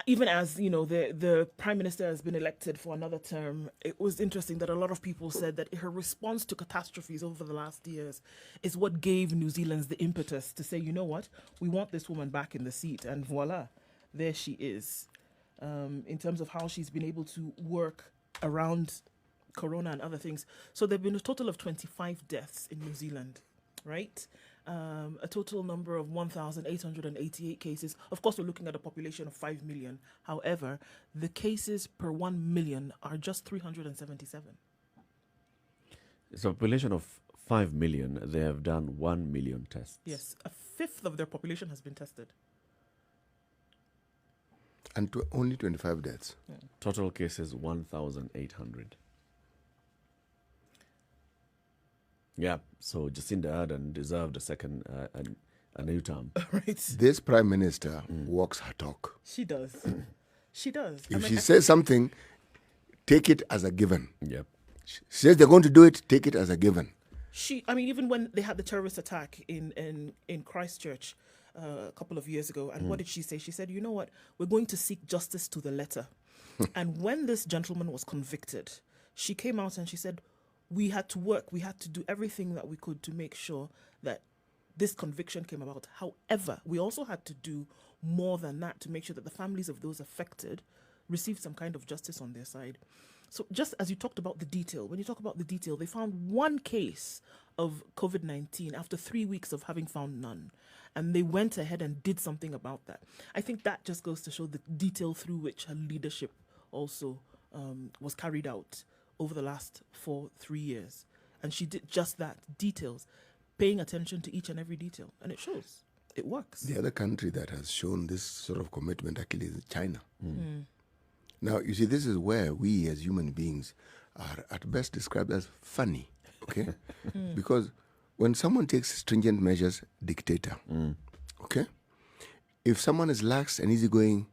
even as the prime minister has been elected for another term, it was interesting that a lot of people said that her response to catastrophes over the last years is what gave New Zealand's the impetus to say, you know what, we want this woman back in the seat, and voila, there she is. In terms of how she's been able to work around corona and other things. So there have been a total of 25 deaths in New Zealand, right? A total number of 1,888 cases. Of course, we're looking at a population of 5 million. However, the cases per 1 million are just 377. It's a population of 5 million. They have done 1 million tests. Yes, a fifth of their population has been tested. And only 25 deaths. Yeah. Total cases 1,800. Yeah, so Jacinda Ardern deserved a new term. Right. This prime minister walks her talk. She does. She does. If she says something, take it as a given. Yep. She says they're going to do it, take it as a given. Even when they had the terrorist attack in Christchurch a couple of years ago, and what did she say? She said, you know what, we're going to seek justice to the letter. And when this gentleman was convicted, she came out and she said, we had to work, we had to do everything that we could to make sure that this conviction came about. However, we also had to do more than that to make sure that the families of those affected received some kind of justice on their side. So just as you talked about the detail, when you talk about the detail, they found one case of COVID-19 after 3 weeks of having found none. And they went ahead and did something about that. I think that just goes to show the detail through which her leadership also was carried out over the last 3 years. And she did just that, details, paying attention to each and every detail. And it shows. It works. The other country that has shown this sort of commitment actually is China. Now, you see, this is where we as human beings are at best described as funny, okay? Because when someone takes stringent measures, dictator, okay? If someone is lax and easygoing,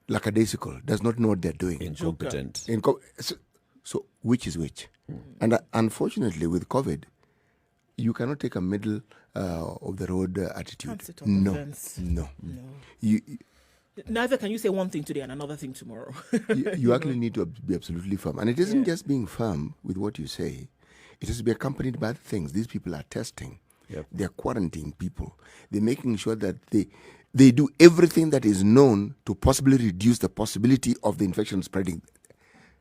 lackadaisical, does not know what they're doing. Incompetent. So which is which? And unfortunately, with COVID, you cannot take a middle of the road attitude. Can't sit on the No. fence. No. No. Neither can you say one thing today and another thing tomorrow. You actually need to be absolutely firm. And it isn't just being firm with what you say. It has to be accompanied by the things. These people are testing. Yep. They're quarantining people. They're making sure that they do everything that is known to possibly reduce the possibility of the infection spreading.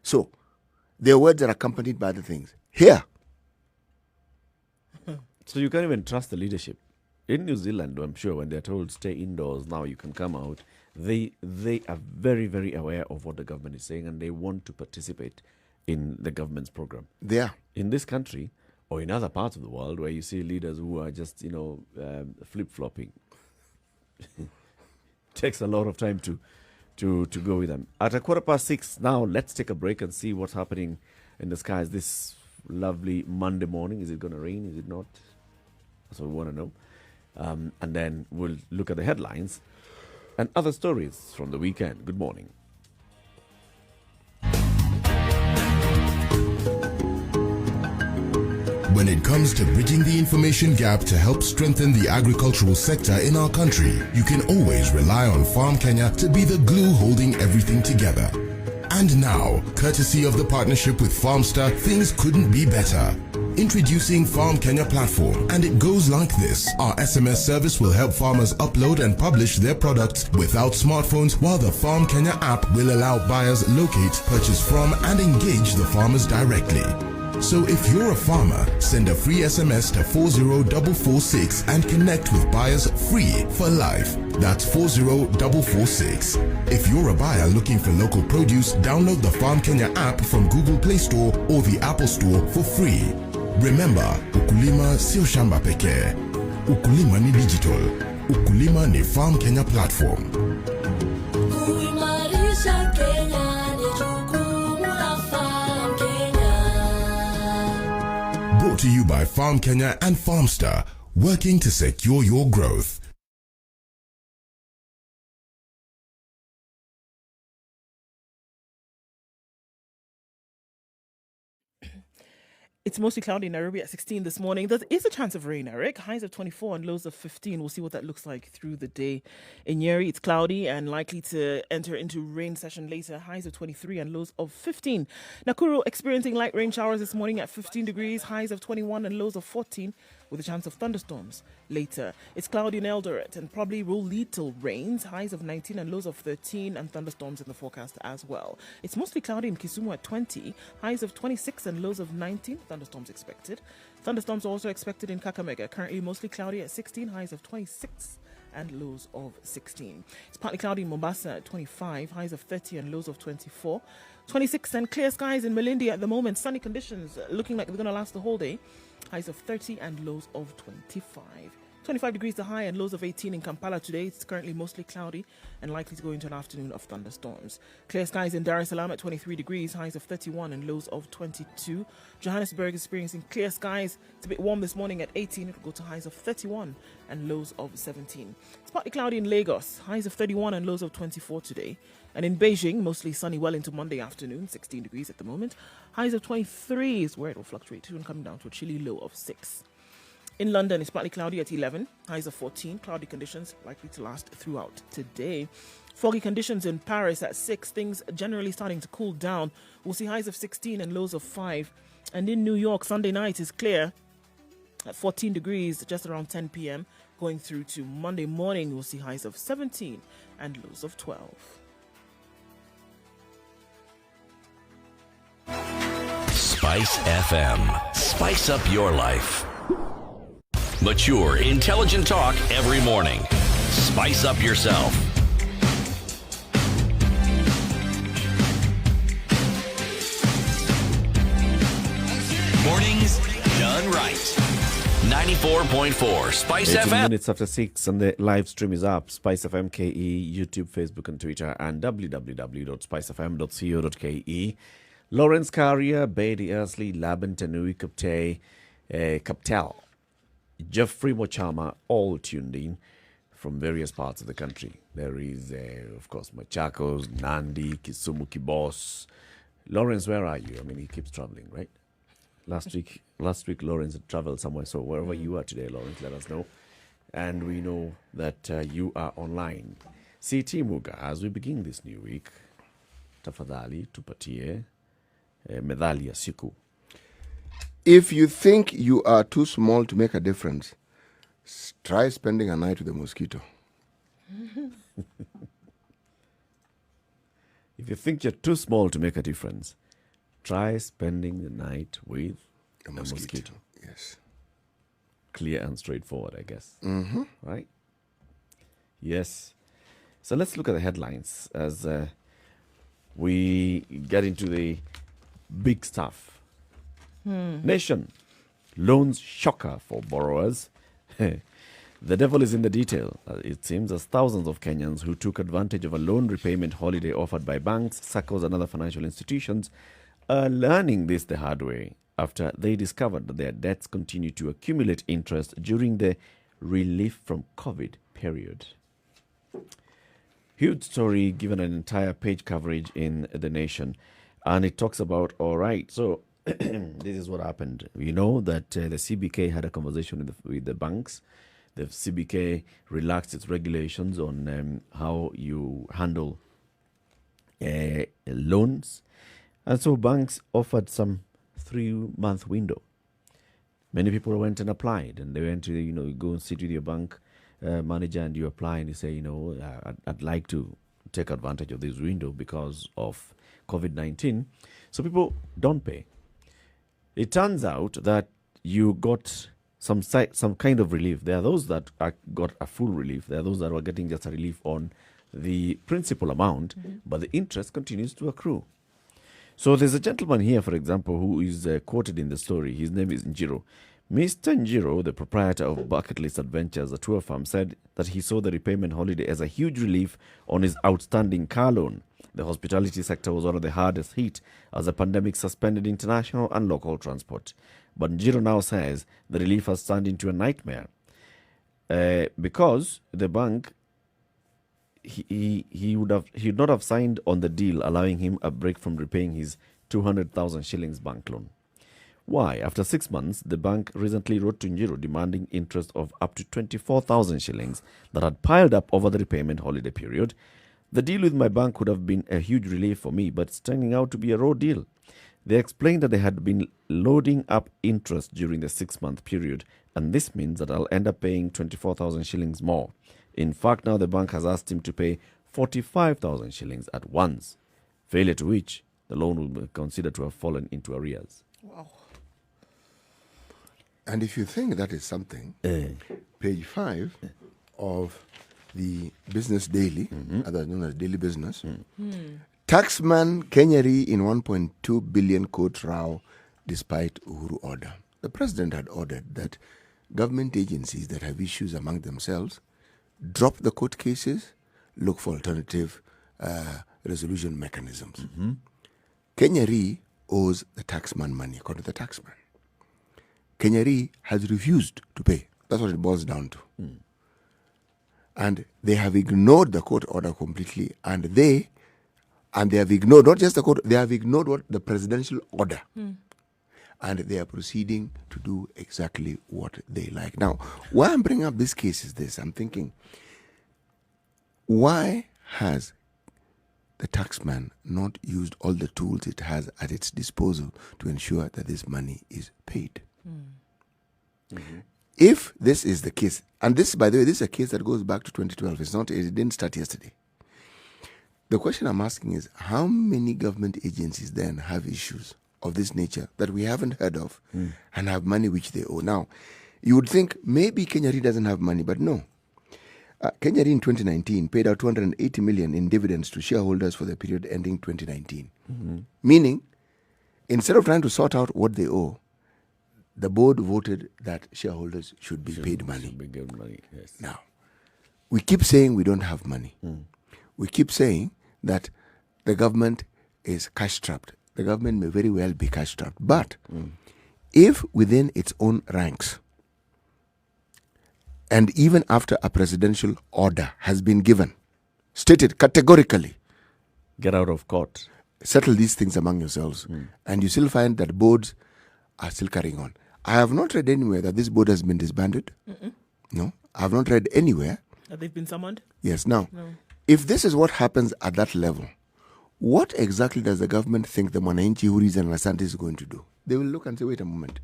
So, their words are accompanied by the things. Here. So you can't even trust the leadership. In New Zealand, I'm sure, when they're told stay indoors, now you can come out, they are very, very aware of what the government is saying, and they want to participate in the government's program. They are. In this country, or in other parts of the world, where you see leaders who are just, flip-flopping, takes a lot of time to go with them. At 6:15 now, let's take a break and see what's happening in the skies this lovely Monday morning. Is it going to rain? Is it not? That's what we want to know. And then we'll look at the headlines and other stories from the weekend. Good morning. When it comes to bridging the information gap to help strengthen the agricultural sector in our country, you can always rely on Farm Kenya to be the glue holding everything together. And now, courtesy of the partnership with Farmstar, things couldn't be better. Introducing Farm Kenya platform, and it goes like this. Our SMS service will help farmers upload and publish their products without smartphones, while the Farm Kenya app will allow buyers locate, purchase from, and engage the farmers directly. So if you're a farmer, send a free SMS to 40446 and connect with buyers free for life. That's 40446. If you're a buyer looking for local produce, download the Farm Kenya app from Google Play Store or the Apple Store for free. Remember, ukulima sio shamba pekee. Ukulima ni digital. Ukulima ni Farm Kenya platform. Kuimarisha Kenya ni jukumu la Farm Kenya. Brought to you by Farm Kenya and Farmstar, working to secure your growth. It's mostly cloudy in Nairobi at 16 this morning. There is a chance of rain, Eric. Highs of 24 and lows of 15. We'll see what that looks like through the day. In Njeri, it's cloudy and likely to enter into rain session later. Highs of 23 and lows of 15. Nakuru experiencing light rain showers this morning at 15 degrees. Highs of 21 and lows of 14 with a chance of thunderstorms later. It's cloudy in Eldoret and probably will lead to rains. Highs of 19 and lows of 13 and thunderstorms in the forecast as well. It's mostly cloudy in Kisumu at 20. Highs of 26 and lows of 19. Thunderstorms expected. Thunderstorms also expected in Kakamega. Currently mostly cloudy at 16. Highs of 26 and lows of 16. It's partly cloudy in Mombasa at 25. Highs of 30 and lows of 24. 26 and clear skies in Malindi at the moment. Sunny conditions looking like they're going to last the whole day. Highs of 30 and lows of 25. 25 degrees the high and lows of 18 in Kampala today. It's currently mostly cloudy and likely to go into an afternoon of thunderstorms. Clear skies in Dar es Salaam at 23 degrees, highs of 31 and lows of 22. Johannesburg is experiencing clear skies. It's a bit warm this morning at 18. It'll go to highs of 31 and lows of 17. It's partly cloudy in Lagos, highs of 31 and lows of 24 today. And in Beijing, mostly sunny well into Monday afternoon, 16 degrees at the moment. Highs of 23 is where it will fluctuate to and coming down to a chilly low of 6. In London, it's partly cloudy at 11, highs of 14. Cloudy conditions likely to last throughout today. Foggy conditions in Paris at 6. Things generally starting to cool down. We'll see highs of 16 and lows of 5. And in New York, Sunday night is clear at 14 degrees, just around 10 p.m. Going through to Monday morning, we'll see highs of 17 and lows of 12. Spice FM. Spice up your life. Mature, intelligent talk every morning. Spice up yourself. Mornings done right. 94.4 Spice 18 FM. minutes after 6 and the live stream is up. Spice FM KE, YouTube, Facebook and Twitter and www.spicefm.co.ke. Lawrence Carrier, Beatty Ersley, Laban Tanui Kaptel, Jeffrey Mochama, all tuned in from various parts of the country. There is, of course, Machakos, Nandi, Kisumu, Kibos. Lawrence, where are you? I mean, he keeps traveling, right? Last week, Lawrence had traveled somewhere. So wherever you are today, Lawrence, let us know. And we know that you are online. CT Muga, as we begin this new week, tafadhali tupatie medali ya siku. If you think you are too small to make a difference, try spending a night with a mosquito. If you think you're too small to make a difference, try spending the night with A mosquito. Yes. Clear and straightforward, I guess. Mm-hmm. Right? Yes. So let's look at the headlines as we get into the big stuff. Nation, loans shocker for borrowers. The devil is in the detail, it seems, as thousands of Kenyans who took advantage of a loan repayment holiday offered by banks, SACCOs and other financial institutions are learning this the hard way after they discovered that their debts continue to accumulate interest during the relief from COVID period. Huge story given an entire page coverage in The Nation, and it talks about, all right, so this is what happened. We know that the CBK had a conversation with the banks. The CBK relaxed its regulations on how you handle loans. And so banks offered some 3-month window. Many people went and applied, and they went to, you go and sit with your bank manager and you apply and you say, I'd like to take advantage of this window because of COVID-19. So people don't pay. It turns out that you got some kind of relief. There are those that got a full relief. There are those that were getting just a relief on the principal amount, but the interest continues to accrue. So there's a gentleman here, for example, who is quoted in the story. His name is Njiro. Mr. Njiro, the proprietor of Bucket List Adventures, a tour firm, said that he saw the repayment holiday as a huge relief on his outstanding car loan. The hospitality sector was one of the hardest hit as the pandemic suspended international and local transport. But Njiro now says the relief has turned into a nightmare because the bank, he would not have signed on the deal allowing him a break from repaying his 200,000 shillings bank loan. Why? After 6 months, the bank recently wrote to Njeri demanding interest of up to 24,000 shillings that had piled up over the repayment holiday period. The deal with my bank would have been a huge relief for me, but it's turning out to be a raw deal. They explained that they had been loading up interest during the 6-month period, and this means that I'll end up paying 24,000 shillings more. In fact, now the bank has asked him to pay 45,000 shillings at once, failure to which the loan will be considered to have fallen into arrears. Wow. And if you think that is something, page 5 of the Business Daily, otherwise known as Daily Business, taxman Njeri in 1.2 billion court row despite Uhuru order. The president had ordered that government agencies that have issues among themselves drop the court cases, look for alternative resolution mechanisms. Njeri owes the taxman money, according to the taxman. Njeri has refused to pay. That's what it boils down to. And they have ignored the court order completely, and they have ignored not just the court, they have ignored what the presidential order. And they are proceeding to do exactly what they like. Now, why I'm bringing up this case is this. I'm thinking, why has the taxman not used all the tools it has at its disposal to ensure that this money is paid? If this is the case, and this, by the way, this is a case that goes back to 2012. It didn't start yesterday. The question I'm asking is, how many government agencies then have issues of this nature that we haven't heard of and have money which they owe? Now, you would think maybe Njeri doesn't have money, but no. Njeri in 2019 paid out 280 million in dividends to shareholders for the period ending 2019. Meaning, instead of trying to sort out what they owe, the board voted that shareholders should be paid money. Should be given money, yes. Now, we keep saying we don't have money. We keep saying that the government is cash-strapped. The government may very well be cash-strapped. But if within its own ranks, and even after a presidential order has been given, stated categorically, Get out of court. settle these things among yourselves, and you still find that boards are still carrying on. I have not read anywhere that this board has been disbanded. No, I have not read anywhere. Have they been summoned? Yes. Now, No. if this is what happens at that level, what exactly does the government think the Mwananchi Huris and Asante is going to do? They will look and say, wait a moment.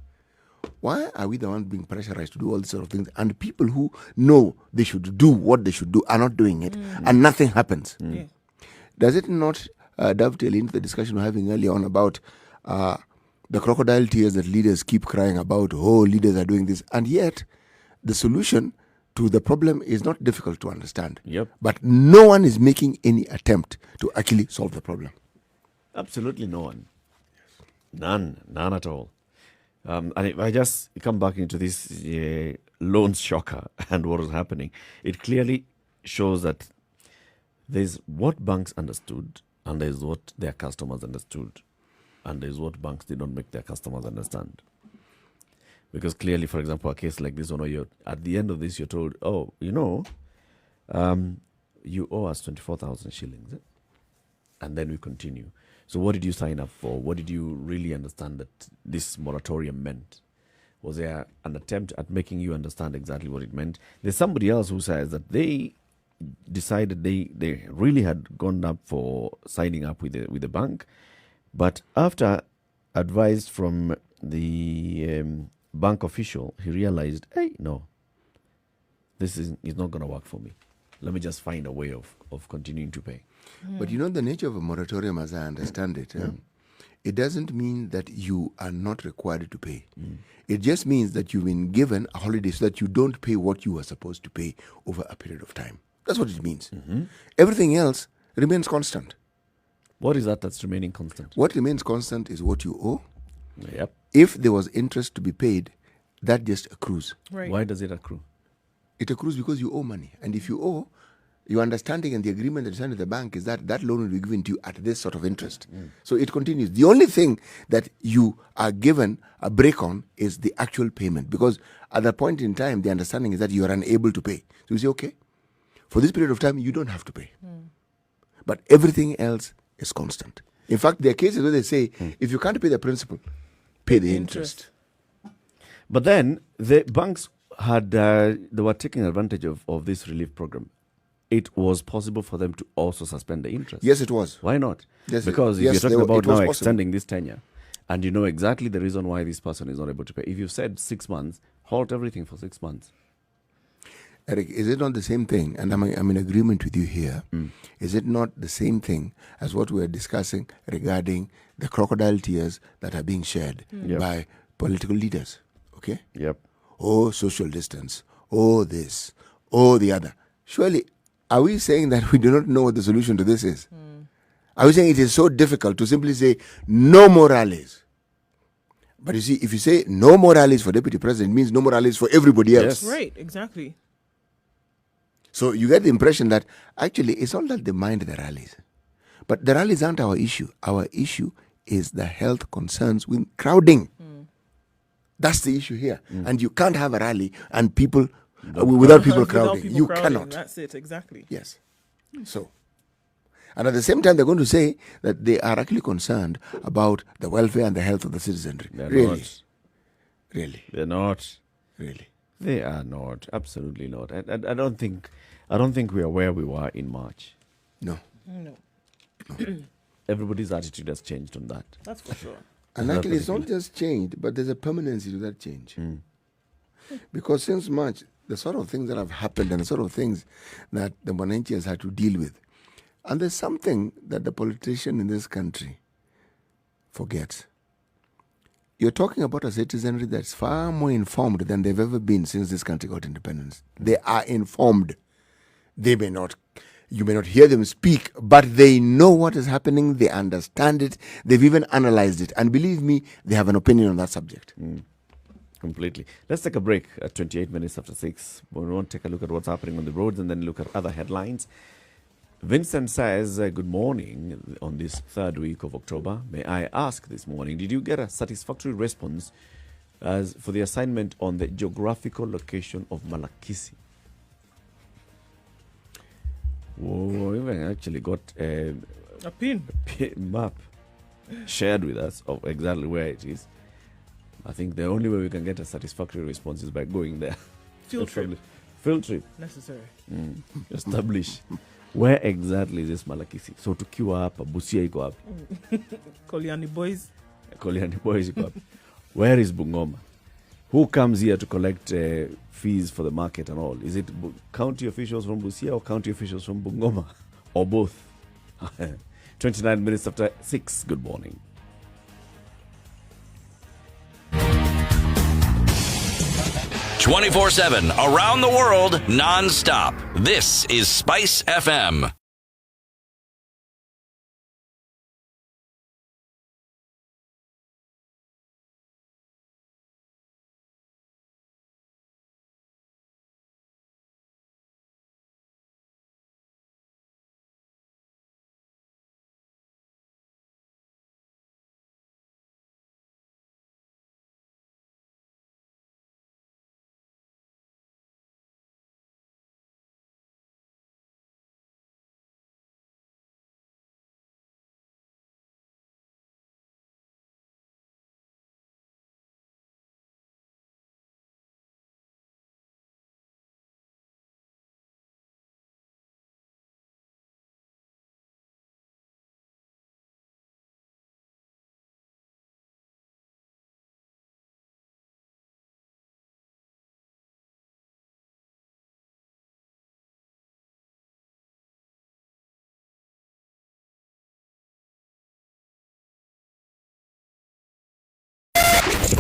Why are we the ones being pressurized to do all these sort of things? And people who know they should do what they should do are not doing it, and nothing happens. Yeah. Does it not dovetail into the discussion we were having earlier on about the crocodile tears that leaders keep crying about? Oh, leaders are doing this. And yet, the solution to the problem is not difficult to understand. Yep. But no one is making any attempt to actually solve the problem. Absolutely no one. None at all. And if I just come back into this loan shocker and what is happening, it clearly shows that there's what banks understood and there's what their customers understood and there's what banks did not make their customers understand. Because clearly, for example, a case like this one, where at the end of this, you're told, oh, you owe us 24,000 shillings. And then we continue. So what did you sign up for? What did you really understand that this moratorium meant? Was there an attempt at making you understand exactly what it meant? There's somebody else who says that they decided they really had gone up for signing up with the bank, but after advice from the bank official, he realized, hey, no, this is not going to work for me. Let me just find a way of continuing to pay. But you know the nature of a moratorium, as I understand it, it doesn't mean that you are not required to pay. It just means that you've been given a holiday so that you don't pay what you are supposed to pay over a period of time. That's what it means. Everything else remains constant. What is that's remaining constant? What remains constant is what you owe. Yep. If there was interest to be paid, that just accrues. Right. Why does it accrue? It accrues because you owe money. And if you owe, your understanding and the agreement that you signed with the bank is that that loan will be given to you at this sort of interest. So it continues. The only thing that you are given a break on is the actual payment, because at that point in time, the understanding is that you are unable to pay. So you say, okay, for this period of time, you don't have to pay. But everything else is constant. In fact, there are cases where they say, if you can't pay the principal, pay the interest. But then the banks had they were taking advantage of this relief program. It was possible for them to also suspend the interest. Yes, it was. Why not? Yes, Because if yes, you're talking about it was now possible. extending this tenure, and you know exactly the reason why this person is not able to pay. If you've said 6 months, halt everything for 6 months. Eric, is it not the same thing? And I'm in agreement with you here. Is it not the same thing as what we are discussing regarding the crocodile tears that are being shed Yep. by political leaders? Okay? Yep. Oh, social distance. Oh, this. Oh, the other. Surely, are we saying that we do not know what the solution to this is? Are we saying it is so difficult to simply say no more rallies? But you see, if you say no more rallies for deputy president, it means no more rallies for everybody else. Yes. Right, exactly. So you get the impression that actually it's not that they mind the rallies. But the rallies aren't our issue. Our issue is the health concerns with crowding. That's the issue here. And you can't have a rally and people without people Without crowding. people You crowding, cannot. That's it, exactly. Yes. So, and at the same time, they're going to say that they are actually concerned about the welfare and the health of the citizenry. They're Really? not. Really? They're not. Really? They are not. Absolutely not. I don't think we are where we were in March. No. No, Everybody's attitude has changed on that. that's for sure. And Not actually, it's not particularly. just changed, but there's a permanency to that change. Because since March, the sort of things that have happened and the sort of things that the Mwananchi had to deal with. And there's something that the politician in this country forgets. You're talking about a citizenry that's far more informed than they've ever been since this country got independence. They are informed. You may not hear them speak, but they know what is happening. They understand it. They've even analyzed it. And believe me, they have an opinion on that subject. Completely. Let's take a break at 28 minutes after 6. We want to take a look at what's happening on the roads and then look at other headlines. Vincent says, good morning on this third week of October. May I ask this morning, did you get a satisfactory response as for the assignment on the geographical location of Malakisi? Whoa, we even actually got a A pin. map shared with us of exactly where it is. I think the only way we can get a satisfactory response is by going there. Field trip. Field trip. Necessary. Establish where exactly is this Malakisi. So tukiwa hapa Busia iko hapa. Koliani boys. Koliani boys iko hapa. Where is Bungoma? Who comes here to collect fees for the market and all? Is it county officials from Busia or county officials from Bungoma? Or both? 29 minutes after 6. Good morning. "24/7 around the world, non-stop. This is Spice FM.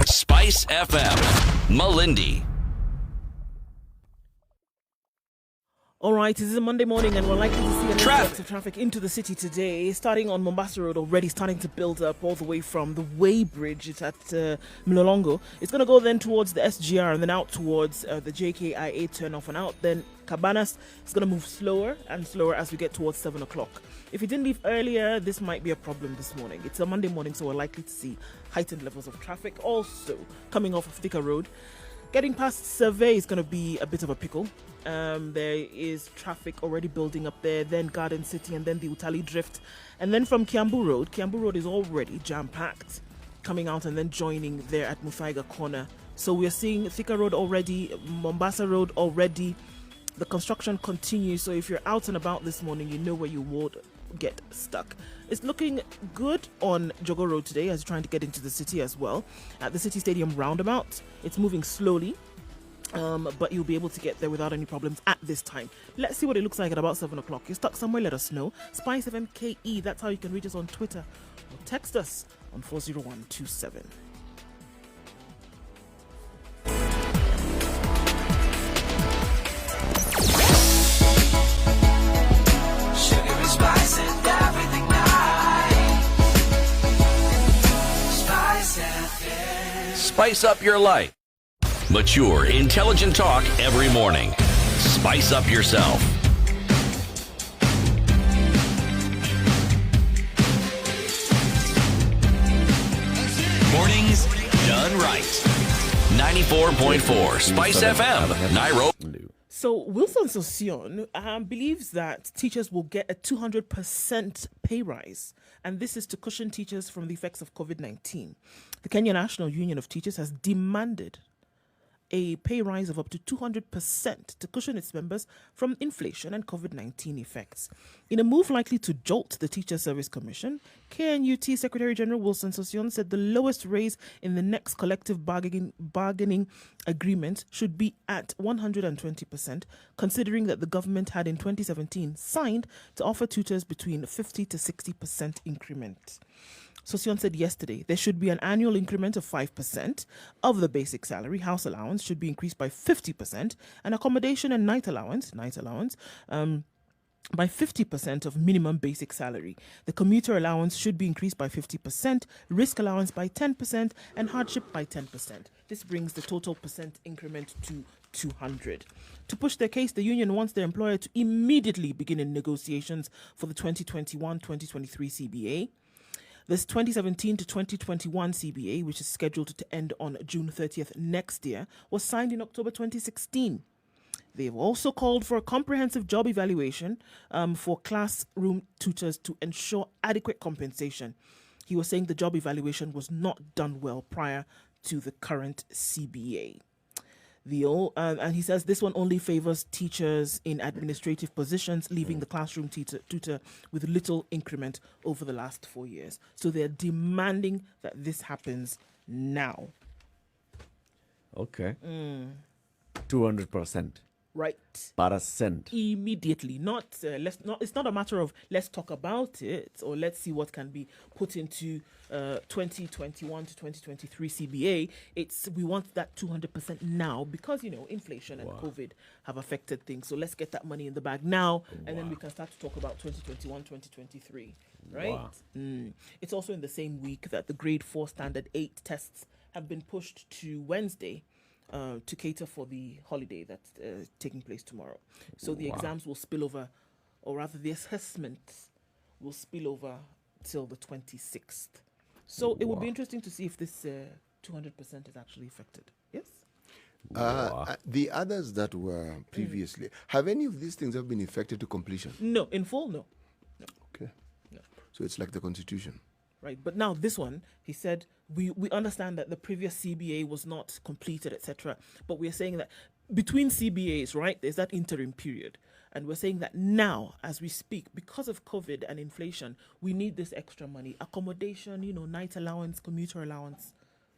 Spice FM. Malindi. All right, this is a Monday morning and we're likely to see an Traffic. influx of traffic into the city today. Starting on Mombasa Road, already starting to build up all the way from the Way Bridge. It's at Mlolongo. It's going to go then towards the SGR and then out towards the JKIA turnoff and out. Then Cabanas is going to move slower and slower as we get towards 7 o'clock. If you didn't leave earlier, this might be a problem this morning. It's a Monday morning, so we're likely to see heightened levels of traffic. Also, coming off of Thika Road, getting past Survey is going to be a bit of a pickle. There is traffic already building up there, then Garden City, and then the Utali Drift. And then from Kiambu Road is already jam-packed. coming out and then joining there at Muthaiga Corner. So we're seeing Thika Road already, Mombasa Road already. The construction continues, so if you're out and about this morning, you know where you would get stuck. It's looking good on Jogo Road today as you're trying to get into the city as well. At the City Stadium roundabout, it's moving slowly, but you'll be able to get there without any problems at this time. Let's see what it looks like at about 7 o'clock. You're stuck somewhere, let us know. Spice FM KE, that's how you can reach us on Twitter. Or text us on 40127. Spice up your life. Mature, intelligent talk every morning. Spice up yourself. Mornings done right. 94.4 Spice FM, Nairobi. So Wilson Sosion believes that teachers will get a 200% pay rise, and this is to cushion teachers from the effects of COVID-19. The Kenya National Union of Teachers has demanded a pay rise of up to 200% to cushion its members from inflation and COVID-19 effects. In a move likely to jolt the Teacher Service Commission, KNUT Secretary General Wilson Sosion said the lowest raise in the next collective bargaining agreement should be at 120%, considering that the government had in 2017 signed to offer tutors between 50 to 60% increment. Sosion said yesterday there should be an annual increment of 5% of the basic salary. House allowance should be increased by 50%, and accommodation and night allowance by 50% of minimum basic salary. The commuter allowance should be increased by 50%, risk allowance by 10%, and hardship by 10%. This brings the total percent increment to 200. To push their case, the union wants their employer to immediately begin in negotiations for the 2021-2023 CBA. This 2017 to 2021 CBA, which is scheduled to end on June 30th next year, was signed in October 2016. They've also called for a comprehensive job evaluation for classroom tutors to ensure adequate compensation. He was saying the job evaluation was not done well prior to the current CBA. And he says this one only favors teachers in administrative positions, leaving the classroom tutor with little increment over the last 4 years. So they're demanding that this happens now. Okay. 200%. Right. Percent. Immediately. It's not a matter of let's talk about it or let's see what can be put into 2021 to 2023 CBA. We want that 200% now because, inflation and COVID have affected things. So let's get that money in the bag now and then we can start to talk about 2021, 2023. Right? Wow. It's also in the same week that the grade 4 standard 8 tests have been pushed to Wednesday. To cater for the holiday that's taking place tomorrow. So the exams will spill over, or rather the assessments will spill over till the 26th. So it will be interesting to see if this 200% is actually affected. Yes? The others that were previously, have any of these things have been effected to completion? No, in full, no. Okay. No. So it's like the Constitution. Right, but now this one, he said, we understand that the previous CBA was not completed, etc. But we're saying that between CBAs, right, there's that interim period. And we're saying that now, as we speak, because of COVID and inflation, we need this extra money. Accommodation, night allowance, commuter allowance.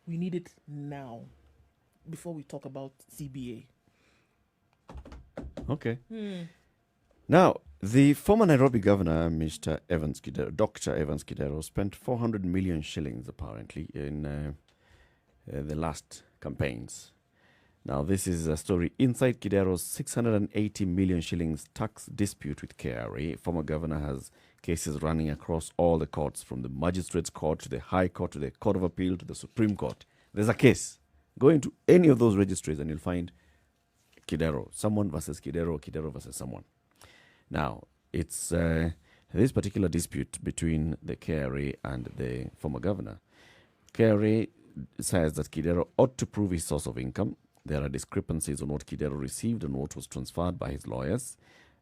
We need it now before we talk about CBA. Okay. Now, the former Nairobi governor, Dr. Evans Kidero, spent 400 million shillings, apparently, in the last campaigns. Now, this is a story inside Kidero's 680 million shillings tax dispute with KRA. Former governor has cases running across all the courts, from the Magistrates Court to the High Court to the Court of Appeal to the Supreme Court. There's a case. Go into any of those registries and you'll find Kidero, someone versus Kidero, Kidero versus someone. Now, it's this particular dispute between the KRA and the former governor. KRA says that Kidero ought to prove his source of income. There are discrepancies on what Kidero received and what was transferred by his lawyers.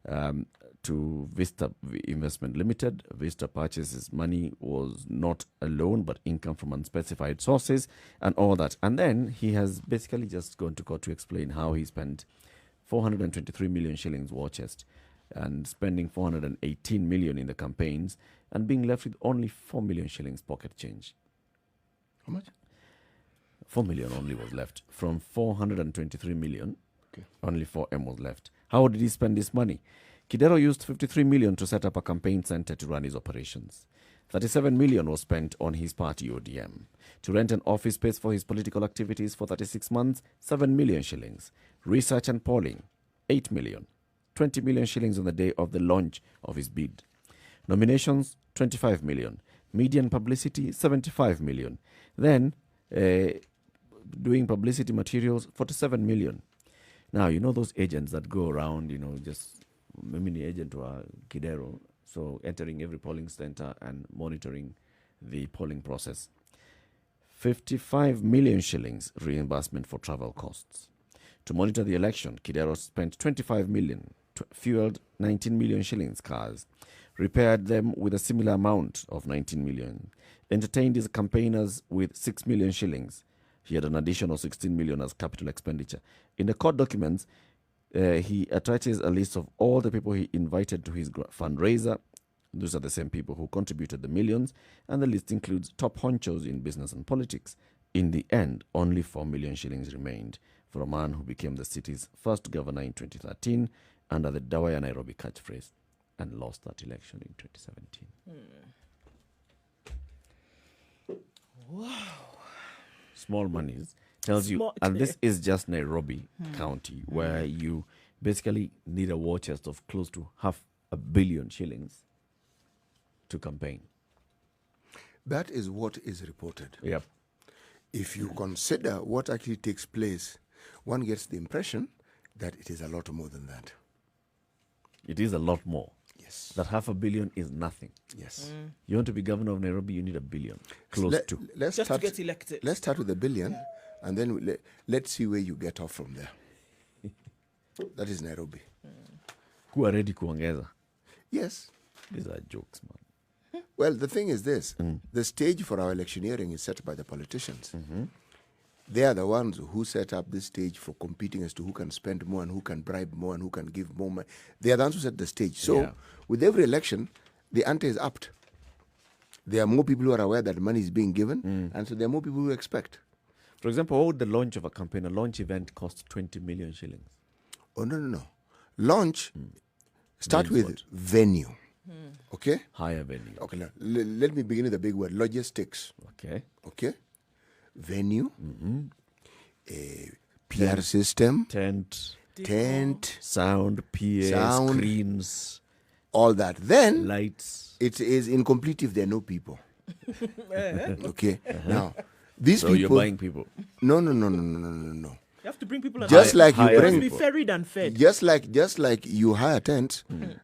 to Vista Investment Limited. Vista purchases money was not a loan but income from unspecified sources and all that. And then he has basically just gone to court to explain how he spent 423 million shillings war chest and spending 418 million in the campaigns and being left with only 4 million shillings pocket change. How much? 4 million only was left. From 423 million, Okay. only 4M was left. How did he spend this money? Kidero used 53 million to set up a campaign center to run his operations. 37 million was spent on his party ODM. To rent an office space for his political activities for 36 months, 7 million shillings. Research and polling, 8 million. 20 million shillings on the day of the launch of his bid. Nominations, 25 million. Media and publicity, 75 million. Then, doing publicity materials, 47 million. Now, you know those agents that go around, just mini agent or Kidero, so entering every polling center and monitoring the polling process. 55 million shillings reimbursement for travel costs. To monitor the election, Kidero spent 25 million, fueled 19 million shillings cars, repaired them with a similar amount of 19 million, entertained his campaigners with 6 million shillings. He had an additional 16 million as capital expenditure. In the court documents, he attaches a list of all the people he invited to his fundraiser. Those are the same people who contributed the millions, and the list includes top honchos in business and politics. In the end, only 4 million shillings remained for a man who became the city's first governor in 2013 under the Dawaya Nairobi catchphrase and lost that election in 2017. Wow. Small monies tells you, and this is just Nairobi County, where you basically need a war chest of close to 500 million shillings to campaign. That is what is reported. Yep. If you consider what actually takes place, one gets the impression that it is a lot more than that. It is a lot more. Yes. That 500 million is nothing. Yes. You want to be governor of Nairobi, you need $1 billion. Close to. Let's Just start, to get elected. Let's start with $1 billion, and then let's see where you get off from there. That is Nairobi. Who are ready kuongeza? Yes. These are jokes, man. Well, the thing is this. The stage for our electioneering is set by the politicians. They are the ones who set up this stage for competing as to who can spend more and who can bribe more and who can give more money. They are the ones who set the stage. So, with every election, the ante is upped. There are more people who are aware that money is being given, and so there are more people who expect. For example, what would the launch of a campaign, a launch event cost 20 million shillings? Oh, no. Launch, start Means with what? venue. Okay? Higher venue. Okay, now, let me begin with the big word, logistics. Okay. Okay? Venue, a PR system, Tent, sound, PA, screens, all that. Then lights. it is incomplete if there are no people. Okay? Now, these So people... you're buying people. No. You have to bring people. Just like you hire They bring... must be ferried and fed. Just like you hire tents,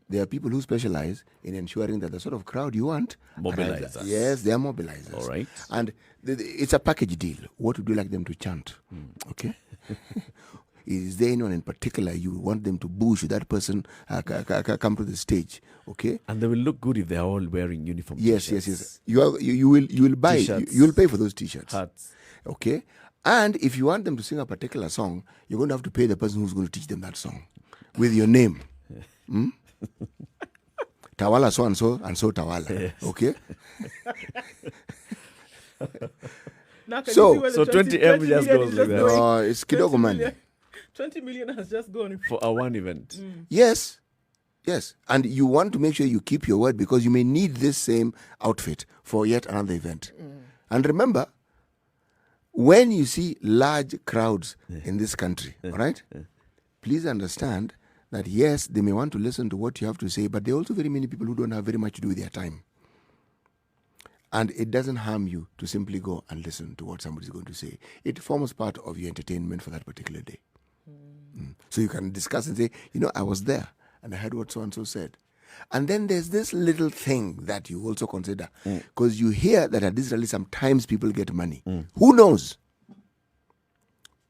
there are people who specialize in ensuring that the sort of crowd you want... Mobilizers. Yes, they are mobilizers. All right. And it's a package deal. What would you like them to chant? Okay? Is there anyone in particular you want them to boo? Should that person come to the stage? Okay? And they will look good if they are all wearing uniform Yes. t-shirts, You will buy. T-shirts. You will pay for those t-shirts. hats. Okay? And if you want them to sing a particular song, you're going to have to pay the person who's going to teach them that song with your name. Tawala so and so Tawala. Yes. Okay? Now, can So- you see where the so 20 M just million goes is like that. going? No, it's 20 kidogo money. million. 20 million has just gone. For a one event. Yes. And you want to make sure you keep your word because you may need this same outfit for yet another event. And remember, when you see large crowds in this country, all right, please understand that yes, they may want to listen to what you have to say, but there are also very many people who don't have very much to do with their time. And it doesn't harm you to simply go and listen to what somebody's going to say. It forms part of your entertainment for that particular day. So you can discuss and say, I was there and I heard what so-and-so said. And then there's this little thing that you also consider. Because you hear that at this rally sometimes people get money. Who knows?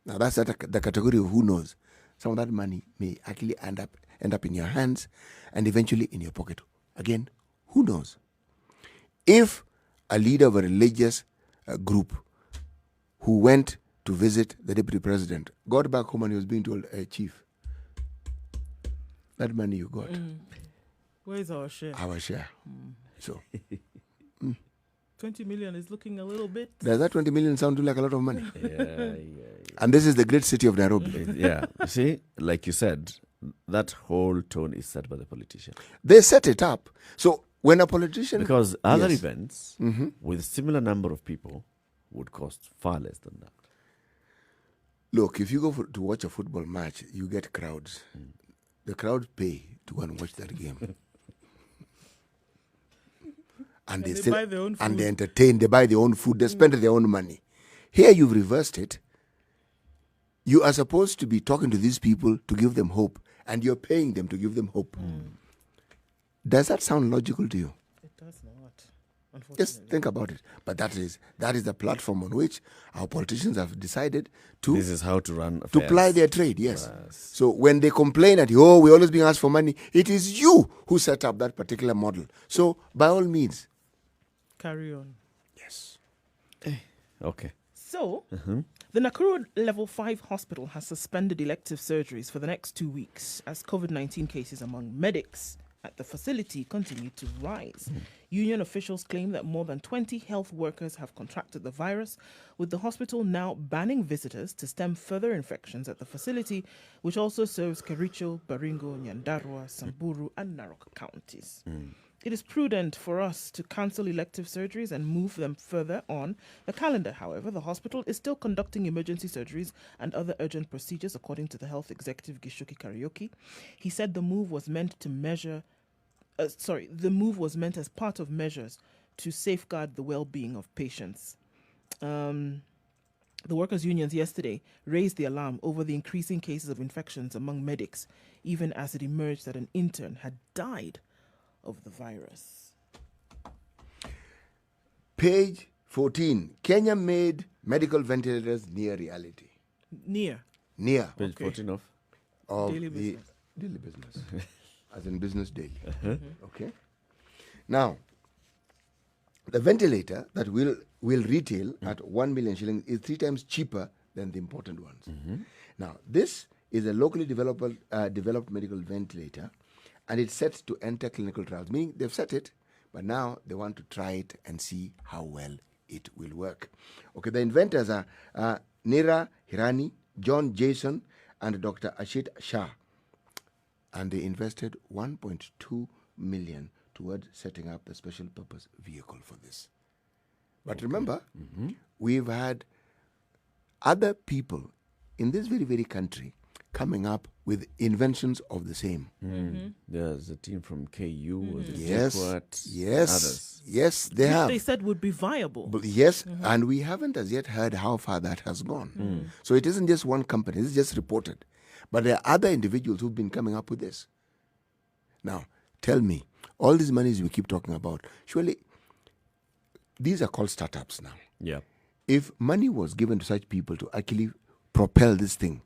Now that's the category of who knows. Some of that money may actually end up end up in your hands and eventually in your pocket. Again, who knows? If a leader of a religious group who went to visit the deputy president got back home and he was being told, Chief, that money you got, Where's our share? our share. So, 20 million is looking a little bit. does that 20 million sound like a lot of money? Yeah. And this is the great city of Nairobi. Yeah. See, like you said, that whole tone is set by the politician. They set it up. So when a politician... Because other Yes. events with similar number of people would cost far less than that. Look, if you go to watch a football match, you get crowds. The crowds pay to go and watch that game. And they still, buy their own and food. they entertain, they buy their own food, they spend their own money. Here you've reversed it. You are supposed to be talking to these people to give them hope, and you're paying them to give them hope. Does that sound logical to you? It does not, unfortunately. Just think about it. But that is the platform on which our politicians have decided to This is how to run to affairs. ply their trade, yes. So when they complain that, we're always being asked for money, it is you who set up that particular model. So by all means, Carry on. yes. Okay. So, the Nakuru Level 5 hospital has suspended elective surgeries for the next 2 weeks as COVID-19 cases among medics at the facility continue to rise. Union officials claim that more than 20 health workers have contracted the virus, with the hospital now banning visitors to stem further infections at the facility, which also serves Kericho, Baringo, Nyandarua, Samburu, and Narok counties. It is prudent for us to cancel elective surgeries and move them further on the calendar. However, the hospital is still conducting emergency surgeries and other urgent procedures, according to the health executive Gishoki Karaoke. He said the move was meant as part of measures to safeguard the well-being of patients. The workers' unions yesterday raised the alarm over the increasing cases of infections among medics, even as it emerged that an intern had died of the virus. Page 14. Kenya made medical ventilators near reality. Near. Near Page Okay. 14 of. Daily the business. daily business. As in business daily. Okay. Now, the ventilator that will retail at 1 million shillings is 3 times cheaper than the important ones. Now, this is a locally developed medical ventilator, and it's set to enter clinical trials, meaning they've set it, but now they want to try it and see how well it will work. Okay, the inventors are Nira Hirani, John Jason, and Dr. Ashit Shah. And they invested 1.2 million towards setting up the special purpose vehicle for this. But remember, we've had other people in this very, very country coming up with inventions of the same. There's a team from KU, was it Yes, Sequat, yes, others. yes, they Which have. they said would be viable. But yes, and we haven't as yet heard how far that has gone. So it isn't just one company, it's just reported. But there are other individuals who've been coming up with this. Now, tell me, all these monies we keep talking about, surely these are called startups now. Yeah. If money was given to such people to actually propel this thing,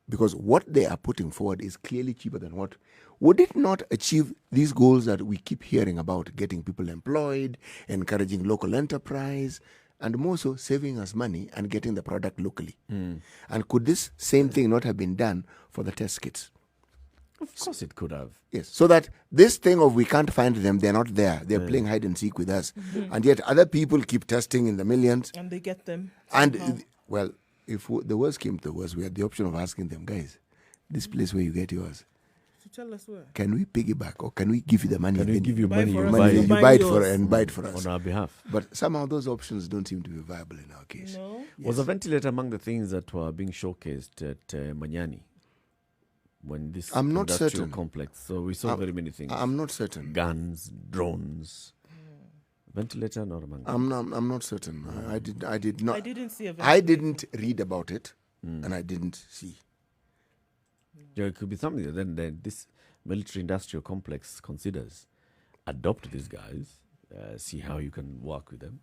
because what they are putting forward is clearly cheaper than what, would it not achieve these goals that we keep hearing about, getting people employed, encouraging local enterprise, and more so saving us money and getting the product locally? And could this same thing not have been done for the test kits? Of course it could have. Yes, so that this thing of we can't find them, they're not there, they're playing hide and seek with us, and yet other people keep testing in the millions. And they get them. And, somehow. well, if the worst came to the worst, we had the option of asking them, guys, this place where you get yours, So tell us where. can we piggyback or can we give you the money? Can we Then give you buy money? for You us, buy money, you you buy buy it for yours. and buy it for us. on our behalf. But somehow those options don't seem to be viable in our case. No. Was a ventilator among the things that were being showcased at Manyani when this I'm not industrial certain. complex? So we saw very many things. I'm not certain. Guns, drones. Ventilator not among them. I'm not certain. I did not. I didn't see a I didn't read about it, and I didn't see. Yeah, it could be something that then this military industrial complex considers. Adopt these guys, see how you can work with them.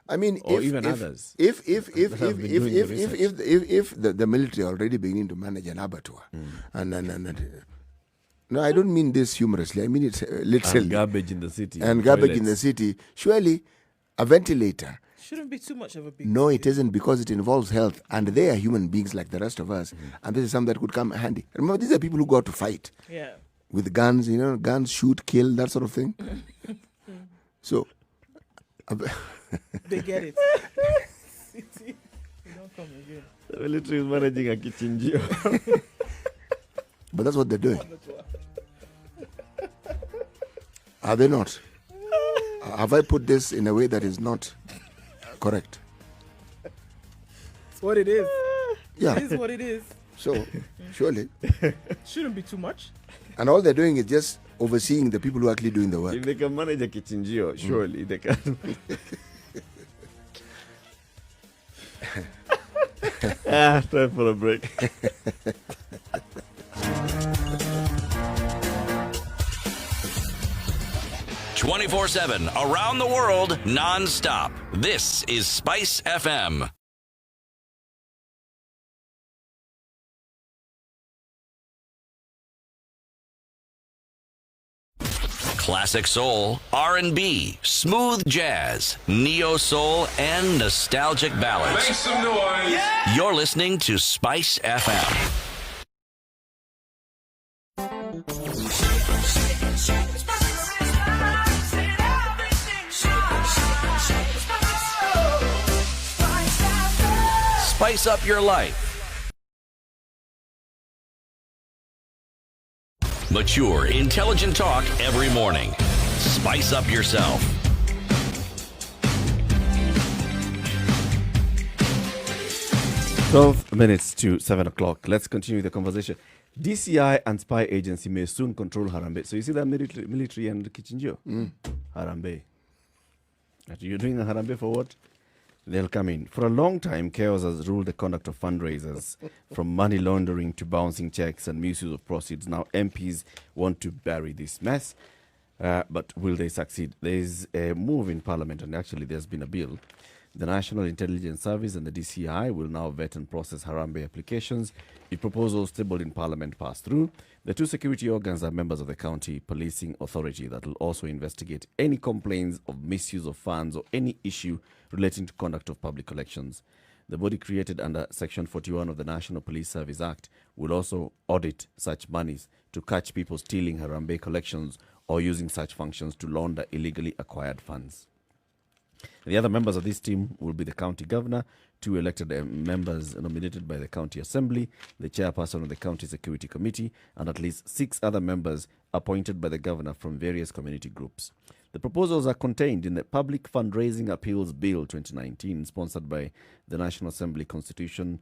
I mean, Or if, even if, others If that have been doing the research. the military are already beginning to manage an abattoir, and No, I don't mean this humorously. I mean it literally. And garbage in the city. And garbage in the toilets. city. Surely, a ventilator. Shouldn't be too much of a big No, deal. it isn't, because it involves health, and they are human beings like the rest of us. And this is something that could come handy. Remember, these are people who go out to fight Yeah. with guns. Guns, shoot, kill, that sort of thing. So, They get it. City. You don't come again. The military is managing a kichinjio. but that's what they're doing. Are they not? Have I put this in a way that is not correct? It's what it is. Yeah. It is what it is. So, surely. Shouldn't be too much. And all they're doing is just overseeing the people who are actually doing the work. If they can manage a kichinjio, surely they can. Time for a break. "24/7 around the world, non-stop. This is Spice FM. Classic soul, R&B, smooth jazz, neo soul, and nostalgic ballads. Make some noise. You're listening to Spice FM. Spice up your life. Mature, intelligent talk every morning. Spice up yourself. 12 minutes to 7 o'clock. Let's continue the conversation. DCI and spy agency may soon control Harambe. So you see that military and Kichinjio? Harambe. That you're doing a Harambe for what? They'll come in. For a long time, chaos has ruled the conduct of fundraisers, from money laundering to bouncing checks and misuse of proceeds. Now MPs want to bury this mess, but will they succeed? There's a move in Parliament, and actually there's been a bill. The National Intelligence Service and the DCI will now vet and process Harambe applications. If proposals tabled in Parliament pass through, the two security organs are members of the County Policing Authority that will also investigate any complaints of misuse of funds or any issue relating to conduct of public elections. The body created under Section 41 of the National Police Service Act will also audit such monies to catch people stealing Harambe collections or using such functions to launder illegally acquired funds. The other members of this team will be the county governor, two elected members nominated by the county assembly, the chairperson of the county security committee, and at least 6 other members appointed by the governor from various community groups. The proposals are contained in the Public Fundraising Appeals Bill 2019, sponsored by the National Assembly Constitutional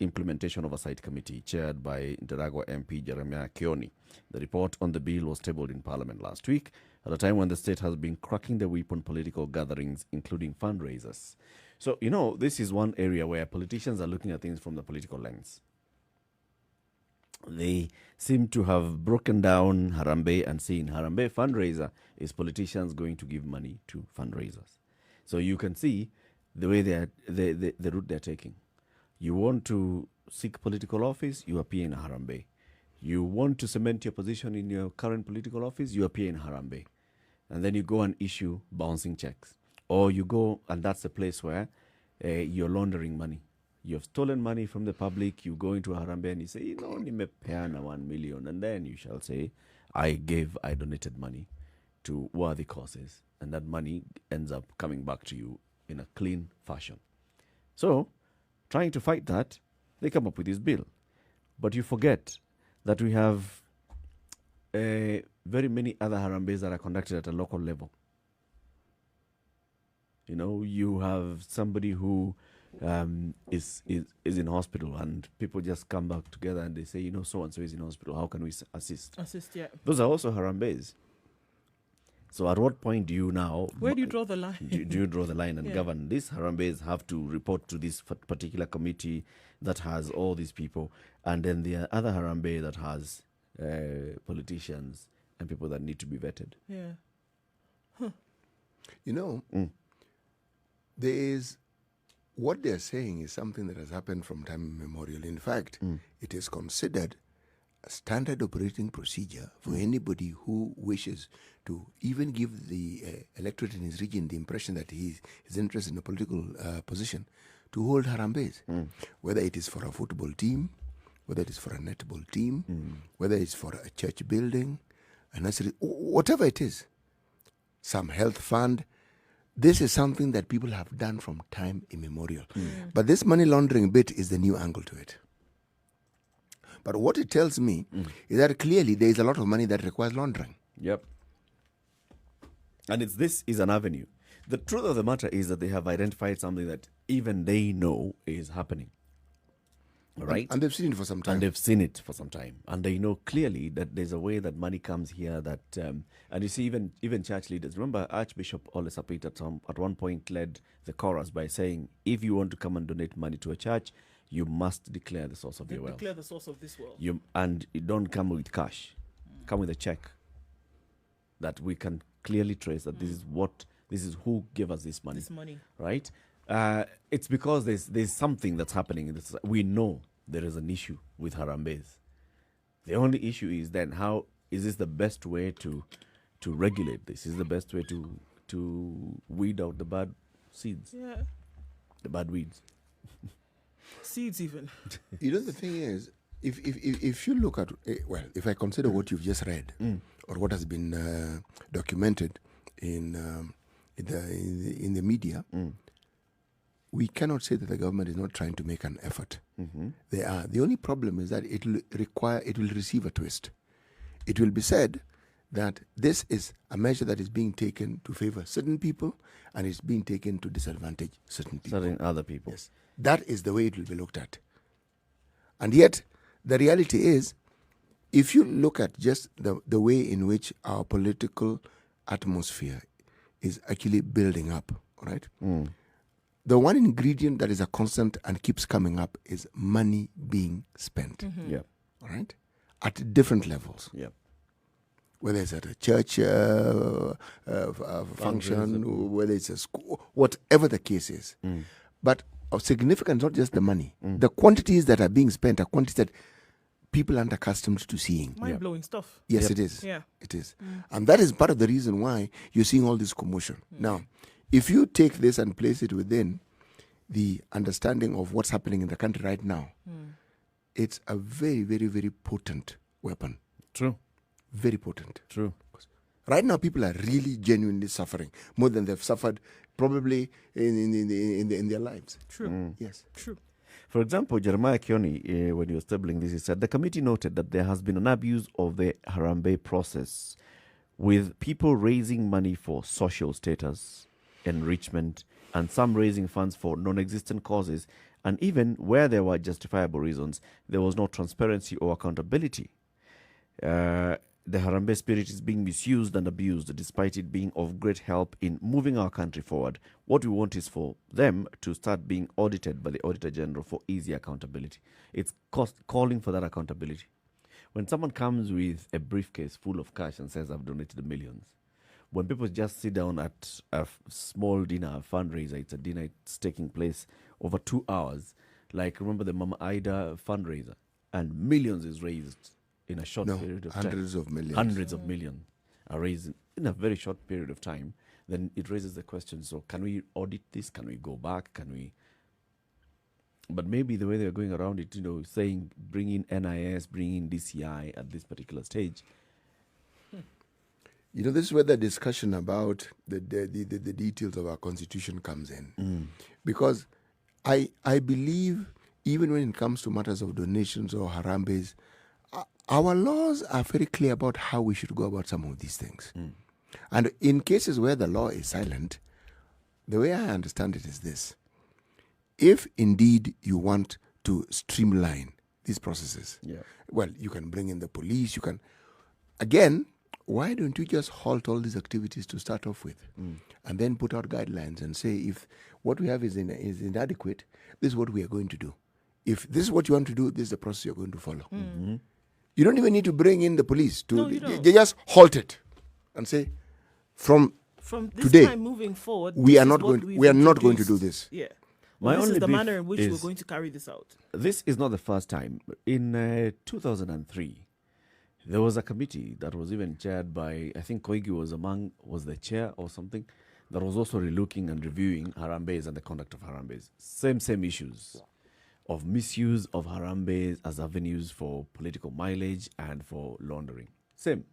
Implementation Oversight Committee, chaired by Ndaragwa MP Jeremiah Kioni. The report on the bill was tabled in Parliament last week, at a time when the state has been cracking the whip on political gatherings, including fundraisers. So, this is one area where politicians are looking at things from the political lens. They seem to have broken down Harambe and saying Harambe fundraiser is politicians going to give money to fundraisers. So you can see the way the route they're taking. You want to seek political office, you appear in Harambe. You want to cement your position in your current political office, you appear in Harambe. And then you go and issue bouncing checks. Or you go, and that's the place where you're laundering money. You have stolen money from the public, you go into Harambe and you say, nimepeana 1 million. And then you shall say, I donated money to worthy causes. And that money ends up coming back to you in a clean fashion. So, trying to fight that, they come up with this bill. But you forget that we have very many other Harambes that are conducted at a local level. You have somebody who is in hospital and people just come back together and they say, so-and-so is in hospital, how can we assist? Yeah. Those are also Harambes. So at what point do you now... Where do you draw the line? do you draw the line and govern? These Harambes have to report to this particular committee that has all these people, and then the other Harambe that has politicians and people that need to be vetted. Yeah. There is... What they're saying is something that has happened from time immemorial. In fact, it is considered standard operating procedure for anybody who wishes to even give the electorate in his region the impression that he is interested in a political position to hold Harambes, whether it is for a football team, whether it is for a netball team, whether it's for a church building, a nursery, whatever it is, some health fund. This is something that people have done from time immemorial. But this money laundering bit is the new angle to it. But what it tells me is that clearly there is a lot of money that requires laundering. Yep. And this is an avenue. The truth of the matter is that they have identified something that even they know is happening. Right? And they've seen it for some time. And they've seen it for some time. And they know clearly that there's a way that money comes here that, and you see even church leaders. Remember Archbishop Ole Sapit at one point led the chorus by saying, if you want to come and donate money to a church, you must declare the source of your wealth. Declare the source of this wealth. And you don't come with cash. Come with a check that we can clearly trace that this is who gave us this money. This money. Right? It's because there's something that's happening in this. We know there is an issue with Harambes. The only issue is then how is this the best way to regulate this? Is the best way to weed out the bad seeds? Yeah. The bad weeds. Seeds even. You know, the thing is, if you look at, if I consider what you've just read or what has been documented in the media, we cannot say that the government is not trying to make an effort. They are. The only problem is that it will receive a twist. It will be said that this is a measure that is being taken to favor certain people and it's being taken to disadvantage certain people. Certain other people. Yes. That is the way it will be looked at. And yet, the reality is, if you look at just the way in which our political atmosphere is actually building up, right? The one ingredient that is a constant and keeps coming up is money being spent. Yeah. All right? At different levels. Yeah. Whether it's at a church function, whether it's a school, whatever the case is. But of significance, not just the money. The quantities that are being spent are quantities that people aren't accustomed to seeing. Mind-blowing stuff. Yes, it is. Yeah. It is. And that is part of the reason why you're seeing all this commotion. Now, if you take this and place it within the understanding of what's happening in the country right now, it's a very, very, very potent weapon. True. Very potent. True. Right now, people are really genuinely suffering more than they've suffered probably in their lives. True. Yes. True. For example, Jeremiah Kioni, when he was tabling this, he said, the committee noted that there has been an abuse of the Harambee process with people raising money for social status, enrichment, and some raising funds for non-existent causes. And even where there were justifiable reasons, there was no transparency or accountability. The Harambee spirit is being misused and abused despite it being of great help in moving our country forward. What we want is for them to start being audited by the Auditor General for easy accountability. It's calling for that accountability. When someone comes with a briefcase full of cash and says, I've donated millions, when people just sit down at a small dinner, a fundraiser, it's a dinner, it's taking place over 2 hours, like remember the Mama Ida fundraiser, and millions is raised in a short period of time. Hundreds of millions. Hundreds of millions are raised in a very short period of time. Then it raises the question, so can we audit this? Can we go back? Can we? But maybe the way they're going around it, saying bring in NIS, bring in DCI at this particular stage. This is where the discussion about the details of our constitution comes in. Because I believe even when it comes to matters of donations or Harambes, our laws are very clear about how we should go about some of these things. And in cases where the law is silent, the way I understand it is this. If indeed you want to streamline these processes, well, you can bring in the police, you can... Again, why don't you just halt all these activities to start off with and then put out guidelines and say, if what we have is inadequate, this is what we are going to do. If this is what you want to do, this is the process you're going to follow. You don't even need to bring in the police. They just halt it and say, from this today, time moving forward, we are not going to do this. Yeah. My This only is the beef manner in which we're is- going to carry this out. This is not the first time. In 2003, There was a committee that was even chaired by, I think Koigi was the chair or something, that was also relooking and reviewing Harambees and the conduct of Harambees. Same issues of misuse of Harambees as avenues for political mileage and for laundering. Same.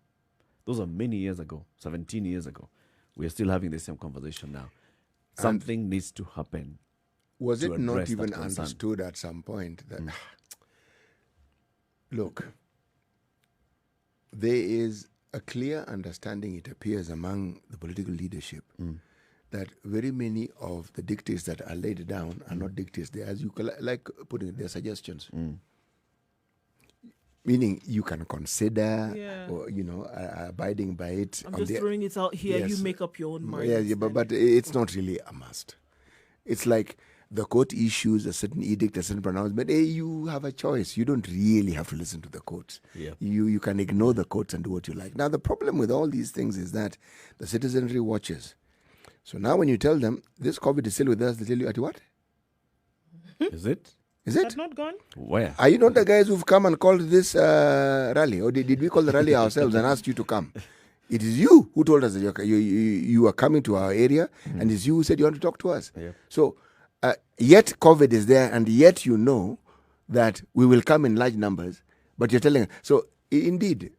Those are many years ago, 17 years ago. We are still having the same conversation now. Something needs to happen. Was to it not address even that concern. understood at some point that, look, there is a clear understanding, it appears, among the political leadership that very many of the dictates that are laid down are not dictates. They, as you like putting it, they're suggestions. Meaning you can consider, or abiding by it. I'm just throwing it out here. Yes. You make up your own mind. Yeah, but it's not really a must. It's like the court issues a certain edict, a certain pronouncement. Hey, you have a choice. You don't really have to listen to the courts. Yeah. You can ignore the courts and do what you like. Now, the problem with all these things is that the citizenry watches. So now when you tell them, this COVID is still with us, they tell you, at what? Is it? Is it? That's not gone? Where? Are you not the guys who've come and called this rally? Or did we call the rally ourselves and asked you to come? It is you who told us that you are coming to our area, and it's you who said you want to talk to us. Yeah. So, yet COVID is there, and yet you know that we will come in large numbers, but you're telling us. So, indeed,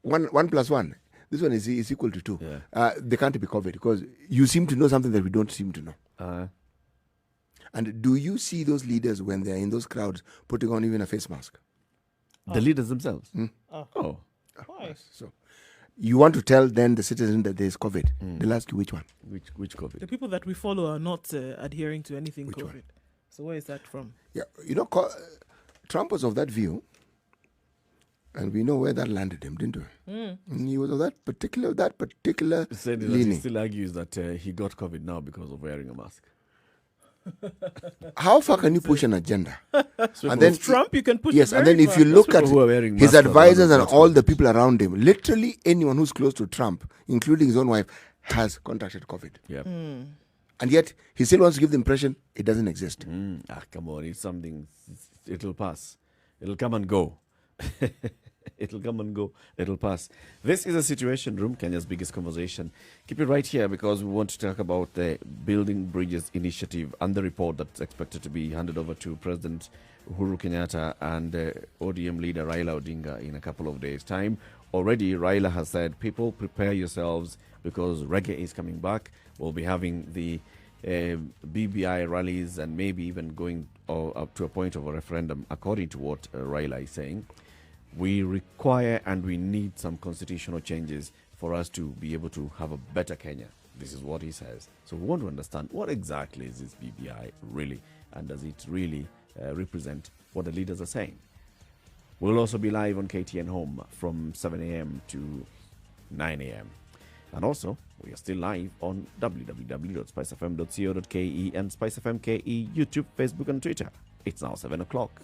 1 + 1, this one is equal to 2. Yeah. They can't be COVID because you seem to know something that we don't seem to know. And do you see those leaders when they're in those crowds putting on even a face mask? The leaders themselves? Oh. Why? So, you want to tell then the citizen that there is COVID. They'll ask you which one. Which COVID? The people that we follow are not adhering to anything Which COVID. one? So where is that from? Yeah, Trump was of that view, and we know where that landed him, didn't we? And he was of that particular He said that he leaning. still argues that he got COVID now because of wearing a mask. How far can you push an agenda? And then Trump, you can push yes, it and very then if far. you look at people who are wearing his masks are the ones advisors who and got all COVID. the people around him, literally anyone who's close to Trump, including his own wife, has contracted COVID. Yeah. And yet he still wants to give the impression it doesn't exist. Come on, it's something. It'll pass. It'll come and go. It'll come and go. It'll pass. This is a Situation Room, Kenya's biggest conversation. Keep it right here because we want to talk about the Building Bridges initiative and the report that's expected to be handed over to President Uhuru Kenyatta and ODM leader Raila Odinga in a couple of days' time. Already, Raila has said, people prepare yourselves because reggae is coming back. We'll be having the BBI rallies and maybe even going up to a point of a referendum, according to what Raila is saying. We require and we need some constitutional changes for us to be able to have a better Kenya. This is what he says. So we want to understand what exactly is this BBI really, and does it really represent what the leaders are saying? We'll also be live on KTN Home from 7 a.m. to 9 a.m. And also, we are still live on www.spicefm.co.ke and Spice FM KE, YouTube, Facebook, and Twitter. It's now 7 o'clock.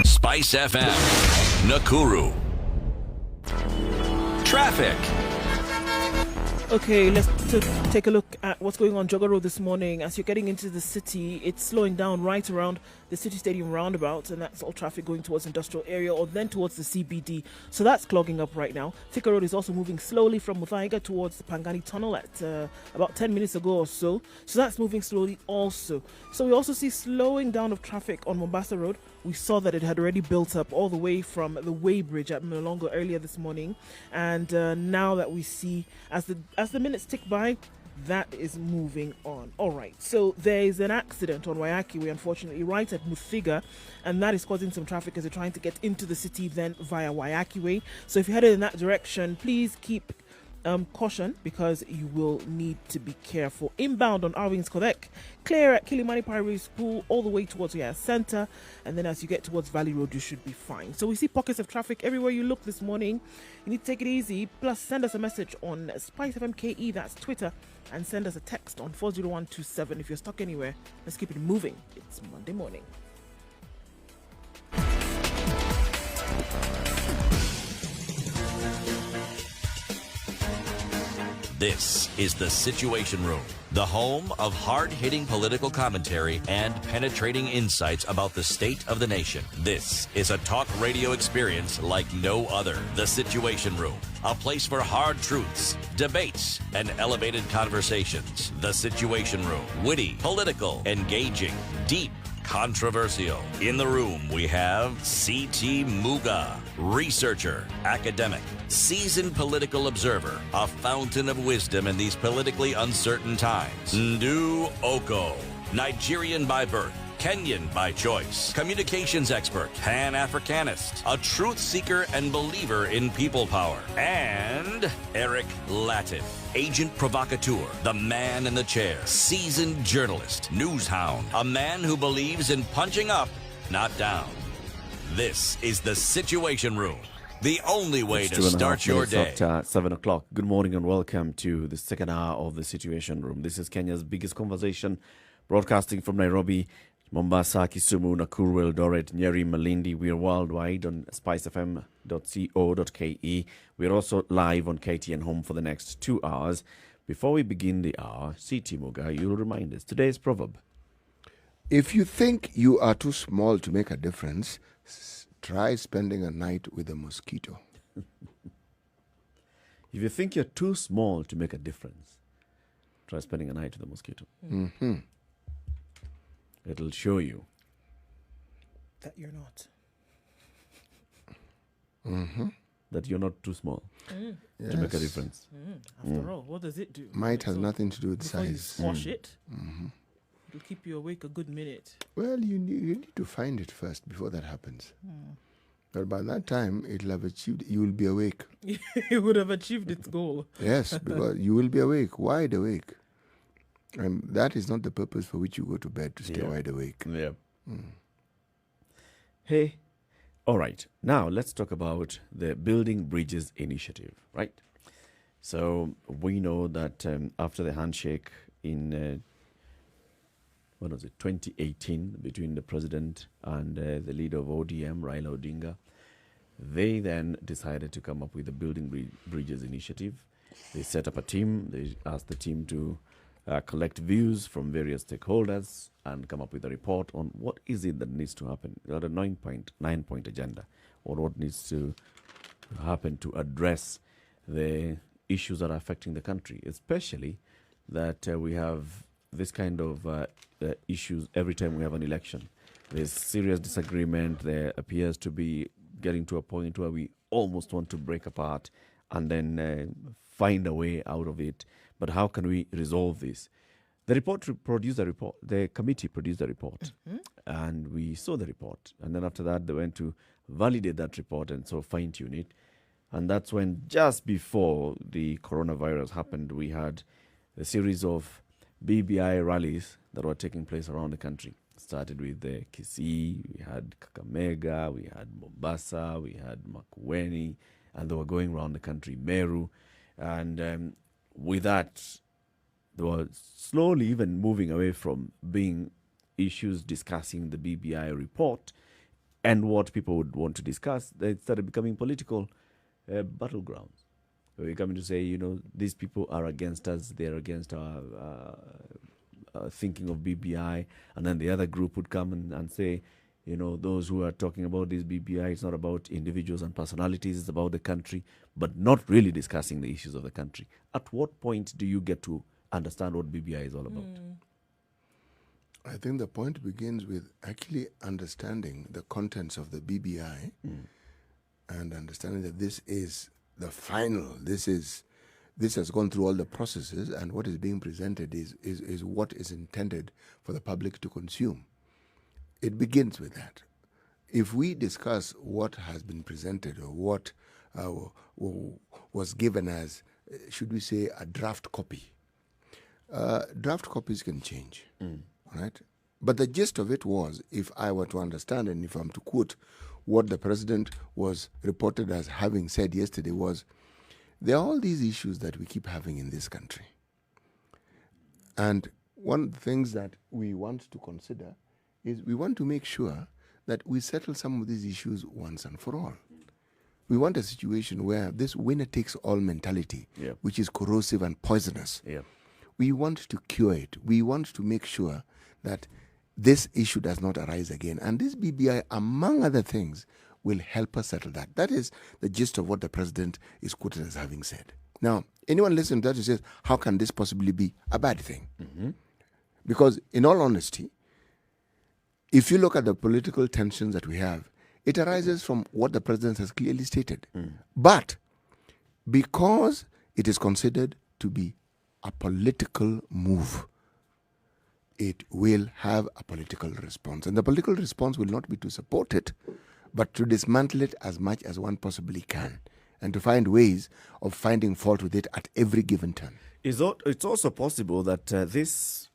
Spice FM, Nakuru. Traffic. Okay, let's take a look at what's going on Jogger Road this morning. As you're getting into the city, it's slowing down right around the City Stadium roundabout, and that's all traffic going towards industrial area or then towards the CBD. So that's clogging up right now. Thika Road is also moving slowly from Muthaiga towards the Pangani Tunnel at about 10 minutes ago or so. So that's moving slowly also. So we also see slowing down of traffic on Mombasa Road. We saw that it had already built up all the way from the Way Bridge at Mlolongo earlier this morning. And now that we see, as the minutes tick by, that is moving on. All right, so there is an accident on Wayaki Way, unfortunately, right at Muthiga, and that is causing some traffic as they're trying to get into the city then via Wayaki Way. So if you're headed in that direction, please keep caution because you will need to be careful. Inbound on Arwings Kodek, clear at Kilimani Primary School all the way towards Yaya Center, and then as you get towards Valley Road, you should be fine. So we see pockets of traffic everywhere you look this morning. You need to take it easy. Plus, send us a message on Spice FM KE, that's Twitter, and send us a text on 40127 if you're stuck anywhere. Let's keep it moving. It's Monday morning. This is The Situation Room, the home of hard-hitting political commentary and penetrating insights about the state of the nation. This is a talk radio experience like no other. The Situation Room, a place for hard truths, debates, and elevated conversations. The Situation Room, witty, political, engaging, deep, controversial. In the room, we have C.T. Muga, researcher, academic, seasoned political observer, a fountain of wisdom in these politically uncertain times. Nduh Okoh, Nigerian by birth, Kenyan by choice, communications expert, Pan-Africanist, a truth seeker and believer in people power, and Eric Latiff, agent provocateur, the man in the chair, seasoned journalist, news hound, a man who believes in punching up, not down. This is The Situation Room, the only way to start your day. After 7 o'clock. Good morning and welcome to the second hour of The Situation Room. This is Kenya's biggest conversation, broadcasting from Nairobi, Mombasa, Kisumu, Nakuru, Eldoret, Nyeri, Malindi. We are worldwide on spicefm.co.ke. We are also live on KTN Home for the next 2 hours. Before we begin the hour, C.T. Muga, you'll remind us today's proverb. If you think you are too small to make a difference, try spending a night with a mosquito. If you think you're too small to make a difference, try spending a night with a mosquito. Mm-hmm. It'll show you That you're not. Mm-hmm. that you're not too small to make a difference. After all, what does it do? Might has So nothing to do with before you size. squash it, it'll keep you awake a good minute. Well, you need to find it first before that happens. But by that time, it'll have achieved. You will be awake. It would have achieved its goal. Yes, because you will be awake, wide awake. And that is not the purpose for which you go to bed, to stay Yeah. wide awake. Yeah. Hey, all right. Now let's talk about the Building Bridges initiative, right? So we know that after the handshake in 2018 between the president and the leader of ODM, Raila Odinga, they then decided to come up with the Building Bridges initiative. They set up a team. They asked the team to collect views from various stakeholders and come up with a report on what is it that needs to happen. They had a 9-point agenda on what needs to happen to address the issues that are affecting the country, especially that we have this kind of issues every time we have an election. There's serious disagreement. There appears to be getting to a point where we almost want to break apart and then find a way out of it. But how can we resolve this? The committee produced a report, and we saw the report. And then after that, they went to validate that report and so fine-tune it. And that's when, just before the coronavirus happened, we had a series of BBI rallies that were taking place around the country. Started with the Kisii, we had Kakamega, we had Mombasa, we had Makueni, and they were going around the country, Meru. And with that, they were slowly even moving away from being issues discussing the BBI report and what people would want to discuss. They started becoming political battlegrounds. We're coming to say, these people are against us, they're against our thinking of BBI. And then the other group would come and say, those who are talking about this BBI, it's not about individuals and personalities, it's about the country, but not really discussing the issues of the country. At what point do you get to understand what BBI is all about? I think the point begins with actually understanding the contents of the BBI and understanding that this is the final. This has gone through all the processes, and what is being presented is what is intended for the public to consume. It begins with that. If we discuss what has been presented or what was given as, should we say, a draft copy, draft copies can change, right? But the gist of it was, if I were to understand and if I'm to quote what the president was reported as having said yesterday was, there are all these issues that we keep having in this country. And one of the things that we want to consider is we want to make sure that we settle some of these issues once and for all. We want a situation where this winner-takes-all mentality, Yeah. which is corrosive and poisonous, Yeah. we want to cure it. We want to make sure that this issue does not arise again. And this BBI, among other things, will help us settle that. That is the gist of what the president is quoted as having said. Now, anyone listening to that who says, how can this possibly be a bad thing? Because in all honesty, if you look at the political tensions that we have, it arises from what the president has clearly stated. But because it is considered to be a political move, it will have a political response. And the political response will not be to support it, but to dismantle it as much as one possibly can, and to find ways of finding fault with it at every given turn. It's also possible that this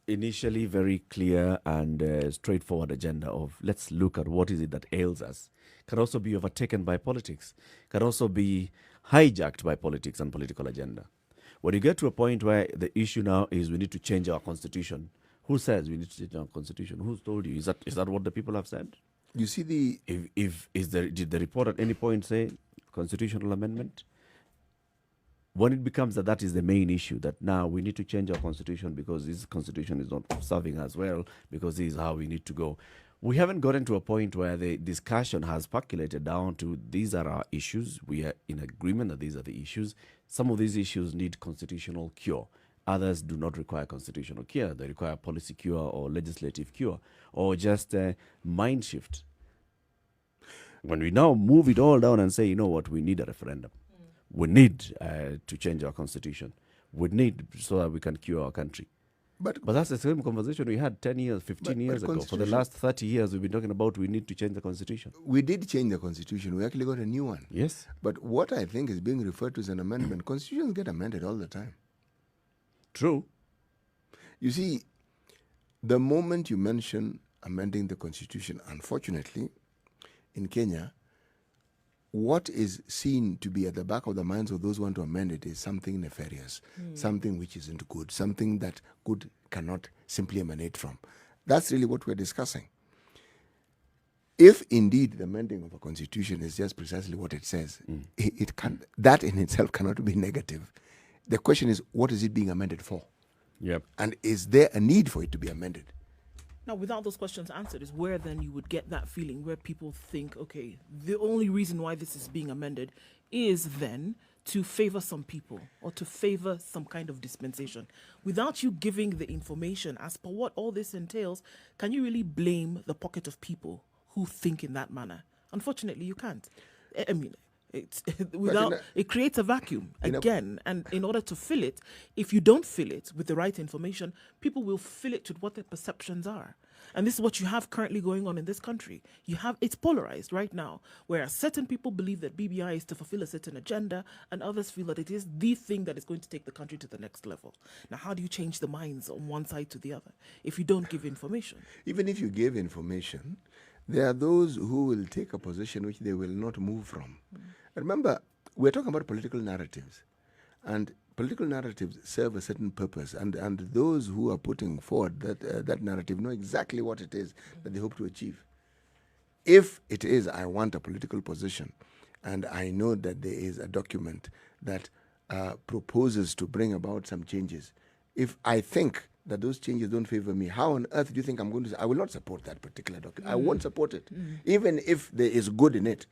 initially very clear and straightforward agenda of let's look at what is it that ails us can also be overtaken by politics, can also be hijacked by politics and political agenda. When you get to a point where the issue now is we need to change our constitution, who says we need to change our constitution? Who's told you? Is that what the people have said? You see Did the report at any point say constitutional amendment? When it becomes that is the main issue, that now we need to change our constitution because this constitution is not serving us well, because this is how we need to go. We haven't gotten to a point where the discussion has percolated down to these are our issues. We are in agreement that these are the issues. Some of these issues need constitutional cure. Others do not require constitutional cure. They require policy cure or legislative cure or just a mind shift. When we now move it all down and say, you know what, we need a referendum. We need to change our constitution. We need so that we can cure our country. But that's the same conversation we had 10 years, 15 years ago. For the last 30 years, we've been talking about we need to change the constitution. We did change the constitution. We actually got a new one. Yes. But what I think is being referred to as an amendment, constitutions get amended all the time. True. You see, the moment you mention amending the constitution, unfortunately, in Kenya, what is seen to be at the back of the minds of those who want to amend it is something nefarious, something which isn't good, something that good cannot simply emanate from. That's really what we're discussing. If indeed the amending of a constitution is just precisely what it says, that in itself cannot be negative. The question is, what is it being amended for? Yep. And is there a need for it to be amended? Now, without those questions answered, is where then you would get that feeling where people think, okay, the only reason why this is being amended is then to favor some people or to favor some kind of dispensation. Without you giving the information as per what all this entails, can you really blame the pocket of people who think in that manner? Unfortunately, you can't. I mean, it creates a vacuum again, and in order to fill it, if you don't fill it with the right information, people will fill it with what their perceptions are. And this is what you have currently going on in this country. It's polarized right now, where certain people believe that BBI is to fulfill a certain agenda, and others feel that it is the thing that is going to take the country to the next level. Now, how do you change the minds on one side to the other if you don't give information? Even if you give information, there are those who will take a position which they will not move from. Remember, we're talking about political narratives, and political narratives serve a certain purpose, and those who are putting forward that narrative know exactly what it is that they hope to achieve. If it is, I want a political position, and I know that there is a document that proposes to bring about some changes, if I think that those changes don't favor me, how on earth do you think I'm going to say, I will not support that particular document. I won't support it, even if there is good in it.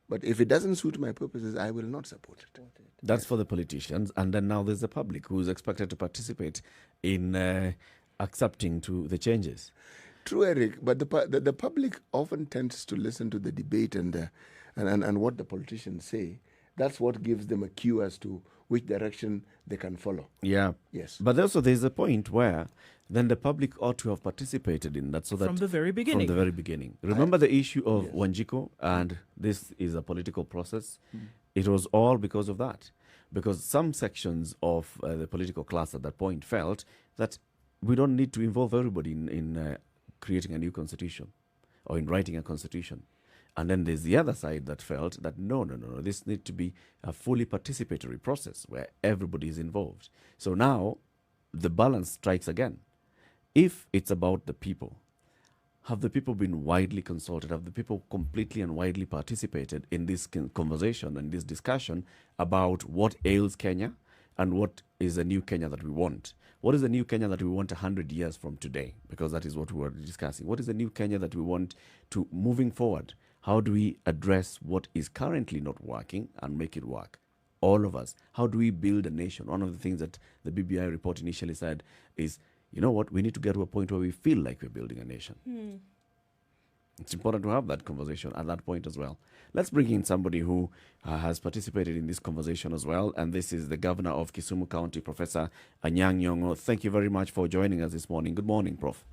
But if it doesn't suit my purposes, I will not support it. That's for the politicians. And then now there's the public who's expected to participate in accepting to the changes. True, Eric. But the public often tends to listen to the debate and what the politicians say. That's what gives them a cue as to which direction they can follow. Yeah. Yes. But also there's a point where then the public ought to have participated in that. So that From the very beginning. From the very beginning. Remember the issue of Wanjiko, and this is a political process. It was all because of that. Because some sections of the political class at that point felt that we don't need to involve everybody in creating a new constitution or in writing a constitution. And then there's the other side that felt that no, this needs to be a fully participatory process where everybody is involved. So now the balance strikes again. If it's about the people, have the people been widely consulted? Have the people completely and widely participated in this conversation and this discussion about what ails Kenya and what is the new Kenya that we want? What is the new Kenya that we want 100 years from today? Because that is what we were discussing. What is the new Kenya that we want to moving forward? How do we address what is currently not working and make it work? All of us. How do we build a nation? One of the things that the BBI report initially said is, you know what, we need to get to a point where we feel like we're building a nation. It's important to have that conversation at that point as well. Let's bring in somebody who has participated in this conversation as well, and this is the Governor of Kisumu County, Professor Anyang' Nyong'o. Thank you very much for joining us this morning. Good morning, Prof.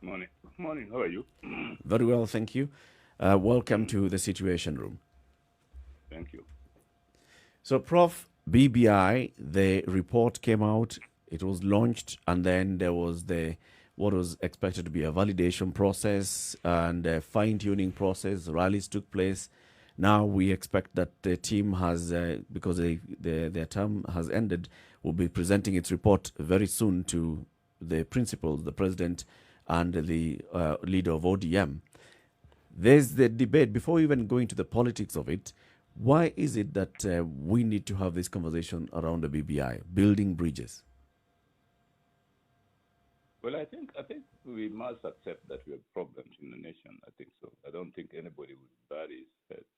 Morning. Morning. How are you? Very well, thank you. Welcome to the Situation Room. Thank you. So, Prof, BBI, the report came out, it was launched, and then there was what was expected to be a validation process and a fine-tuning process. Rallies took place. Now we expect that the team has, because their term has ended, will be presenting its report very soon to the principals, the president, and the leader of ODM. There's the debate. Before even going to the politics of it, why is it that we need to have this conversation around the BBI, building bridges? Well, I think we must accept that we have problems in the nation. I think so. I don't think anybody would bury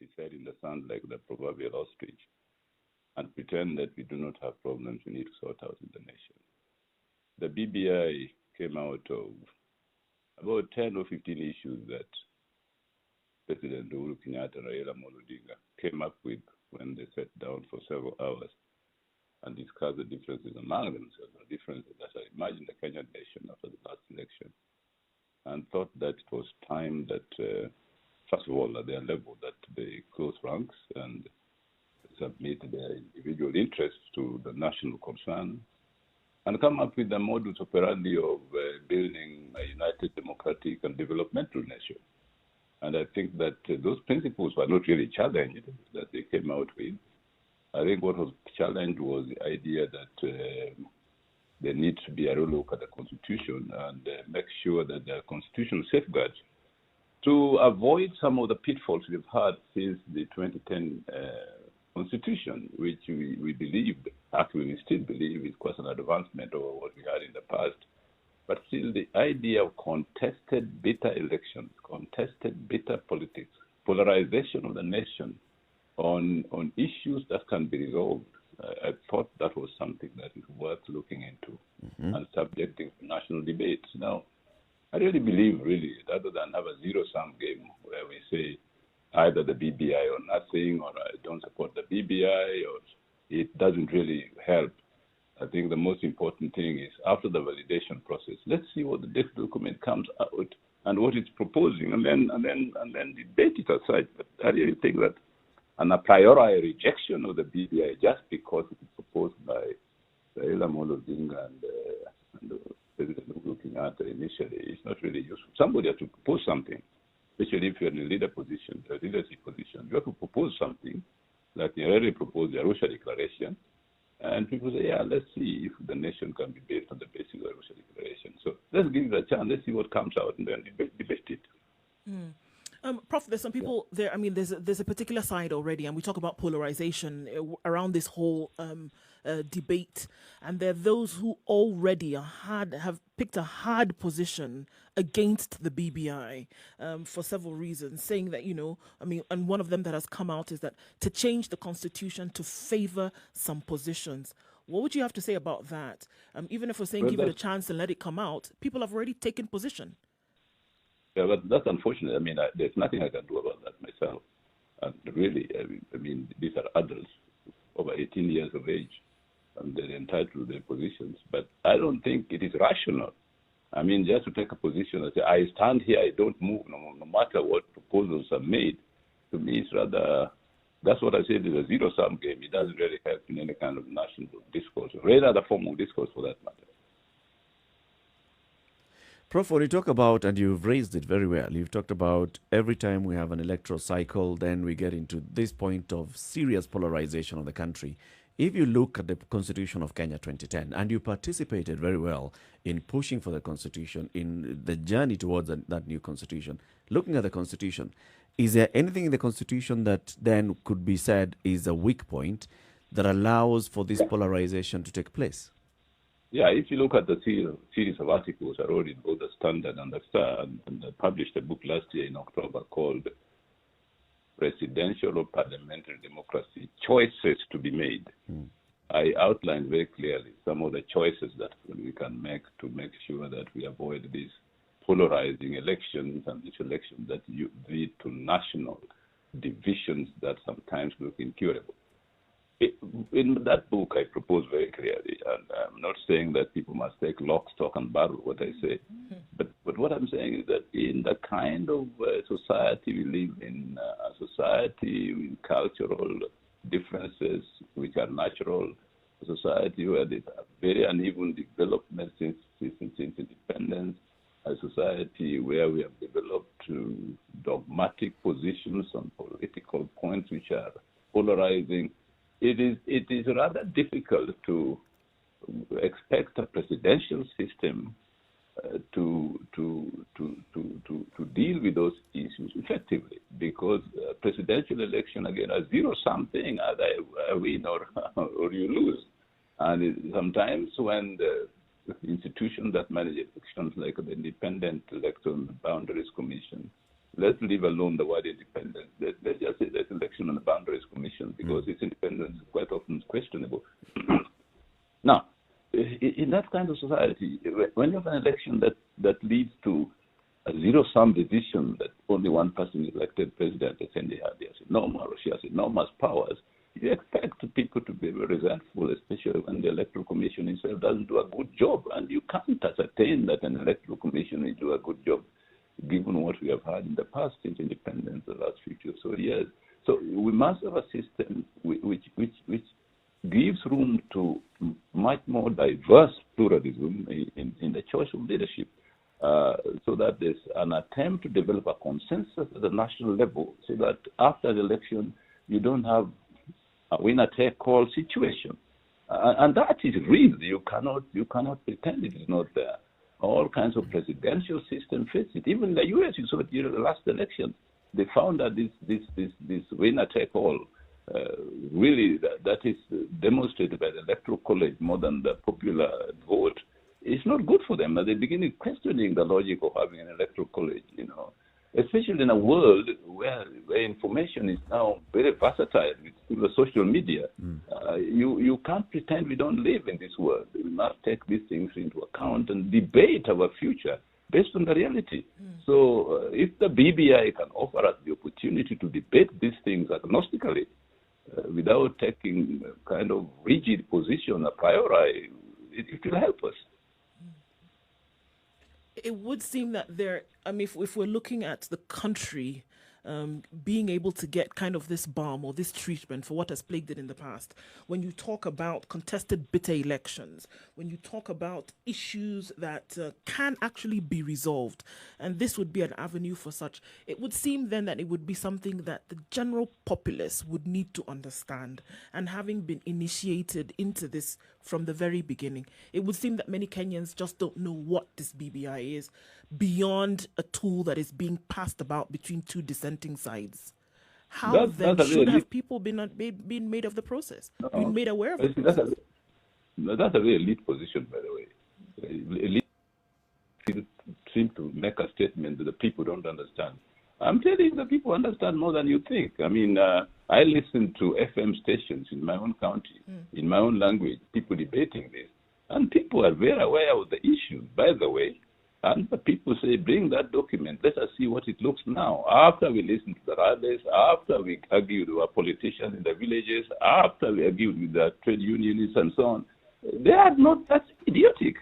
his head in the sand like the proverbial ostrich and pretend that we do not have problems we need to sort out in the nation. The BBI came out of about 10 or 15 issues that President Uhuru Kenyatta and Raila Amolo Odinga came up with when they sat down for several hours and discussed the differences among themselves, the differences that I imagined the Kenyan nation after the last election, and thought that it was time that, first of all, at their level, that they close ranks and submit their individual interests to the national concern and come up with the modus operandi of building a united, democratic, and developmental nation. And I think that those principles were not really challenged that they came out with. I think what was challenged was the idea that there needs to be a relook at the Constitution and make sure that there are constitutional safeguards to avoid some of the pitfalls we've had since the 2010 Constitution, which we believed, actually we still believe, is quite an advancement over what we had in the past. But still, the idea of contested bitter elections, contested bitter politics, polarization of the nation on issues that can be resolved, I thought that was something that is worth looking into and subjecting to national debates. Now, I really believe, rather than have a zero-sum game where we say either the BBI or nothing, or I don't support the BBI, or it doesn't really help. I think the most important thing is after the validation process, let's see what the document comes out and what it's proposing, and then debate it aside. But I really think that a priori rejection of the BBI just because it's proposed by Raila Amolo Odinga and President Uhuru Kenyatta initially is not really useful. Somebody has to propose something, especially if you're in a leadership position. You have to propose something, like Njeri proposed the Arusha Declaration, and people say, yeah, let's see if the nation can be based on the basis of the Arusha Declaration. So let's give it a chance. Let's see what comes out and then debate it. Prof, there's some people there. I mean, there's a particular side already, and we talk about polarization around this whole debate. And there are those who already have picked a hard position against the BBI for several reasons, saying that, and one of them that has come out is that to change the constitution to favor some positions. What would you have to say about that? Even if we're saying give it a chance and let it come out, people have already taken position. Yeah, but that's unfortunate. I mean, there's nothing I can do about that myself. And really, I mean, these are adults over 18 years of age, and they're entitled to their positions. But I don't think it is rational. I mean, just to take a position and say, I stand here, I don't move, no matter what proposals are made, to me, it's rather, that's what I said, is a zero-sum game. It doesn't really help in any kind of national discourse, or any other form of discourse for that matter. Prof, when you talk about, and you've raised it very well, you've talked about every time we have an electoral cycle, then we get into this point of serious polarization of the country. if you look at the Constitution of Kenya 2010, and you participated very well in pushing for the Constitution, in the journey towards that new Constitution, looking at the Constitution, is there anything in the Constitution that then could be said is a weak point that allows for this polarization to take place? Yeah, if you look at the series of articles I wrote in both the Standard and the Star, and I published a book last year in October called Presidential or Parliamentary Democracy, Choices to be Made. I outlined very clearly some of the choices that we can make to make sure that we avoid these polarizing elections and these elections that lead to national divisions that sometimes look incurable. In that book, I propose very clearly, and I'm not saying that people must take lock, stock, and barrel what I say, but what I'm saying is that in the kind of society we live in, a society with cultural differences which are natural, a society where there's a very uneven development since independence, a society where we have developed dogmatic positions on political points which are polarizing. It is rather difficult to expect a presidential system to deal with those issues effectively, because presidential election, again, a zero-sum thing, either I win or you lose. And sometimes when the institutions that manage elections, like the Independent Election Boundaries Commission, let's leave alone the word independence. Let's just say that election on the Boundaries Commission, because its independence is quite often questionable. Now, in that kind of society, when you have an election that leads to a zero-sum decision that only one person is elected president, and they has enormous, or she has enormous powers, you expect people to be very resentful, especially when the Electoral Commission itself doesn't do a good job. And you can't ascertain that an Electoral Commission will do a good job, given what we have had in the past since independence, the last 50 or so years. So we must have a system which gives room to much more diverse pluralism in the choice of leadership, so that there's an attempt to develop a consensus at the national level, so that after the election you don't have a winner-take-all situation. And that is real. You cannot pretend it is not there. All kinds of presidential systems face it. Even in the U.S., you saw it during the last election. They found that this winner-take-all, really, that is demonstrated by the Electoral College more than the popular vote, is not good for them. They begin questioning the logic of having an Electoral College, especially in a world where information is now very versatile with the social media. You can't pretend we don't live in this world. We must take these things into account and debate our future based on the reality. So if the BBI can offer us the opportunity to debate these things agnostically, without taking a kind of rigid position a priori, it will help us. It would seem that if we're looking at the country being able to get kind of this balm or this treatment for what has plagued it in the past, when you talk about contested bitter elections, when you talk about issues that can actually be resolved, and this would be an avenue for such, it would seem then that it would be something that the general populace would need to understand. And having been initiated into this from the very beginning, it would seem that many Kenyans just don't know what this BBI is, beyond a tool that is being passed about between two dissenting sides. How then should have people been made of the process, been made aware of it? That's a very elite position, by the way. Elite seem to make a statement that the people don't understand. I'm telling you, the people understand more than you think. I mean, I listen to FM stations in my own county, in my own language, people debating this. And people are very aware of the issue, by the way. And the people say, bring that document. Let us see what it looks now. After we listen to the rallies, after we argued with our politicians in the villages, after we argued with the trade unionists and so on. They are not that idiotic,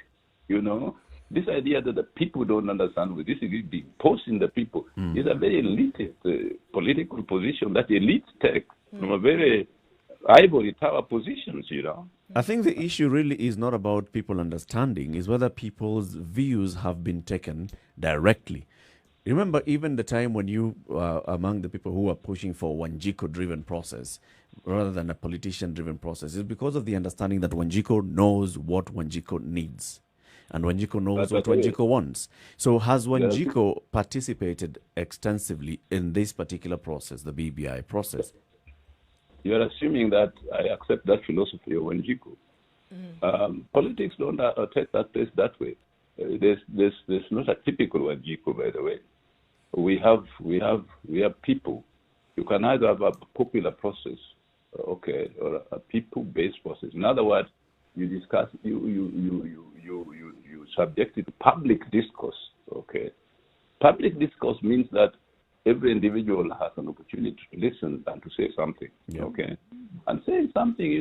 This idea that the people don't understand, with this is being imposed in the people, is a very elitist political position that elites take from a very ivory tower positions, I think the issue really is not about people understanding, is whether people's views have been taken directly. Remember, even the time when you among the people who are pushing for Wanjiko-driven process rather than a politician-driven process, is because of the understanding that Wanjiko knows what Wanjiko needs, and Wanjiko knows what Wanjiko wants. So, has Wanjiko participated extensively in this particular process, the BBI process? You are assuming that I accept that philosophy of Wanjiko. Politics don't take that place that way. There's not a typical Wanjiko, by the way. We have people. You can either have a popular process, okay, or a people-based process. In other words, you discuss, you subject it to public discourse, okay. Public discourse means that every individual has an opportunity to listen and to say something, okay. And saying something,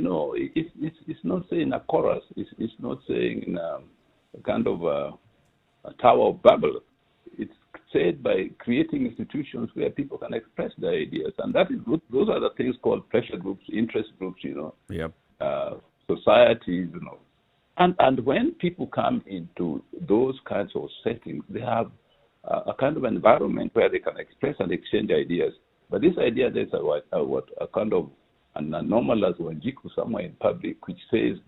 it's not saying a chorus. It's not saying in a kind of a Tower of Babel. It's said by creating institutions where people can express their ideas, and that is good. Those are the things called pressure groups, interest groups, societies, And when people come into those kinds of settings, they have a kind of environment where they can express and exchange ideas. But this idea, there's a kind of an anomalous Wanjiko somewhere in public which says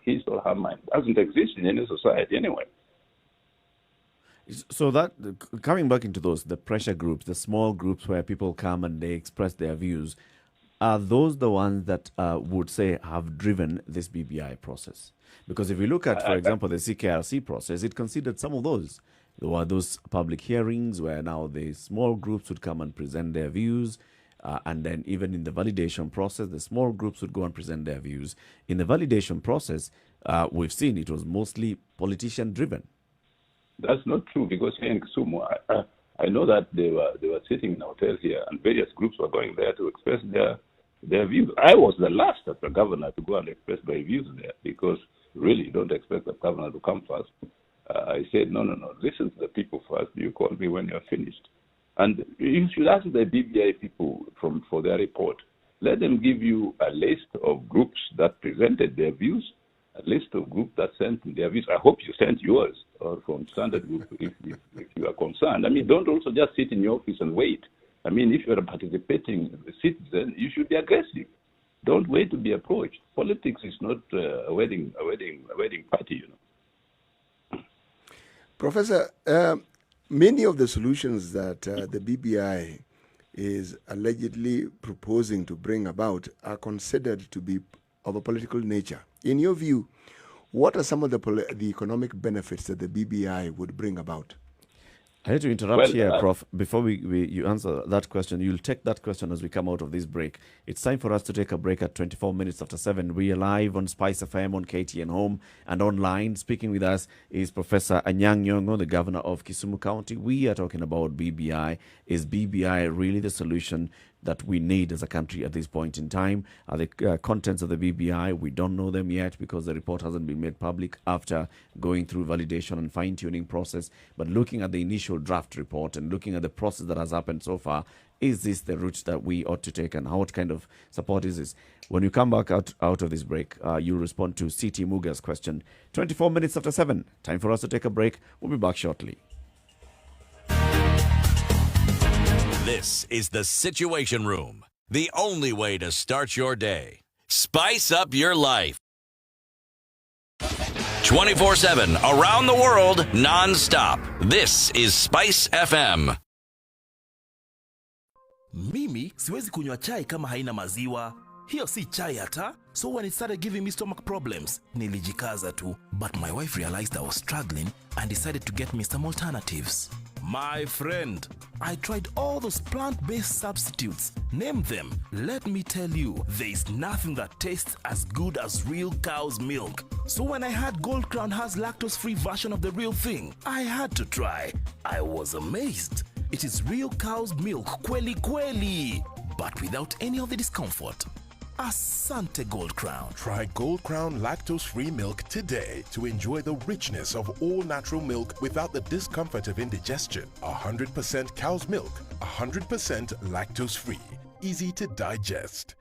his or her mind doesn't exist in any society anyway. So that, coming back into the pressure groups, the small groups where people come and they express their views, are those the ones that would say have driven this BBI process? Because if you look at, for example, the CKRC process, it considered some of those. There were those public hearings where now the small groups would come and present their views. And then even in the validation process, the small groups would go and present their views. In the validation process, we've seen it was mostly politician-driven. That's not true, because here in Kisumu, I know that they were sitting in a hotel here, and various groups were going there to express their views. I was the last as the governor to go and express my views there, because really you don't expect the governor to come first. I said, no, listen to the people first. You call me when you're finished. And you should ask the BBI people for their report. Let them give you a list of groups that presented their views, a list of groups that sent their views. I hope you sent yours, or from Standard Group if you are concerned. I mean, don't also just sit in your office and wait. I mean, if you're a participating citizen, you should be aggressive. Don't wait to be approached. Politics is not a wedding party, Professor, many of the solutions that the BBI is allegedly proposing to bring about are considered to be of a political nature. In your view, what are some of the economic benefits that the BBI would bring about? I hate to interrupt here, Prof. Before you answer that question, you'll take that question as we come out of this break. It's time for us to take a break at 24 minutes after 7. We are live on Spice FM, on KTN Home, and online. Speaking with us is Professor Anyang' Nyong'o, the governor of Kisumu County. We are talking about BBI. Is BBI really the solution that we need as a country at this point in time? Are the contents of the BBI, we don't know them yet because the report hasn't been made public after going through validation and fine-tuning process. But looking at the initial draft report and looking at the process that has happened so far, is this the route that we ought to take, and what kind of support is this? When you come back out of this break, you'll respond to CT Muga's question. 24 minutes after 7. Time for us to take a break. We'll be back shortly. This is the Situation Room, the only way to start your day. Spice up your life. 24/7, around the world, non-stop. This is Spice FM. Mimi siwezi kunywa chai kama haina maziwa. Hiyo si chai hata. So when it started giving me stomach problems, nilijikaza tu. But my wife realized I was struggling and decided to get me some alternatives. My friend, I tried all those plant-based substitutes. Name them. Let me tell you, there is nothing that tastes as good as real cow's milk. So when I heard Gold Crown has lactose-free version of the real thing, I had to try. I was amazed. It is real cow's milk, kweli kweli, but without any of the discomfort. Asante Gold Crown. Try Gold Crown lactose-free milk today to enjoy the richness of all-natural milk without the discomfort of indigestion. 100% cow's milk, 100% lactose-free. Easy to digest.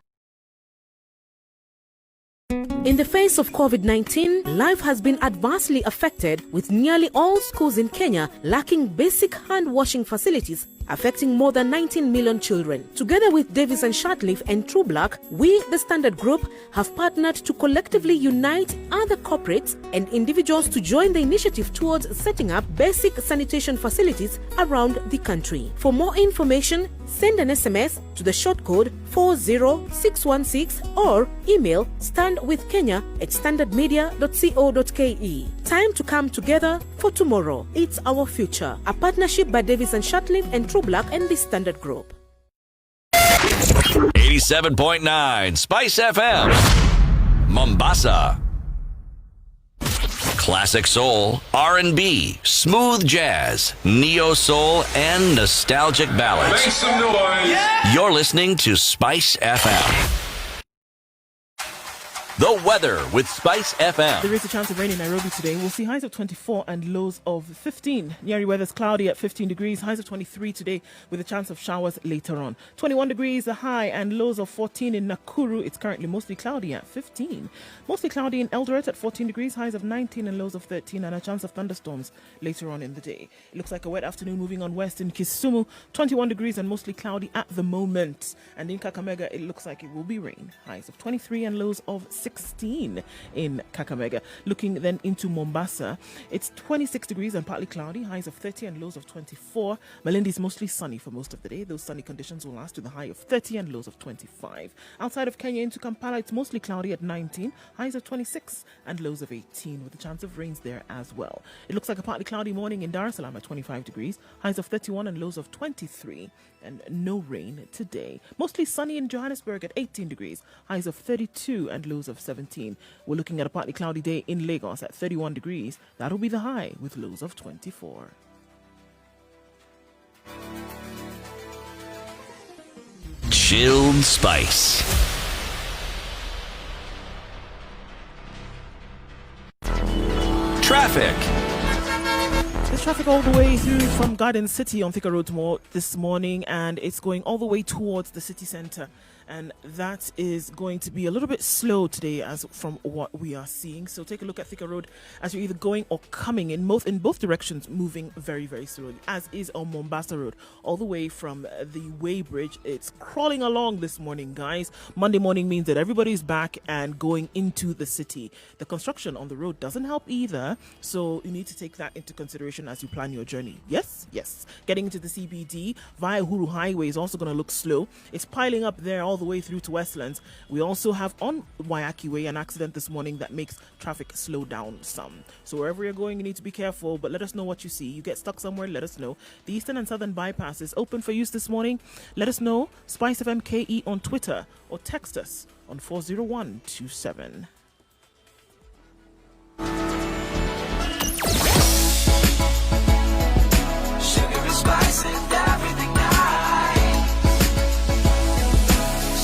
In the face of COVID-19, life has been adversely affected, with nearly all schools in Kenya lacking basic hand-washing facilities, affecting more than 19 million children. Together with Davis and Shatliff and True Black, we, the Standard Group, have partnered to collectively unite other corporates and individuals to join the initiative towards setting up basic sanitation facilities around the country. For more information, send an SMS to the short code 40616 or email standwithkenya@standardmedia.co.ke. Time to come together for tomorrow. It's our future. A partnership by Davis and Shatliff and True Black and the Standard Group. 87.9 Spice FM, Mombasa. Classic soul, R&B, smooth jazz, neo soul, and nostalgic ballads. Make some noise. Yeah. You're listening to Spice FM. The weather with Spice FM. There is a chance of rain in Nairobi today. We'll see highs of 24 and lows of 15. Nyeri weather's cloudy at 15 degrees. Highs of 23 today with a chance of showers later on. 21 degrees the high and lows of 14 in Nakuru. It's currently mostly cloudy at 15. Mostly cloudy in Eldoret at 14 degrees. Highs of 19 and lows of 13, and a chance of thunderstorms later on in the day. It looks like a wet afternoon moving on west in Kisumu. 21 degrees and mostly cloudy at the moment. And in Kakamega, it looks like it will be rain. Highs of 23 and lows of 16 in Kakamega. Looking then into Mombasa, it's 26 degrees and partly cloudy, highs of 30 and lows of 24. Malindi is mostly sunny for most of the day. Those sunny conditions will last to the high of 30 and lows of 25. Outside of Kenya into Kampala, it's mostly cloudy at 19, highs of 26 and lows of 18, with a chance of rains there as well. It looks like a partly cloudy morning in Dar es Salaam at 25 degrees, highs of 31 and lows of 23. And no rain today. Mostly sunny in Johannesburg at 18 degrees, highs of 32 and lows of 17. We're looking at a partly cloudy day in Lagos at 31 degrees. That'll be the high with lows of 24. Chilled Spice. Traffic. There's traffic all the way through from Garden City on Thika Road this morning, and it's going all the way towards the city centre. And that is going to be a little bit slow today as from what we are seeing. So take a look at Thika Road as you're either going or coming in both directions, moving very, very slowly, as is on Mombasa Road. All the way from the Way Bridge, it's crawling along this morning, guys. Monday morning means that everybody's back and going into the city. The construction on the road doesn't help either, so you need to take that into consideration as you plan your journey. Yes. Getting into the CBD via Uhuru Highway is also going to look slow. It's piling up there all the way through to Westlands. We also have on Waiaki Way an accident this morning that makes traffic slow down some. So wherever you're going, you need to be careful, but let us know what you see. You get stuck somewhere, let us know. The Eastern and Southern bypass is open for use this morning. Let us know. Spice FM KE on Twitter or text us on 40127. Sugar and spice and everything nice.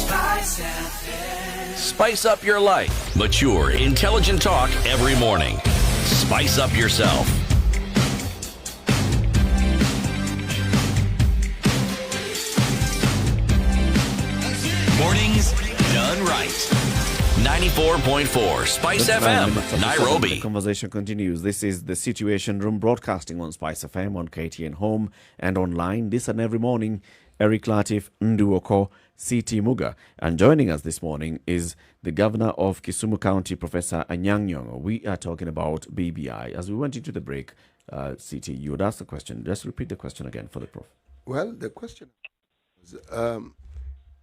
Spice FM. Spice up your life. Mature, intelligent talk every morning. Spice up yourself. Mornings done right. 94.4 Spice FM, Nairobi. The conversation continues. This is the Situation Room, broadcasting on Spice FM, on KTN Home and online this and every morning. Eric Latiff, Nduh Okoh, CT Muga. And joining us this morning is the Governor of Kisumu County, Professor Anyang' Nyong'o. We are talking about BBI. As we went into the break, CT, you would ask the question. Just repeat the question again for the Prof. Well, the question is,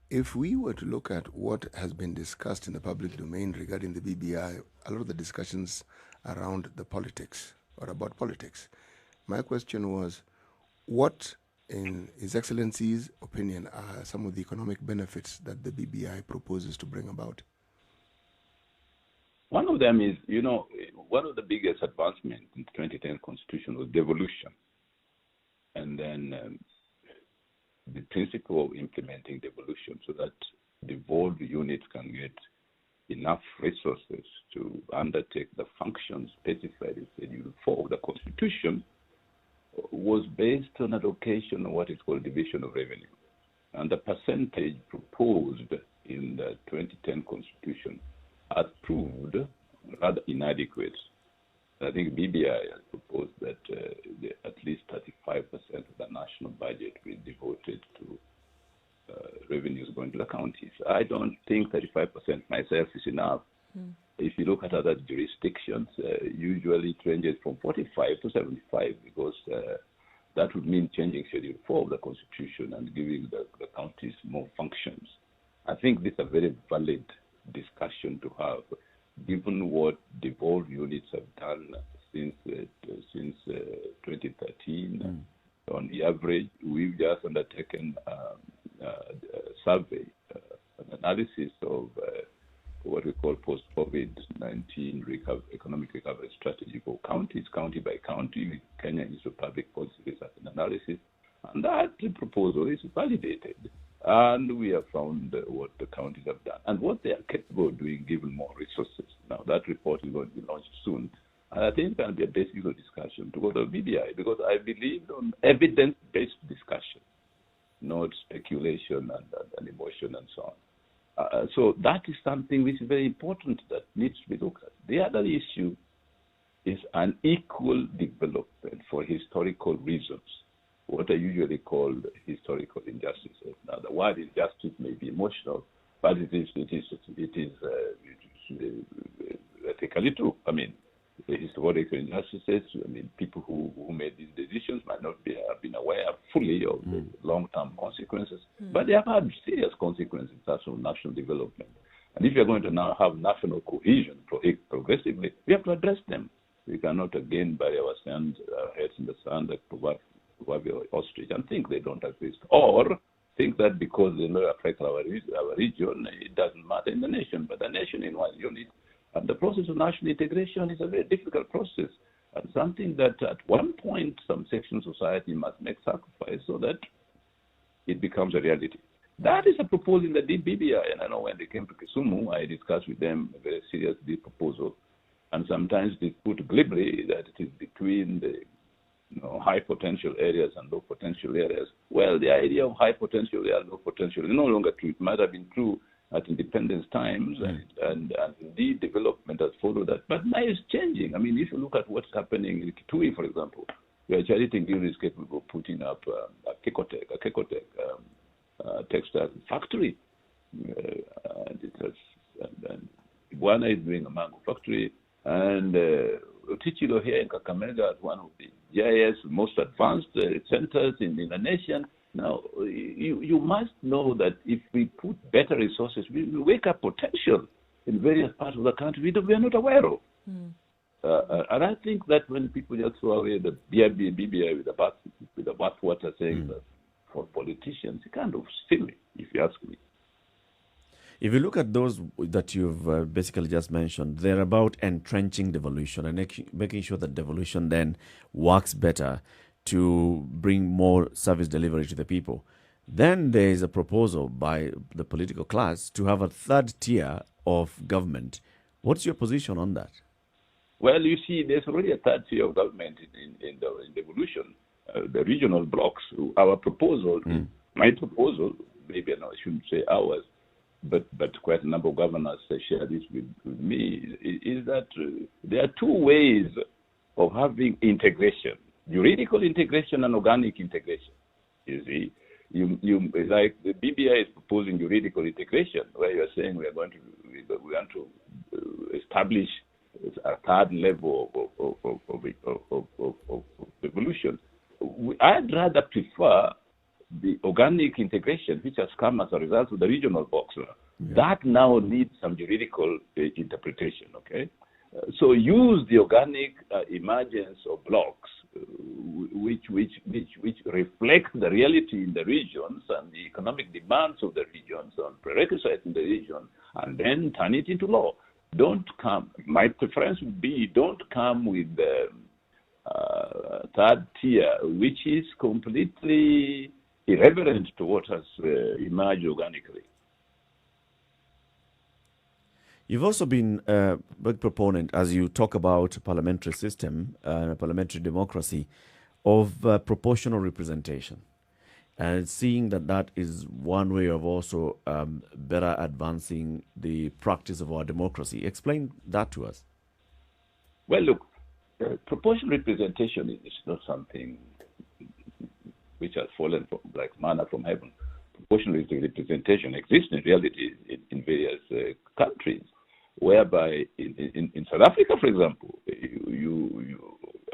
if we were to look at what has been discussed in the public domain regarding the BBI, a lot of the discussions around the politics or about politics, my question was, what, in His Excellency's opinion, are some of the economic benefits that the BBI proposes to bring about? One of them is, one of the biggest advancements in the 2010 Constitution was devolution. And then the principle of implementing devolution so that devolved units can get enough resources to undertake the functions specified in Schedule 4 of the Constitution was based on allocation of what is called division of revenue. And the percentage proposed in the 2010 Constitution has proved rather inadequate. I think BBI has proposed that at least 35% of the national budget will be devoted to revenues going to the counties. I don't think 35% myself is enough. If you look at other jurisdictions, usually it ranges from 45 to 75 because that would mean changing Schedule 4 of the Constitution and giving the counties more functions. I think this is a very valid discussion to have, given what devolved units have done since 2013. On the average, we've just undertaken a survey, an analysis of what we call post-COVID-19 economic recovery strategy for counties, county by county. Kenya Institute of Public Policy Research and Analysis, and that proposal is validated. And we have found what the counties have done and what they are capable of doing given more resources. Now, that report is going to be launched soon. And I think there will be a basis of discussion to go to BBI because I believe on evidence-based discussion, not speculation and emotion and so on. So that is something which is very important that needs to be looked at. The other issue is unequal development for historical reasons, what are usually called historical injustices. Now, the word injustice may be emotional, but it is ethically true. I mean, the historical injustices, I mean, people who made these decisions might not have been aware fully of the long-term consequences, but they have had serious consequences in terms of national development. And if you're going to now have national cohesion progressively, we have to address them. We cannot again bury our heads in the sand like proverbial ostrich and think they don't exist, or think that because they don't affect our region, it doesn't matter in the nation. But the nation in one unit, and the process of national integration is a very difficult process, and something that at one point some sections of society must make sacrifice so that it becomes a reality. That is a proposal in the BBI, and I know when they came to Kisumu, I discussed with them a very serious proposal, and sometimes they put glibly that it is between the high potential areas and low potential areas. Well, the idea of high potential area and low potential is no longer true. It might have been true at independence times, and indeed development has followed that. But now it's changing. I mean, if you look at what's happening in Kitui, for example, where Charity Ngiri is capable of putting up a Kekotech textile factory. And Iguana is doing a mango factory, and Tichilo here in Kakamega is one of the GIS most advanced centers in the nation. Now, you must know that if we put better resources, we wake up potential in various parts of the country we are not aware of. And I think that when people just throw away the BBI with the bathwater saying that for politicians, it's kind of silly, if you ask me. If you look at those that you've basically just mentioned, they're about entrenching devolution and making sure that devolution then works better to bring more service delivery to the people. Then there is a proposal by the political class to have a third tier of government. What's your position on that? Well, you see, there's already a third tier of government in devolution, the regional blocks. Our proposal, my proposal, maybe I shouldn't say ours, but quite a number of governors share this with me, is that there are two ways of having integration: juridical integration and organic integration. You see, you like the BBI is proposing juridical integration, where you are saying we want to establish a third level of evolution. I'd rather prefer the organic integration, which has come as a result of the regional box. That now needs some juridical interpretation, okay? So use the organic emergence of blocks, which reflect the reality in the regions and the economic demands of the regions and prerequisites in the region, and then turn it into law. My preference would be, don't come with the third tier, which is completely irreverent to what has emerged organically. You've also been a big proponent, as you talk about parliamentary system, parliamentary democracy, of proportional representation. and seeing that that is one way of also better advancing the practice of our democracy. Explain that to us. Well, look, proportional representation is not something which has fallen from, like manna from heaven. Proportional representation exists in reality in various countries, whereby in South Africa, for example,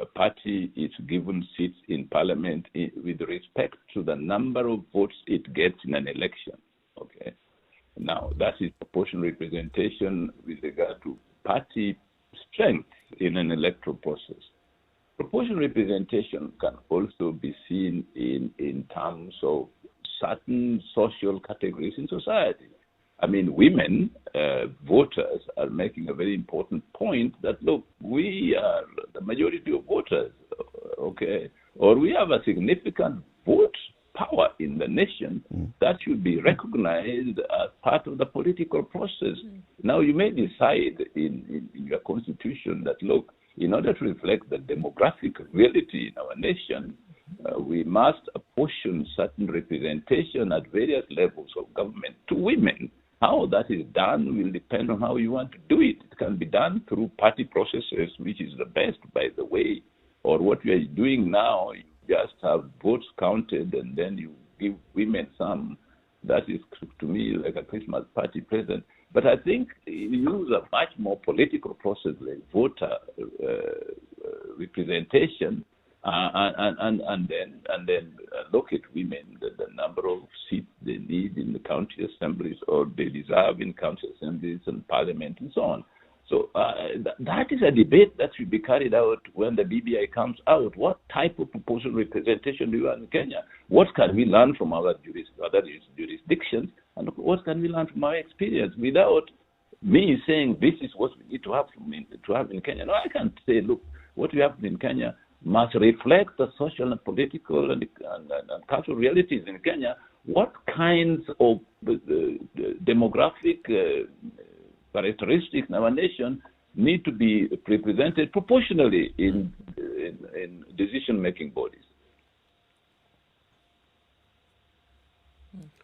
a party is given seats in parliament with respect to the number of votes it gets in an election. Okay, now that is proportional representation with regard to party strength in an electoral process. Proportional representation can also be seen in terms of certain social categories in society. I mean, women voters are making a very important point that, look, we are the majority of voters, okay, or we have a significant vote power in the nation that should be recognized as part of the political process. Now, you may decide in your constitution that, look, in order to reflect the demographic reality in our nation, we must apportion certain representation at various levels of government to women. How that is done will depend on how you want to do it. It can be done through party processes, which is the best, by the way, or what we are doing now, you just have votes counted and then you give women some. That is, to me, like a Christmas party present. But I think use a much more political process like voter representation, and then look at women, the number of seats they need in the county assemblies or they deserve in county assemblies and parliament and so on. So that is a debate that should be carried out when the BBI comes out. What type of proportional representation do you have in Kenya? What can we learn from other jurisdictions? And what can we learn from our experience without me saying this is what we need to have in Kenya? No, I can't say, look, what we have in Kenya must reflect the social and political and cultural realities in Kenya. What kinds of demographic characteristics in our nation need to be represented proportionally in decision-making bodies.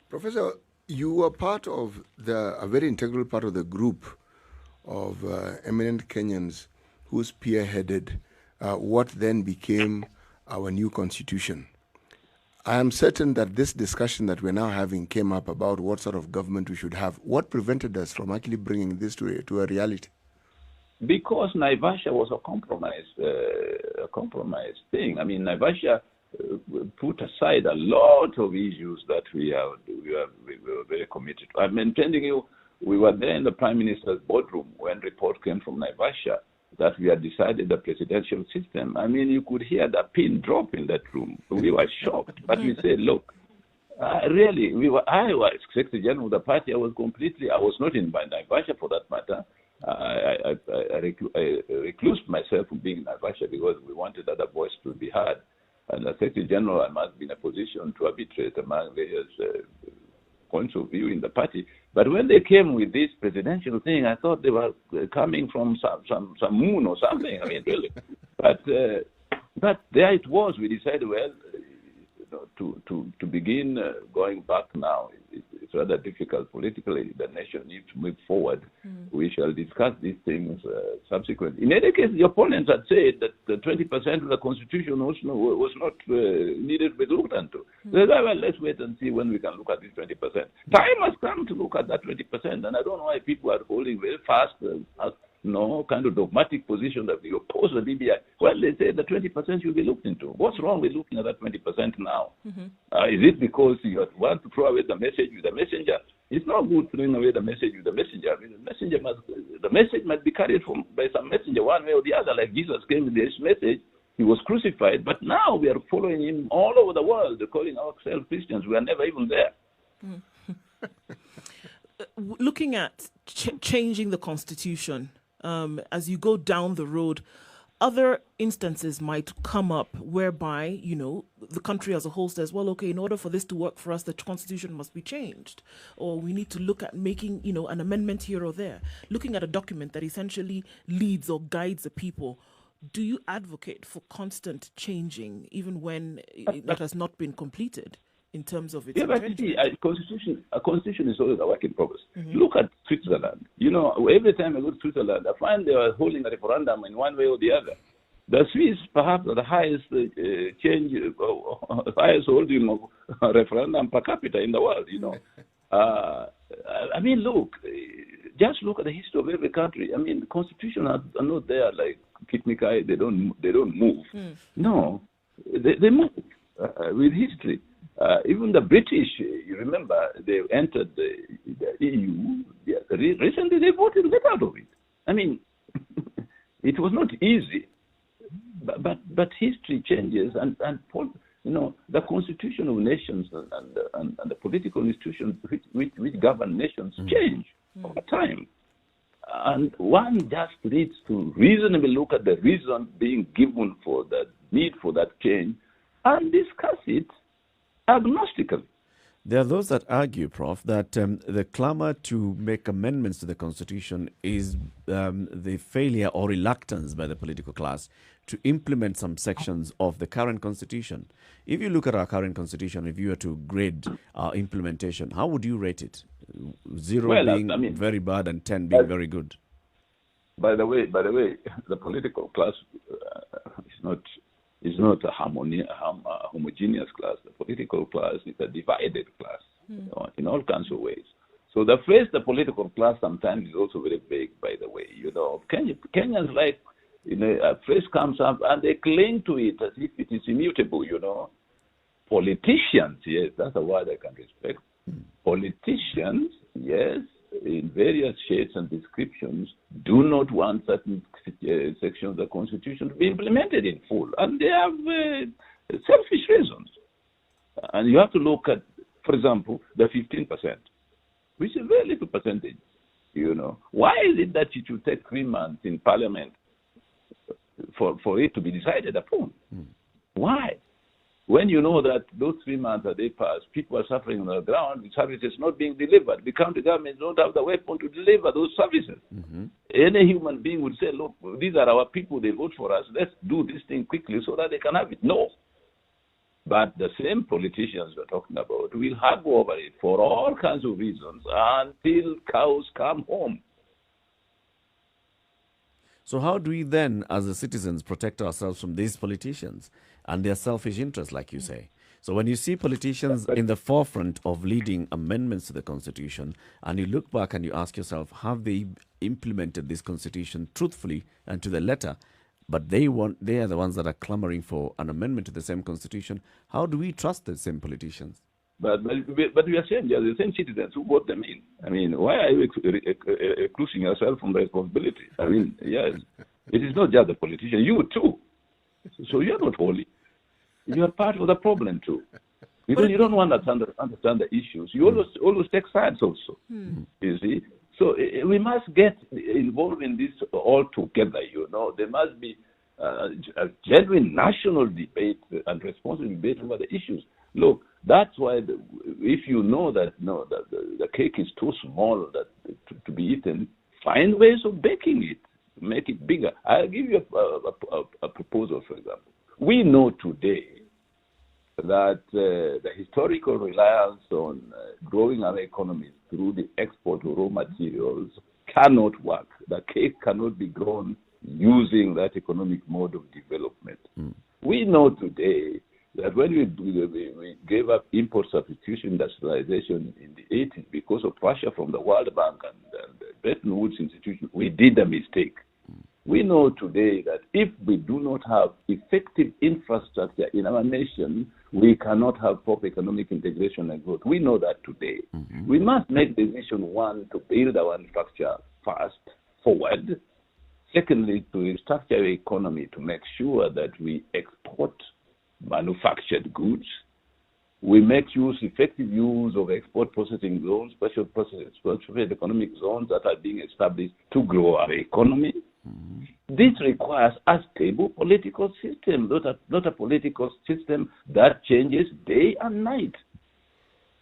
Professor, you were part of a very integral part of the group of eminent Kenyans who spearheaded what then became our new constitution. I am certain that this discussion that we're now having came up about what sort of government we should have. What prevented us from actually bringing this to a reality? Because Naivasha was a compromise thing. I mean, Naivasha put aside a lot of issues that we were very committed to. I'm telling you, we were there in the Prime Minister's boardroom when report came from Naivasha that we had decided the presidential system. I mean, you could hear the pin drop in that room. We were shocked, but we said, look, really, I was Secretary General of the party. I was not in Naivasha for that matter. I reclused myself from being in Naivasha because we wanted other voices to be heard. And as Secretary General, I must be in a position to arbitrate among various points of view in the party. But when they came with this presidential thing, I thought they were coming from some moon or something. I mean, really. But there it was. We decided, well, to begin going back now, it's rather difficult politically. The nation needs to move forward. We shall discuss these things subsequently. In any case, the opponents had said that the 20% of the constitution was not needed to be looked into. They said, well, let's wait and see when we can look at this 20%. Time has come to look at that 20%, and I don't know why people are holding very fast kind of dogmatic position that we oppose the BBI. Well, they say the 20% should be looked into. What's wrong with looking at that 20% now? Is it because you want to throw away the message with the messenger? It's not good throwing away the message with the messenger. I mean, the message must be carried by some messenger one way or the other. Like Jesus came with this message, he was crucified, but now we are following him all over the world, calling ourselves Christians. We are never even there. Looking at changing the constitution, as you go down the road, other instances might come up whereby, the country as a whole says, well, okay, in order for this to work for us, the constitution must be changed. Or we need to look at making, an amendment here or there. Looking at a document that essentially leads or guides the people, do you advocate for constant changing even when that has not been completed? in terms of its Yeah, but you see, a constitution is always a work in progress. Look at Switzerland. You know, every time I go to Switzerland, I find they are holding a referendum in one way or the other. The Swiss perhaps are the highest highest holding of referendum per capita in the world. You know, I mean, look, just look at the history of every country. I mean, the constitution are not there like Kitnikai. They don't move. No, they move with history. Even the British, you remember, they entered the EU. Recently, they voted to get out of it. I mean, it was not easy, but history changes, and you know, the constitution of nations and the political institutions which govern nations change over time. And one just needs to reasonably look at the reason being given for the need for that change and discuss it agnostically. There are those that argue, Prof, that the clamor to make amendments to the Constitution is the failure or reluctance by the political class to implement some sections of the current Constitution. If you look at our current Constitution, if you were to grade our implementation, how would you rate it? 0 being very bad and 10 being very good. By the way, the political class is not a homogeneous class. The political class is a divided class in all kinds of ways. So the phrase "the political class" sometimes is also very vague. By the way, you know, Kenyans like, you know, a phrase comes up and they cling to it as if it is immutable. You know, politicians, yes, that's a word I can respect. Politicians, yes, in various shades and descriptions, do not want certain sections of the Constitution to be implemented in full. And they have selfish reasons. And you have to look at, for example, the 15%, which is a very little percentage. You know, why is it that it should take 3 months in Parliament for it to be decided upon? Why? When you know that those 3 months that they pass, people are suffering on the ground, the services not being delivered. The county governments don't have the weapon to deliver those services. Any human being would say, look, these are our people, they vote for us, let's do this thing quickly so that they can have it. No. But the same politicians we're talking about will haggle over it for all kinds of reasons until cows come home. So how do we then, as the citizens, protect ourselves from these politicians and their selfish interests, like you say? So when you see politicians in the forefront of leading amendments to the Constitution, and you look back and you ask yourself, have they implemented this Constitution truthfully and to the letter? But they are the ones that are clamoring for an amendment to the same Constitution. How do we trust the same politicians? But we are saying they are the same citizens who vote them in. I mean, why are you excluding yourself from responsibility? I mean, yes, it is not just the politician, you too. So you are not holy. You are part of the problem too. Because you don't want to understand the issues. You always take sides also. You see? So we must get involved in this all together, you know. There must be a genuine national debate and responsible debate over the issues. Look, that's why if you know that the cake is too small to be eaten, find ways of baking it, make it bigger. I'll give you a proposal, for example. We know today that the historical reliance on growing our economies through the export of raw materials cannot work. The cake cannot be grown using that economic mode of development. We know today that when we gave up import substitution industrialization in the 80s because of pressure from the World Bank and the Bretton Woods institution, we did a mistake. We know today that if we do not have effective infrastructure in our nation, we cannot have proper economic integration and growth. We know that today. We must make decision, one, to build our infrastructure first, forward. Secondly, to restructure our economy to make sure that we export manufactured goods. We make effective use of export processing zones, special economic zones that are being established to grow our economy. This requires a stable political system, not a political system that changes day and night.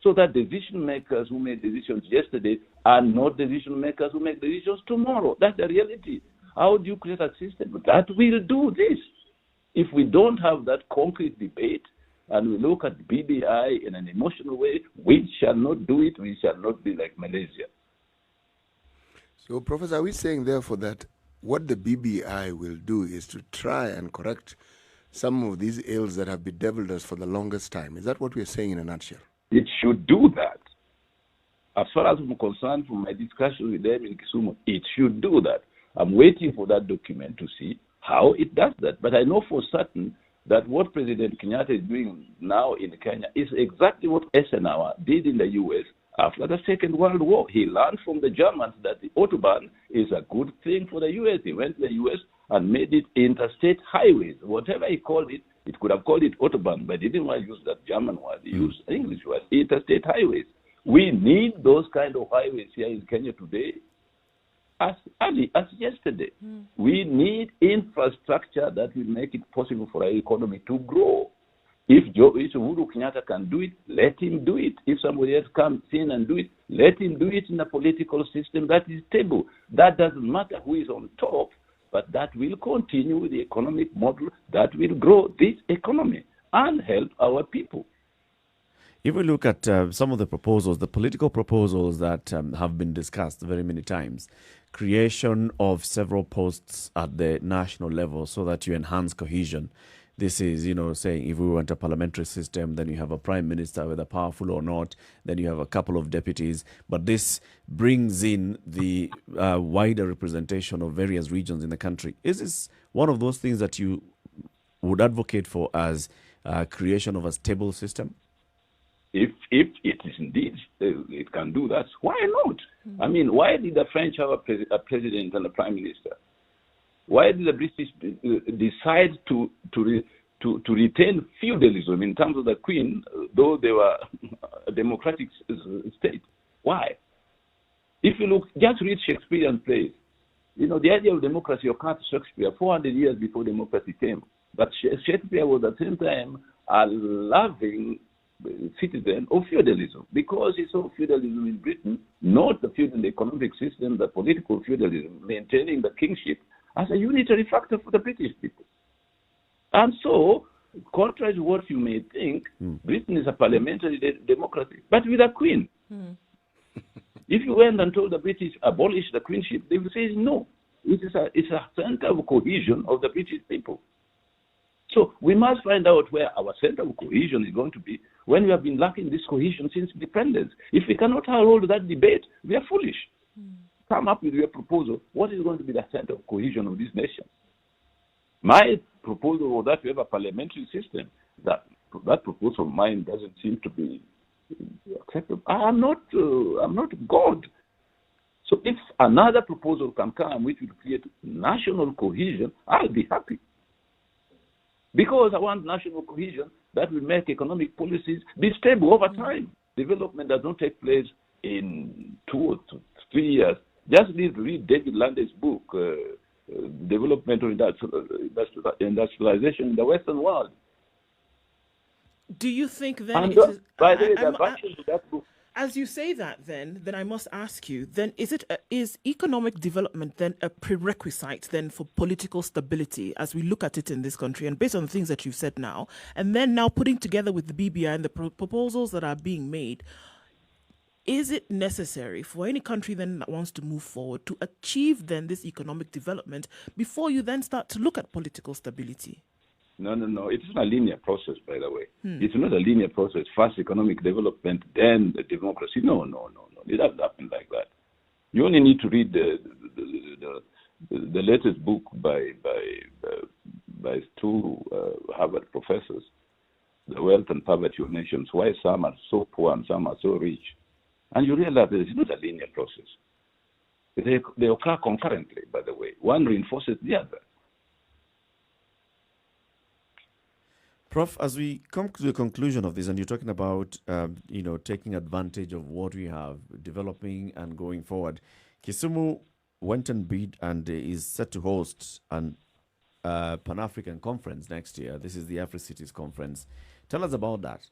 So that decision makers who made decisions yesterday are not decision makers who make decisions tomorrow. That's the reality. How do you create a system that will do this? If we don't have that concrete debate, and we look at BBI in an emotional way, we shall not do it. We shall not be like Malaysia. So, Professor, are we saying, therefore, that what the BBI will do is to try and correct some of these ills that have bedeviled us for the longest time? Is that what we're saying in a nutshell? It should do that. As far as I'm concerned, from my discussion with them in Kisumu, it should do that. I'm waiting for that document to see how it does that. But I know for certain that what President Kenyatta is doing now in Kenya is exactly what Eisenhower did in the U.S. after the Second World War. He learned from the Germans that the Autobahn is a good thing for the U.S. He went to the U.S. and made it interstate highways. Whatever he called it, it could have called it Autobahn, but he didn't want to use that German word. He used English word, interstate highways. We need those kind of highways here in Kenya today as early as yesterday. We need infrastructure that will make it possible for our economy to grow. If Uhuru Kenyatta can do it, let him do it. If somebody else comes in and do it, let him do it in a political system that is stable. That doesn't matter who is on top, but that will continue the economic model that will grow this economy and help our people. If we look at some of the proposals, the political proposals that have been discussed very many times, creation of several posts at the national level so that you enhance cohesion. This is, saying if we want a parliamentary system, then you have a prime minister, whether powerful or not, then you have a couple of deputies. But this brings in the wider representation of various regions in the country. Is this one of those things that you would advocate for as creation of a stable system? If it is indeed, it can do that, why not? I mean, why did the French have a president and a prime minister? Why did the British decide to retain feudalism in terms of the Queen, though they were a democratic state? Why? If you look, just read Shakespearean plays. The idea of democracy occurred to Shakespeare 400 years before democracy came. But Shakespeare was at the same time a loving citizen of feudalism, because he saw feudalism in Britain, not the feudal economic system, the political feudalism, maintaining the kingship as a unitary factor for the British people. And so, contrary to what you may think, Britain is a parliamentary democracy, but with a queen. If you went and told the British abolish the queenship, they would say no. It's a center of cohesion of the British people. So we must find out where our center of cohesion is going to be when we have been lacking this cohesion since independence. If we cannot hold that debate, we are foolish. Come up with your proposal. What is going to be the center of cohesion of this nation? My proposal was that we have a parliamentary system. That proposal of mine doesn't seem to be acceptable. I'm not God. So if another proposal can come which will create national cohesion, I'll be happy. Because I want national cohesion that will make economic policies be stable over time. Development does not take place in 2 or 3 years. Just read David Lande's book, Development of Industrialization in the Western World. Do you think then And it is... by the way, the version of that book, As you say that, then I must ask you, then is economic development then a prerequisite then for political stability as we look at it in this country, and based on the things that you've said now, and then now putting together with the BBI and the proposals that are being made, is it necessary for any country then that wants to move forward to achieve then this economic development before you then start to look at political stability? No. It's not a linear process, by the way. It's not a linear process. First economic development, then the democracy. No. It doesn't happen like that. You only need to read the latest book by 2 Harvard professors, The Wealth and Poverty of Nations, Why Some Are So Poor and Some Are So Rich. And you realize that it's not a linear process. They occur concurrently, by the way. One reinforces the other. Prof, as we come to the conclusion of this, and you're talking about, taking advantage of what we have, developing and going forward, Kisumu went and bid and is set to host an Pan-African conference next year. This is the Afri-Cities Conference. Tell us about that.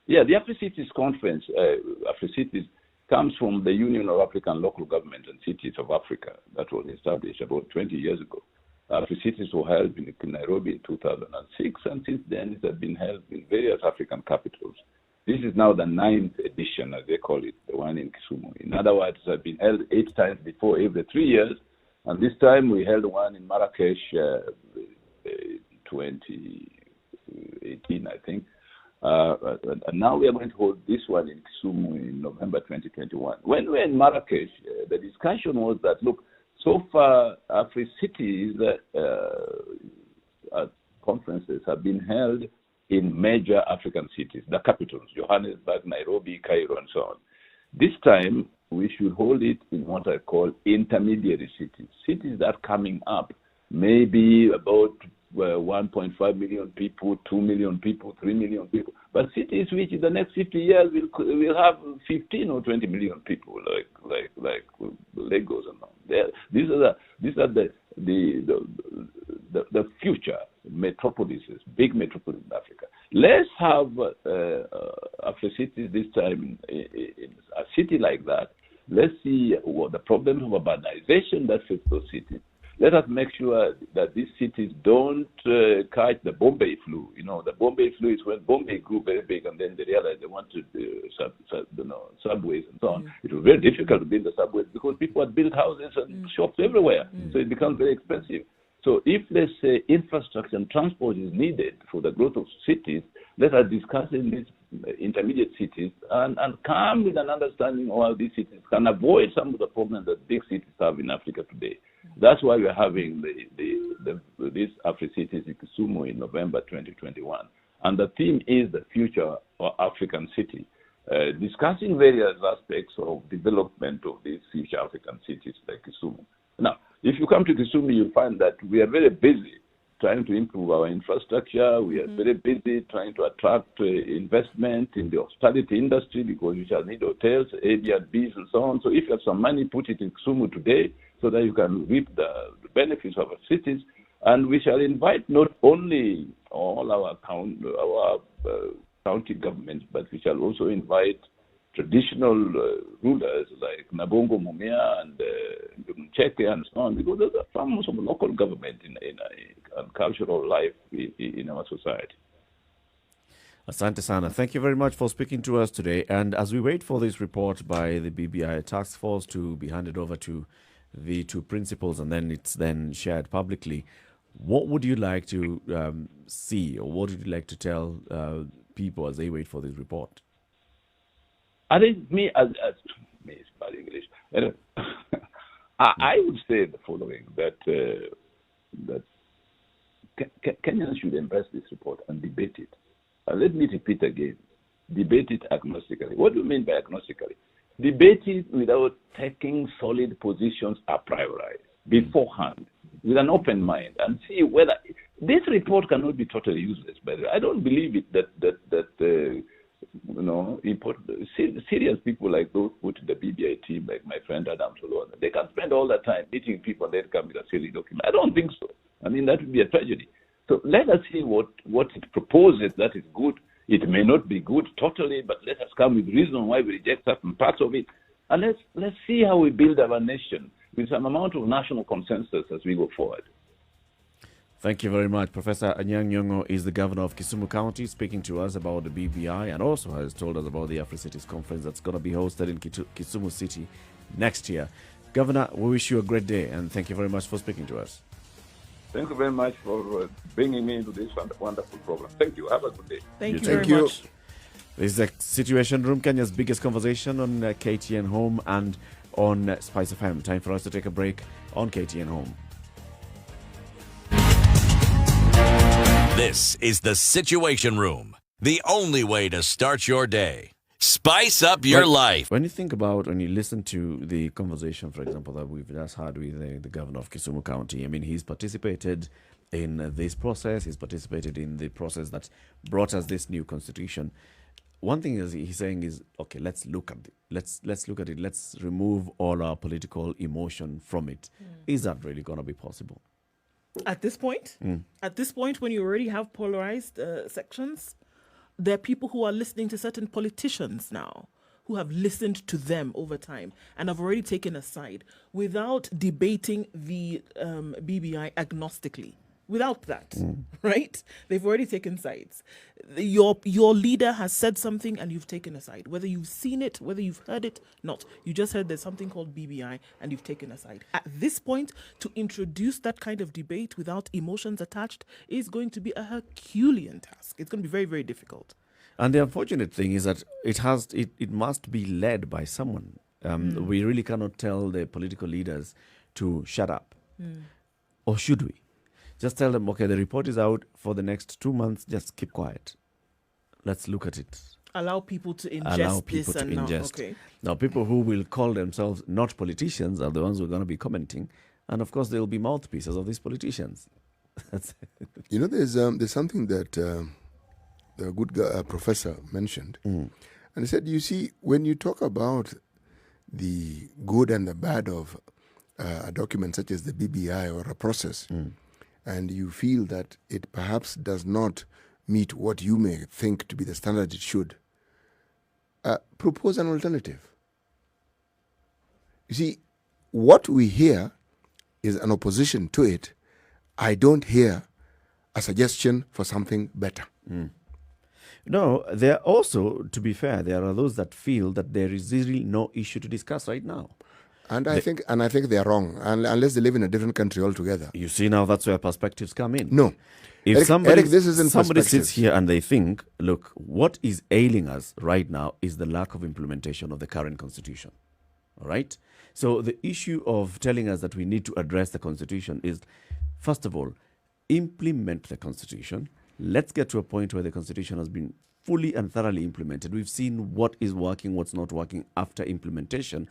Yeah, the Afri-Cities Conference, Afri-Cities, comes from the Union of African Local Governments and Cities of Africa that was established about 20 years ago. Afro-Cities were held in Nairobi in 2006, and since then it has been held in various African capitals. This is now the 9th edition, as they call it, the one in Kisumu. In other words, it has been held 8 times before every 3 years, and this time we held one in Marrakesh 2018, I think. And now we are going to hold this one in Kisumu in November 2021. When we were in Marrakesh, the discussion was that, look, so far Afro-Cities conferences have been held in major African cities, the capitals, Johannesburg, Nairobi, Cairo, and so on. This time, we should hold it in what I call intermediary cities, cities that are coming up, maybe about 1.5 million people, 2 million people, 3 million people, but cities which in the next 50 years will have 15 or 20 million people, like Lagos and all. These are the future metropolises, big metropolis in Africa. Let's have Afro-Cities this time in a city like that. Let's see what the problems of urbanization that face those cities. Let us make sure that these cities don't catch the Bombay flu. You know, the Bombay flu is when Bombay grew very big and then they realized they wanted subways and so on. It was very difficult to build the subways because people had built houses and shops everywhere. So it becomes very expensive. So if, let's say, infrastructure and transport is needed for the growth of cities, let us discuss in these intermediate cities and come with an understanding of how these cities can avoid some of the problems that big cities have in Africa today. That's why we're having these Afro-Cities in Kisumu in November 2021. And the theme is the future of African city, discussing various aspects of development of these future African cities like Kisumu. Now, if you come to Kisumu, you'll find that we are very busy trying to improve our infrastructure. We are very busy trying to attract investment in the hospitality industry because we shall need hotels, Airbnbs, and so on. So if you have some money, put it in Kisumu today so that you can reap the benefits of our cities. And we shall invite not only all our county governments, but we shall also invite traditional rulers like Nabongo Mumia and Cheke and so on, because those are forms of local government in cultural life in our society. Asante Sana, thank you very much for speaking to us today. And as we wait for this report by the BBI task force to be handed over to the two principals and then it's then shared publicly, what would you like to see, or what would you like to tell people as they wait for this report? I think as it's bad English. I would say the following: that Kenyans should embrace this report and debate it. Let me repeat again: debate it agnostically. What do you mean by agnostically? Debate it without taking solid positions a priori beforehand, with an open mind, and see whether this report cannot be totally useless. By the way, I don't believe it that serious people like those put in the BBI team, like my friend Adam Solon, they can spend all the time meeting people and then come with a silly document. I don't think so. I mean, that would be a tragedy. So let us see what it proposes that is good. It may not be good totally, but let us come with reason why we reject certain parts of it. And let's see how we build our nation with some amount of national consensus as we go forward. Thank you very much. Professor Anyang' Nyong'o is the governor of Kisumu County, speaking to us about the BBI and also has told us about the Afro-Cities conference that's going to be hosted in Kisumu City next year. Governor, we wish you a great day and thank you very much for speaking to us. Thank you very much for bringing me into this wonderful program. Thank you. Have a good day. Thank you very much. This is the Situation Room, Kenya's biggest conversation on KTN Home and on Spice FM. Time for us to take a break on KTN Home. This is the Situation Room, the only way to start your day. Spice up your life. When you think about, when you listen to the conversation, for example, that we've just had with the governor of Kisumu County, I mean, he's participated in this process. He's participated in the process that brought us this new constitution. One thing is he's saying is, okay, let's look at it. Let's look at it. Let's remove all our political emotion from it. Is that really going to be possible? At this point, when you already have polarized sections, there are people who are listening to certain politicians now who have listened to them over time and have already taken a side without debating the BBI agnostically. Without that, right? They've already taken sides. Your leader has said something and you've taken a side. Whether you've seen it, whether you've heard it, not. You just heard there's something called BBI and you've taken a side. At this point, to introduce that kind of debate without emotions attached is going to be a Herculean task. It's going to be very, very difficult. And the unfortunate thing is that it must be led by someone. We really cannot tell the political leaders to shut up. Or should we? Just tell them, okay, the report is out for the next 2 months. Just keep quiet. Let's look at it. Allow people to ingest this and now. Okay. Now, people who will call themselves not politicians are the ones who are going to be commenting. And, of course, they will be mouthpieces of these politicians. You know, there's something that the good professor mentioned. And he said, you see, when you talk about the good and the bad of a document such as the BBI or a process, and you feel that it perhaps does not meet what you may think to be the standard it should, propose an alternative. You see, what we hear is an opposition to it. I don't hear a suggestion for something better. No, there are also, to be fair, there are those that feel that there is really no issue to discuss right now. And I think they are wrong, unless they live in a different country altogether. You see, now that's where perspectives come in. No. If Eric, this isn't somebody perspectives. sits here and they think, look, what is ailing us right now is the lack of implementation of the current constitution. All right? So the issue of telling us that we need to address the constitution is, first of all, implement the constitution. Let's get to a point where the constitution has been fully and thoroughly implemented. We've seen what is working, what's not working after implementation,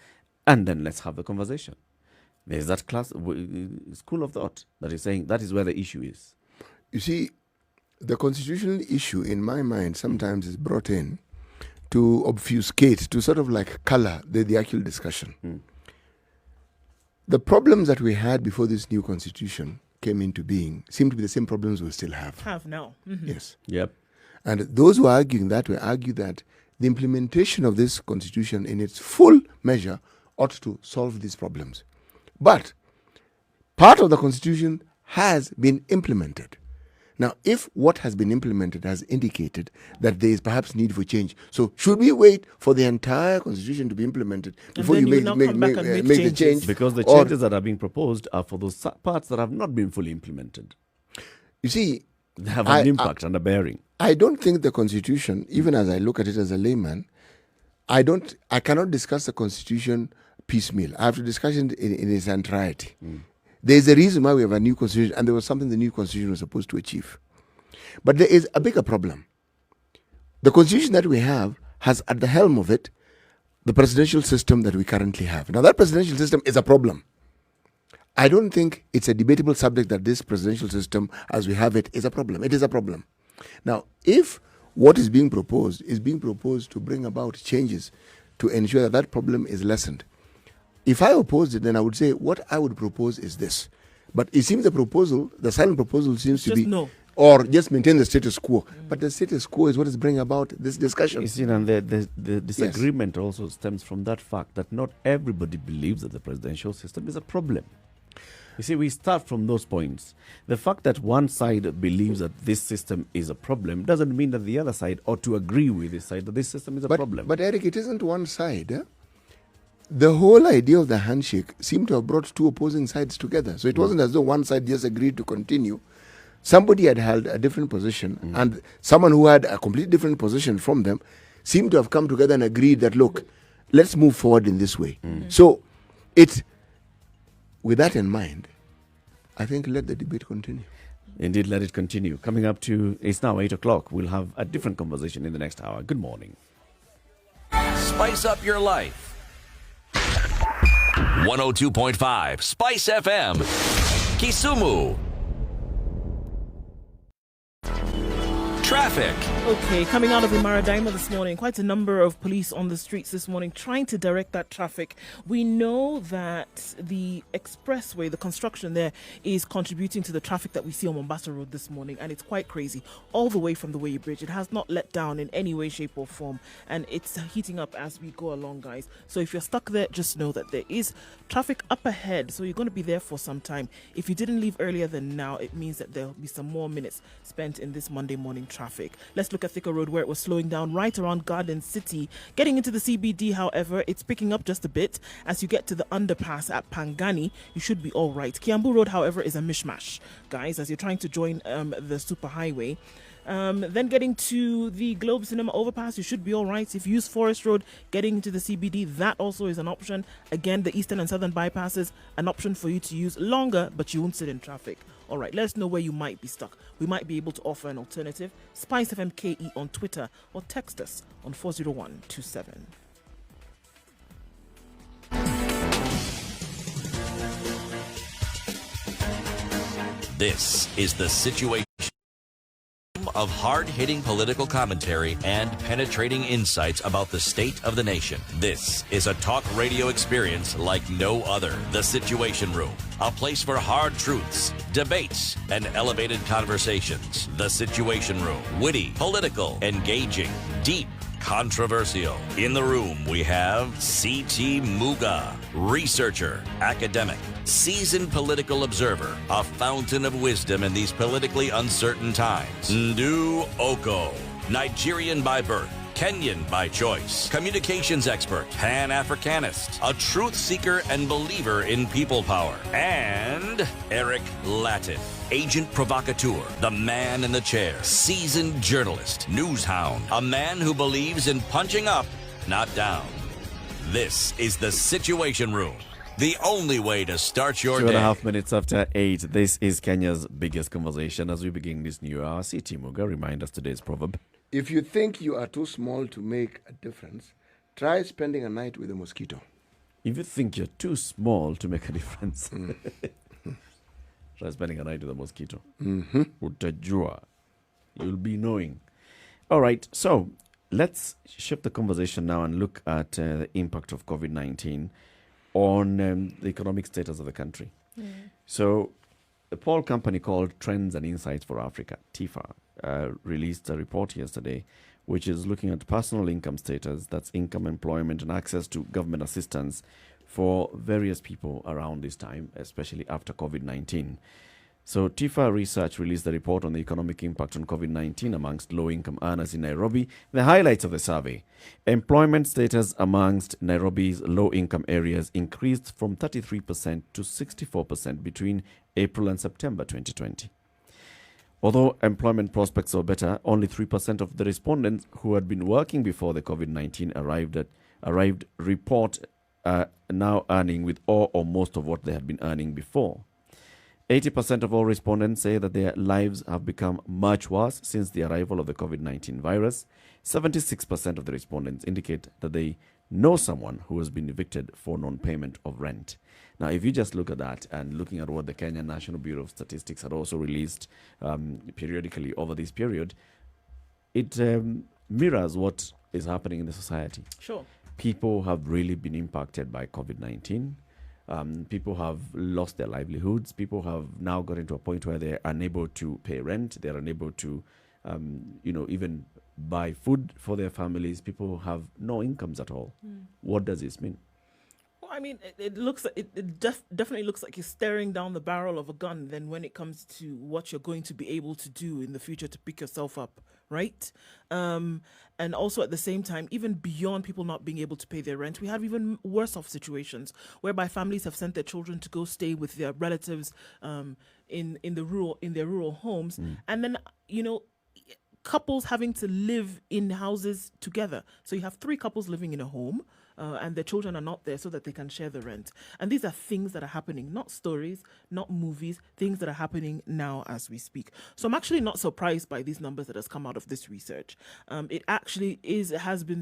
and then let's have the conversation. There's that school of thought that is saying that is where the issue is. You see, the constitutional issue, in my mind, sometimes is brought in to obfuscate, to sort of like color the actual discussion. The problems that we had before this new constitution came into being seem to be the same problems we still have. Have now. Yes. Yep. And those who are arguing that way argue that the implementation of this constitution in its full measure ought to solve these problems. But part of the constitution has been implemented. Now, if what has been implemented has indicated that there is perhaps need for change, so should we wait for the entire constitution to be implemented before you make the change? Because the changes that are being proposed are for those parts that have not been fully implemented. You see, they have an impact and a bearing. I don't think the constitution, even as I look at it as a layman, I cannot discuss the constitution piecemeal. I have to discuss it in its entirety. There's a reason why we have a new constitution, and there was something the new constitution was supposed to achieve. But there is a bigger problem. The constitution that we have has at the helm of it the presidential system that we currently have. Now, that presidential system is a problem. I don't think it's a debatable subject that this presidential system, as we have it, is a problem. It is a problem. Now, if what is being proposed to bring about changes to ensure that that problem is lessened, if I opposed it, then I would say what I would propose is this. But it seems the silent proposal seems to be no. Or just maintain the status quo. But the status quo is what is bringing about this discussion. You see, and the disagreement also stems from that fact that not everybody believes that the presidential system is a problem. You see, we start from those points. The fact that one side believes that this system is a problem doesn't mean that the other side ought to agree with this side that this system is a problem. But Eric, it isn't one side. Eh? The whole idea of the handshake seemed to have brought two opposing sides together. So it wasn't as though one side just agreed to continue. Somebody had held a different position, and someone who had a completely different position from them seemed to have come together and agreed that, look, let's move forward in this way. So with that in mind, I think let the debate continue. Indeed, let it continue. Coming up to, it's now 8 o'clock. We'll have a different conversation in the next hour. Good morning. Spice up your life. 102.5 Spice FM, Kisumu. Traffic. Okay, coming out of Imaradima this morning, quite a number of police on the streets this morning trying to direct that traffic. We know that the expressway, the construction there, is contributing to the traffic that we see on Mombasa Road this morning, and it's quite crazy. All the way from the Weyi Bridge, it has not let down in any way, shape or form, and it's heating up as we go along, guys. So if you're stuck there, just know that there is traffic up ahead, so you're going to be there for some time. If you didn't leave earlier than now, it means that there'll be some more minutes spent in this Monday morning traffic. Let's look at Thika Road, where it was slowing down right around Garden City. Getting into the CBD, however, it's picking up just a bit. As you get to the underpass at Pangani, you should be all right. Kiambu Road, however, is a mishmash, guys, as you're trying to join the superhighway. Then getting to the Globe Cinema overpass, you should be all right. If you use Forest Road, getting into the CBD, that also is an option. Again, the eastern and southern bypasses, an option for you to use longer, but you won't sit in traffic. All right, let us know where you might be stuck. We might be able to offer an alternative. Spice FM KE on Twitter, or text us on 40127. This is The Situation of hard-hitting political commentary and penetrating insights about the state of the nation. This is a talk radio experience like no other. The Situation Room, a place for hard truths, debates, and elevated conversations. The Situation Room, witty, political, engaging, deep, controversial. In the room, we have C.T. Muga, researcher, academic, seasoned political observer, a fountain of wisdom in these politically uncertain times. Nduh Okoh, Nigerian by birth, Kenyan by choice, communications expert, Pan-Africanist, a truth seeker and believer in people power, and Eric Latiff, agent provocateur, the man in the chair, seasoned journalist, news hound, a man who believes in punching up, not down. This is The Situation Room, the only way to start your day. 2.5 minutes after 8. This is Kenya's biggest conversation as we begin this new hour. C.T. Muga, remind us today's proverb. If you think you are too small to make a difference, try spending a night with a mosquito. If you think you're too small to make a difference, try spending a night with a mosquito. Utajua. You'll be knowing. All right, so let's shift the conversation now and look at the impact of COVID-19 on the economic status of the country. So a poll company called Trends and Insights for Africa, TIFA, released a report yesterday which is looking at personal income status, that's income, employment, and access to government assistance for various people around this time, especially after COVID-19. So TIFA Research released the report on the economic impact on COVID-19 amongst low-income earners in Nairobi. The highlights of the survey: employment status amongst Nairobi's low-income areas increased from 33% to 64% between April and September 2020. Although employment prospects were better, only 3% of the respondents who had been working before the COVID-19 arrived report now earning with all or most of what they had been earning before. 80% of all respondents say that their lives have become much worse since the arrival of the COVID-19 virus. 76% of the respondents indicate that they know someone who has been evicted for non-payment of rent. Now, if you just look at that and looking at what the Kenya National Bureau of Statistics had also released periodically over this period, it mirrors what is happening in the society. Sure. People have really been impacted by COVID-19. People have lost their livelihoods. People have now gotten to a point where they're unable to pay rent. They're unable to, even buy food for their families. People have no incomes at all. What does this mean? Well, I mean, it looks definitely looks like you're staring down the barrel of a gun. Then when it comes to what you're going to be able to do in the future to pick yourself up, right? And also at the same time, even beyond people not being able to pay their rent, we have even worse off situations whereby families have sent their children to go stay with their relatives in their rural homes, and then couples having to live in houses together. So you have 3 couples living in a home. And their children are not there so that they can share the rent. And these are things that are happening, not stories, not movies, things that are happening now as we speak. So I'm actually not surprised by these numbers that has come out of this research. It actually has been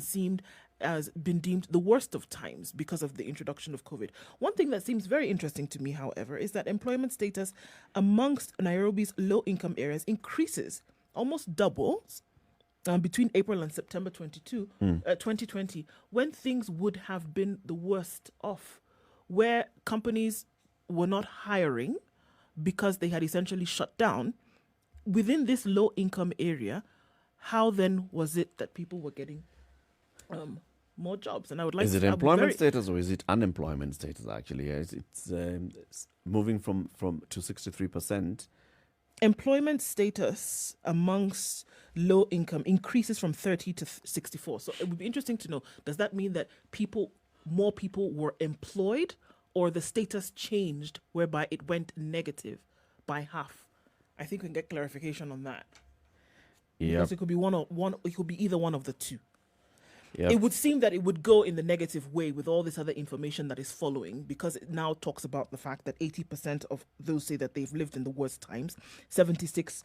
deemed the worst of times because of the introduction of COVID. One thing that seems very interesting to me, however, is that employment status amongst Nairobi's low-income areas increases, almost doubles, between April and September 2020, when things would have been the worst off, where companies were not hiring because they had essentially shut down, within this low-income area, how then was it that people were getting more jobs? And I would like Is to... it employment status or is it unemployment status, actually? It's moving from to 63%. Employment status amongst low income increases from 30 to 64. So it would be interesting to know, does that mean that more people were employed, or the status changed whereby it went negative by half? I think we can get clarification on that. Yeah. Because it could be it could be either one of the two. Yep. It would seem that it would go in the negative way with all this other information that is following, because it now talks about the fact that 80% of those say that they've lived in the worst times. 76%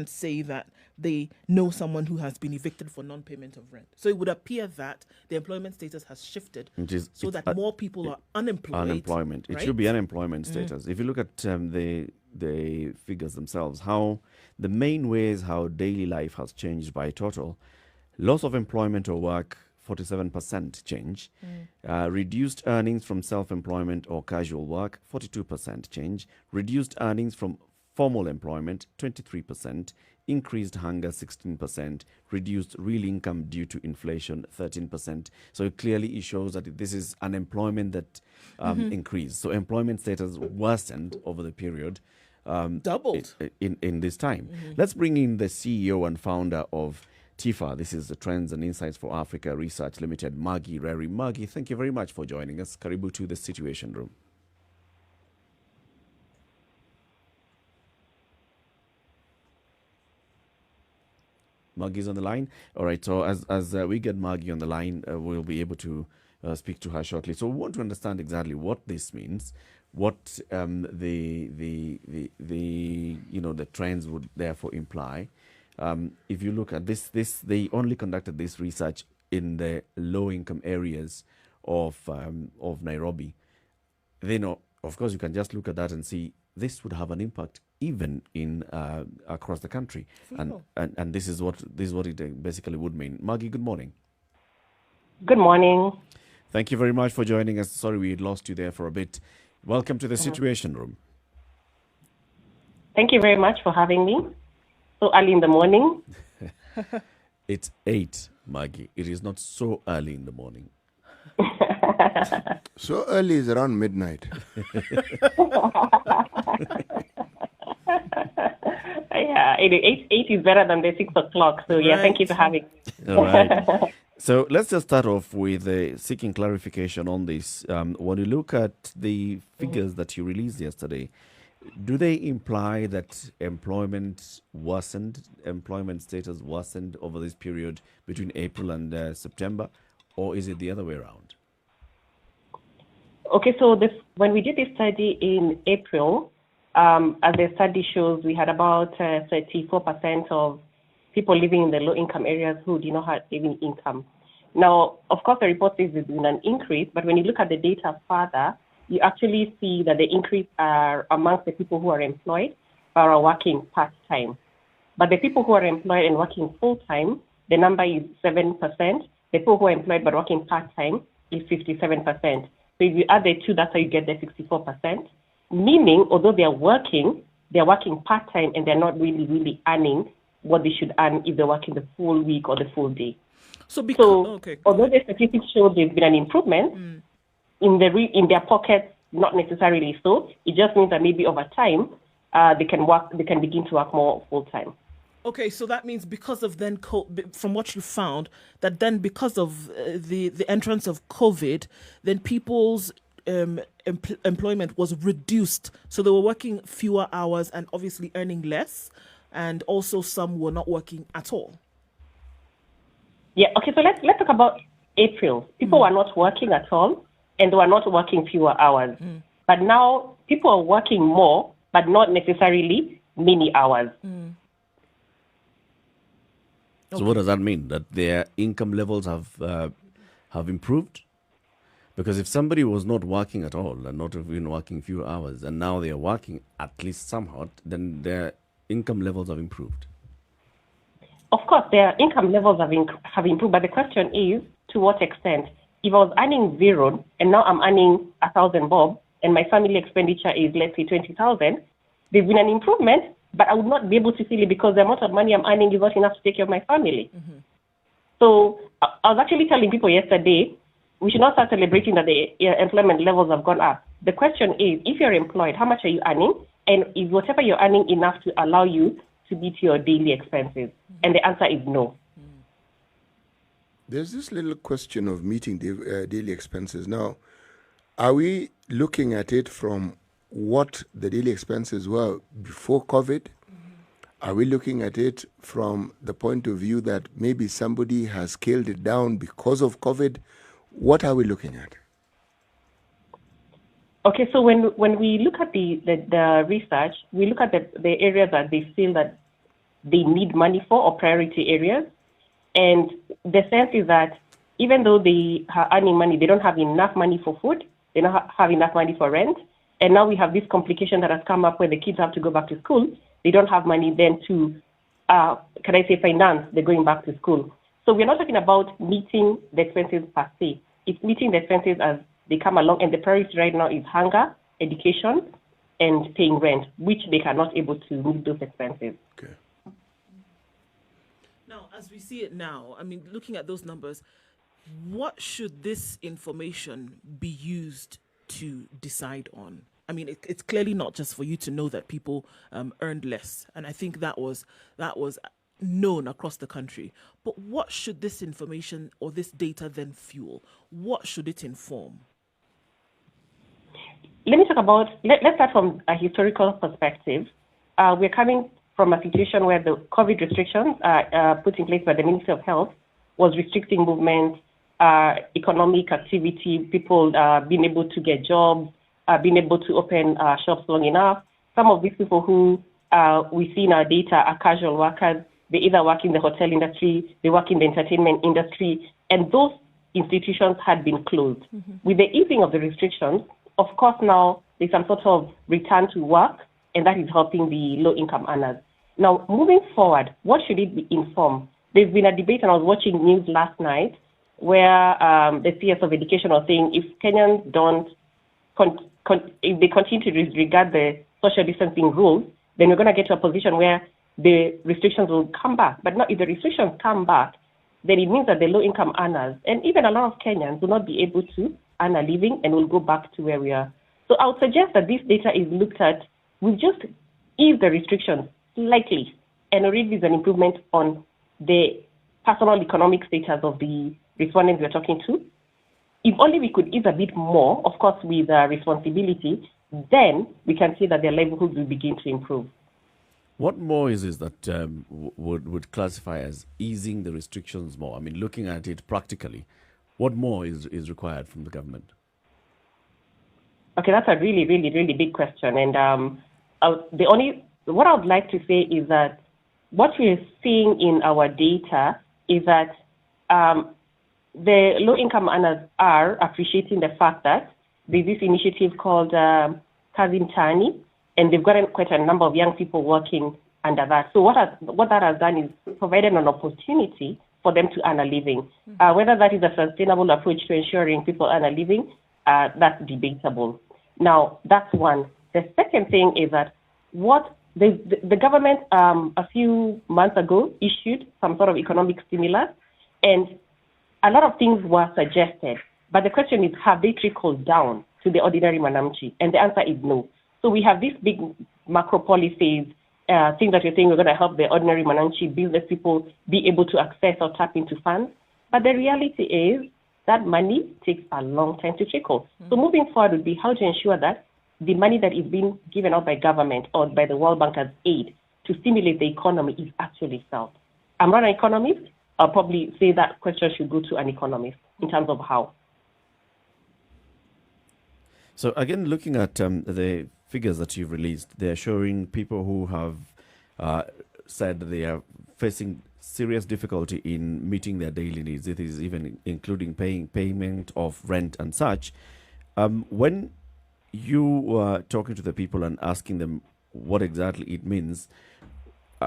say that they know someone who has been evicted for non-payment of rent. So it would appear that the employment status has shifted so that more people are unemployed. Unemployment. It right? should be unemployment status. If you look at the figures themselves, how the main ways how daily life has changed by total: loss of employment or work, 47% change. Reduced earnings from self-employment or casual work, 42% change. Reduced earnings from formal employment, 23%. Increased hunger, 16%. Reduced real income due to inflation, 13%. So clearly it shows that this is unemployment that increased. So employment status worsened over the period. Doubled. In this time. Let's bring in the CEO and founder of TIFA. This is the Trends and Insights for Africa Research Limited, Maggie Reri. Maggie, thank you very much for joining us. Karibu to the Situation Room. Maggie's on the line. All right, so as we get Maggie on the line, we'll be able to speak to her shortly. So we want to understand exactly what this means, what the trends would therefore imply. If you look at this, they only conducted this research in the low-income areas of Nairobi. Then, of course, you can just look at that and see this would have an impact even in across the country, and this is what it basically would mean. Maggie, good morning. Good morning. Thank you very much for joining us. Sorry we lost you there for a bit. Welcome to the Situation Room. Thank you very much for having me. So early in the morning. It's 8, Maggie. It is not so early in the morning. So early is around midnight. Yeah, 8 is better than the 6 o'clock. So yeah, thank you for having me. All right. So let's just start off with seeking clarification on this. When you look at the figures that you released yesterday, do they imply that employment status worsened over this period between April and September, or is it the other way around? Okay, so when we did this study in April, as the study shows, we had about 34% of people living in the low-income areas who do not have living income. Now, of course, the report says there's been an increase, but when you look at the data further, you actually see that the increase are amongst the people who are employed or are working part-time. But the people who are employed and working full-time, the number is 7%. The people who are employed but working part-time is 57%. So if you add the two, that's how you get the 64%. Meaning, although they're working part-time and they're not really earning what they should earn if they're working the full week or the full day. So although the statistics show there's been an improvement, in their pockets, not necessarily so. It just means that maybe over time, they can begin to work more full-time. Okay, so that means because of then, from what you found, that then because of the entrance of COVID, then people's employment was reduced. So they were working fewer hours and obviously earning less, and also some were not working at all. Yeah, okay, so let's talk about April. People were not working at all, and they were not working fewer hours. But now people are working more, but not necessarily many hours. So what does that mean? That their income levels have improved? Because if somebody was not working at all and not even working few hours, and now they are working at least somewhat, then their income levels have improved. of course, their income levels have improved, but the question is, to what extent? If I was earning 0 and now I'm earning 1,000 bob, and my family expenditure is, let's say, 20,000, there's been an improvement, but I would not be able to feel it because the amount of money I'm earning is not enough to take care of my family. So I was actually telling people yesterday, we should not start celebrating that the employment levels have gone up. The question is, if you're employed, how much are you earning? And is whatever you're earning enough to allow you to meet your daily expenses? And the answer is no. There's this little question of meeting daily expenses. Now, are we looking at it from what the daily expenses were before COVID? Are we looking at it from the point of view that maybe somebody has scaled it down because of COVID? What are we looking at? Okay, so when we look at the research, we look at the areas that they feel that they need money for, or priority areas. And the sense is that even though they are earning money, they don't have enough money for food, they don't have enough money for rent. And now we have this complication that has come up where the kids have to go back to school. They don't have money then to, finance the going back to school. So we're not talking about meeting the expenses per se. It's meeting the expenses as they come along. And the priority right now is hunger, education, and paying rent, which they are not able to meet those expenses. Okay. Now, as we see it now, I mean, looking at those numbers, what should this information be used to decide on? I mean, it's clearly not just for you to know that people earned less, and I think that was known across the country. But what should this information or this data then fuel? What should it inform? Let me talk about, let's start from a historical perspective. We're coming from a situation where the COVID restrictions put in place by the Ministry of Health was restricting movement, economic activity, people being able to get jobs, being able to open shops long enough. Some of these people who we see in our data are casual workers. They either work in the hotel industry, they work in the entertainment industry, and those institutions had been closed. With the easing of the restrictions, of course now there's some sort of return to work, and that is helping the low-income earners. Now, moving forward, what should it be informed? There's been a debate, and I was watching news last night, where the CS of Education was saying if Kenyans don't, if they continue to disregard the social distancing rules, then we're going to get to a position where the restrictions will come back. But not if the restrictions come back, then it means that the low-income earners, and even a lot of Kenyans, will not be able to earn a living and will go back to where we are. So I would suggest that this data is looked at, we just ease the restrictions slightly, and already there's an improvement on the personal economic status of the respondents we're talking to. If only we could ease a bit more, of course, with responsibility, then we can see that their livelihoods will begin to improve. What more is this that would classify as easing the restrictions more? I mean, looking at it practically, what more is required from the government? Okay, that's a really, really, really big question. And what I would like to say is that what we're seeing in our data is that the low-income earners are appreciating the fact that there's this initiative called Kazi Mtaani, and they've got quite a number of young people working under that. So what that has done is provided an opportunity for them to earn a living. Whether that is a sustainable approach to ensuring people earn a living, that's debatable. Now, that's one. The second thing is that the government a few months ago issued some sort of economic stimulus, and a lot of things were suggested. But the question is, have they trickled down to the ordinary Mwananchi? And the answer is no. So we have these big macro policies, things that you're saying we're going to help the ordinary Mwananchi business people be able to access or tap into funds. But the reality is that money takes a long time to trickle. So moving forward would be how to ensure that the money that is being given out by government or by the World Bank as aid to stimulate the economy is actually felt. I'm not an economist. I'll probably say that question should go to an economist in terms of how. So again, looking at the figures that you've released, they're showing people who have said they are facing serious difficulty in meeting their daily needs. It is even including payment of rent and such. When you are talking to the people and asking them what exactly it means,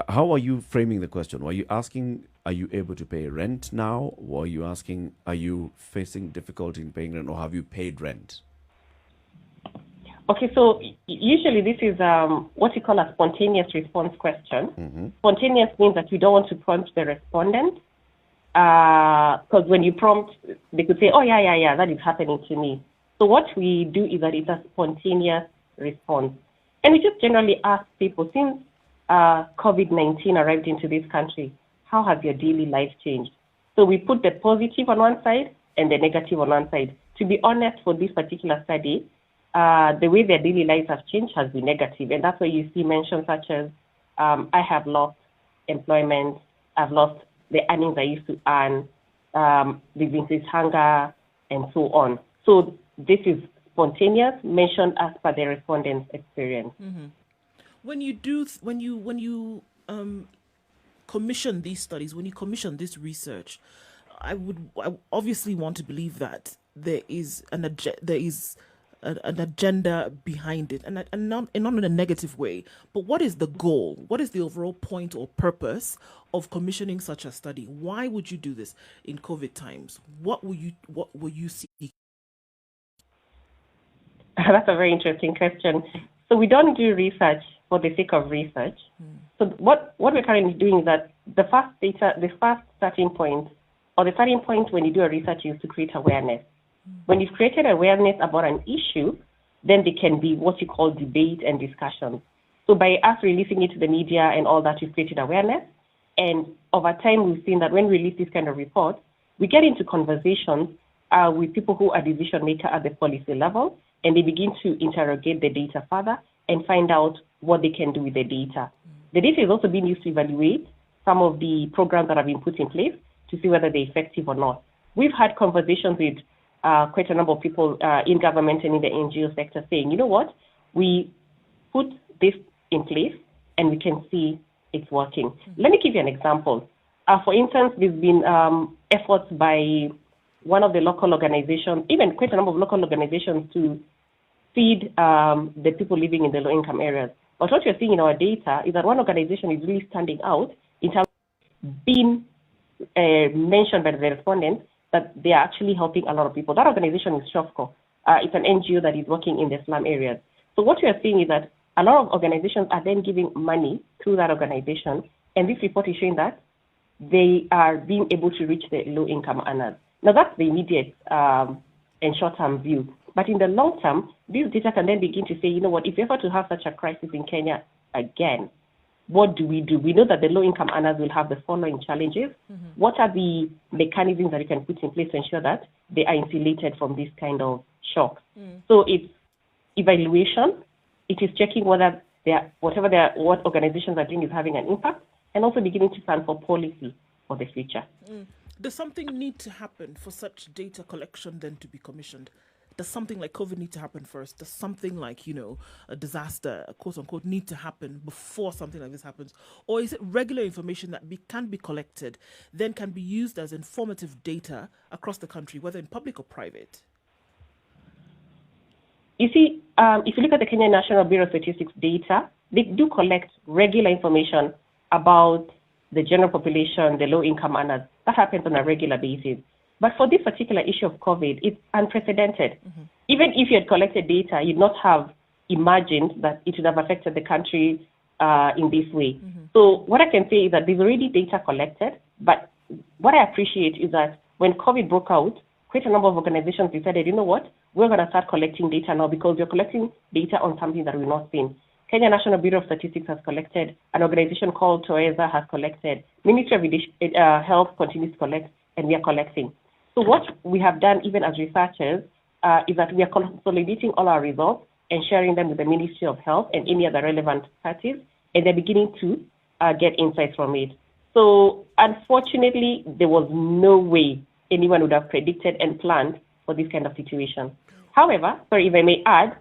how are you framing the question? Were you asking, are you able to pay rent now? Or are you asking, are you facing difficulty in paying rent, or have you paid rent? Okay, so usually this is what you call a spontaneous response question. Spontaneous means that you don't want to prompt the respondent, because when you prompt, they could say, oh, yeah, that is happening to me. So what we do is that it's a spontaneous response. And we just generally ask people, since COVID-19 arrived into this country, how has your daily life changed? So we put the positive on one side and the negative on one side. To be honest, for this particular study, the way their daily lives have changed has been negative. And that's why you see mentions such as, I have lost employment, I've lost the earnings I used to earn, there's increased hunger, and so on. So this is spontaneous, mentioned as per the respondent's experience. When you commission these studies, when you commission this research, I obviously want to believe that there is an agenda behind it, and not in a negative way. But what is the goal? What is the overall point or purpose of commissioning such a study? Why would you do this in COVID times? What will you see? That's a very interesting question. So we don't do research for the sake of research. So what we're currently doing is that the first starting point, or the starting point when you do a research, is to create awareness. When you've created awareness about an issue, then there can be what you call debate and discussion. So by us releasing it to the media and all that, we've created awareness. And over time, we've seen that when we release this kind of report, we get into conversations with people who are decision makers at the policy level, and they begin to interrogate the data further and find out what they can do with the data. The data is also being used to evaluate some of the programs that have been put in place to see whether they're effective or not. We've had conversations with quite a number of people in government and in the NGO sector saying, you know what, we put this in place and we can see it's working. Let me give you an example. For instance, there's been efforts by one of the local organizations, even quite a number of local organizations, to feed the people living in the low-income areas. But what you're seeing in our data is that one organization is really standing out in terms of being mentioned by the respondents that they are actually helping a lot of people. That organization is Shofco. It's an NGO that is working in the slum areas. So what we are seeing is that a lot of organizations are then giving money through that organization, and this report is showing that they are being able to reach the low-income earners. Now, that's the immediate and short-term view. But in the long term, this data can then begin to say, you know what, if we ever to have such a crisis in Kenya again, what do? We know that the low-income earners will have the following challenges. What are the mechanisms that we can put in place to ensure that they are insulated from this kind of shock? So it's evaluation. It is checking whether what organizations are doing is having an impact, and also beginning to plan for policy for the future. Does something need to happen for such data collection then to be commissioned? Does something like COVID need to happen first? Does something like, a disaster, quote unquote, need to happen before something like this happens? Or is it regular information that can be collected, then can be used as informative data across the country, whether in public or private? You see, if you look at the Kenya National Bureau of Statistics data, they do collect regular information about the general population, the low-income earners. That happens on a regular basis. But for this particular issue of COVID, it's unprecedented. Even if you had collected data, you'd not have imagined that it would have affected the country in this way. So what I can say is that there's already data collected, but what I appreciate is that when COVID broke out, quite a number of organizations decided, you know what, we're going to start collecting data now because we're collecting data on something that we've not seen. Kenya National Bureau of Statistics has collected, an organization called TOEZA has collected, Ministry of Health continues to collect, and we are collecting. So what we have done, even as researchers, is that we are consolidating all our results and sharing them with the Ministry of Health and any other relevant parties, and they're beginning to get insights from it. So unfortunately, there was no way anyone would have predicted and planned for this kind of situation. However, if I may add,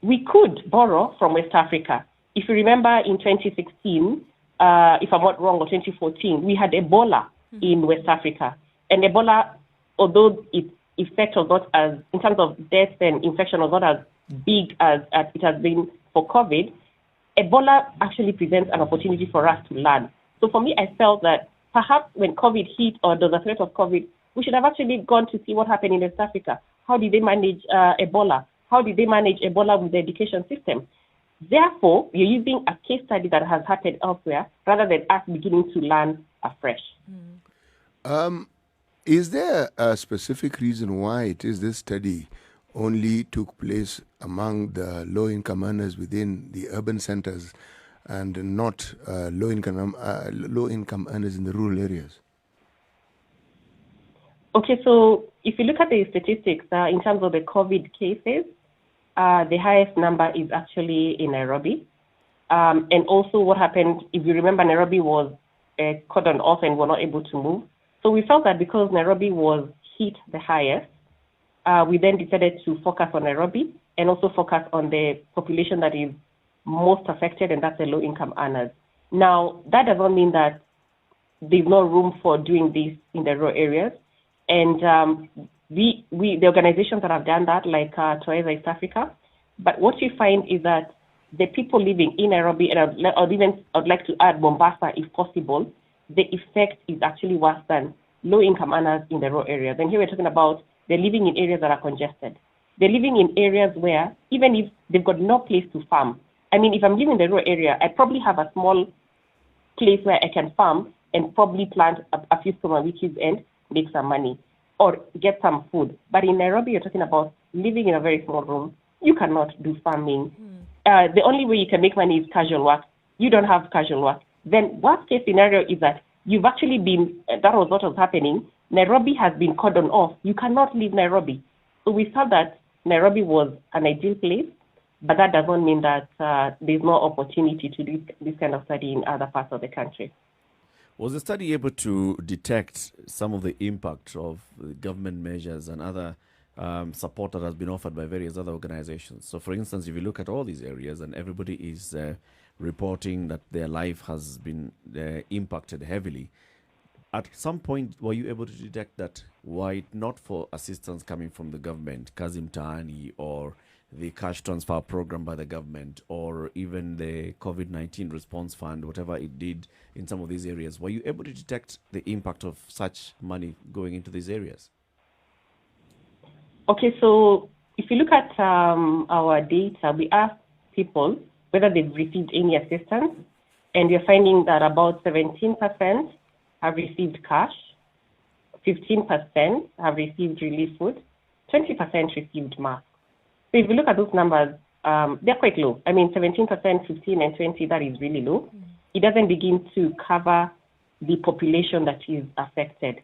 we could borrow from West Africa. If you remember in 2016, if I'm not wrong, or 2014, we had Ebola in West Africa. And Ebola, although its effect was not as, in terms of death and infection, was not as big as it has been for COVID, Ebola actually presents an opportunity for us to learn. So for me, I felt that perhaps when COVID hit or there was a threat of COVID, we should have actually gone to see what happened in West Africa. How did they manage Ebola? How did they manage Ebola with the education system? Therefore, you're using a case study that has happened elsewhere rather than us beginning to learn afresh. Is there a specific reason why it is this study only took place among the low-income earners within the urban centers and not low-income earners in the rural areas? Okay, so if you look at the statistics in terms of the COVID cases, the highest number is actually in Nairobi. And also what happened, if you remember, Nairobi was cordoned off and were not able to move. So we felt that because Nairobi was hit the highest, we then decided to focus on Nairobi and also focus on the population that is most affected, and that's the low-income earners. Now, that does not mean that there's no room for doing this in the rural areas. And the organizations that have done that, like Toyota East Africa, but what you find is that the people living in Nairobi, and I'd like to add Mombasa if possible, the effect is actually worse than low-income earners in the rural areas. And here we're talking about they're living in areas that are congested. They're living in areas where even if they've got no place to farm, I mean, if I'm living in the rural area, I probably have a small place where I can farm and probably plant a few stomachs and make some money or get some food. But in Nairobi, you're talking about living in a very small room. You cannot do farming. The only way you can make money is casual work. You don't have casual work. Then worst case scenario is that you've actually been, that was what was happening. Nairobi has been cordoned off. You cannot leave Nairobi. So we felt that Nairobi was an ideal place, but that does not mean that there's no opportunity to do this kind of study in other parts of the country. Was the study able to detect some of the impact of government measures and other support that has been offered by various other organizations? So, for instance, if you look at all these areas and everybody is reporting that their life has been impacted heavily, at some point were you able to detect that why not for assistance coming from the government, Kazi Mtaani, or the cash transfer program by the government, or even the COVID-19 response fund, whatever it did in some of these areas, were you able to detect the impact of such money going into these areas? Okay, so if you look at our data, we asked people whether they've received any assistance, and we're finding that about 17% have received cash, 15% have received relief food, 20% received masks. So if you look at those numbers, they're quite low. I mean, 17%, 15, and 20, that is really low. It doesn't begin to cover the population that is affected.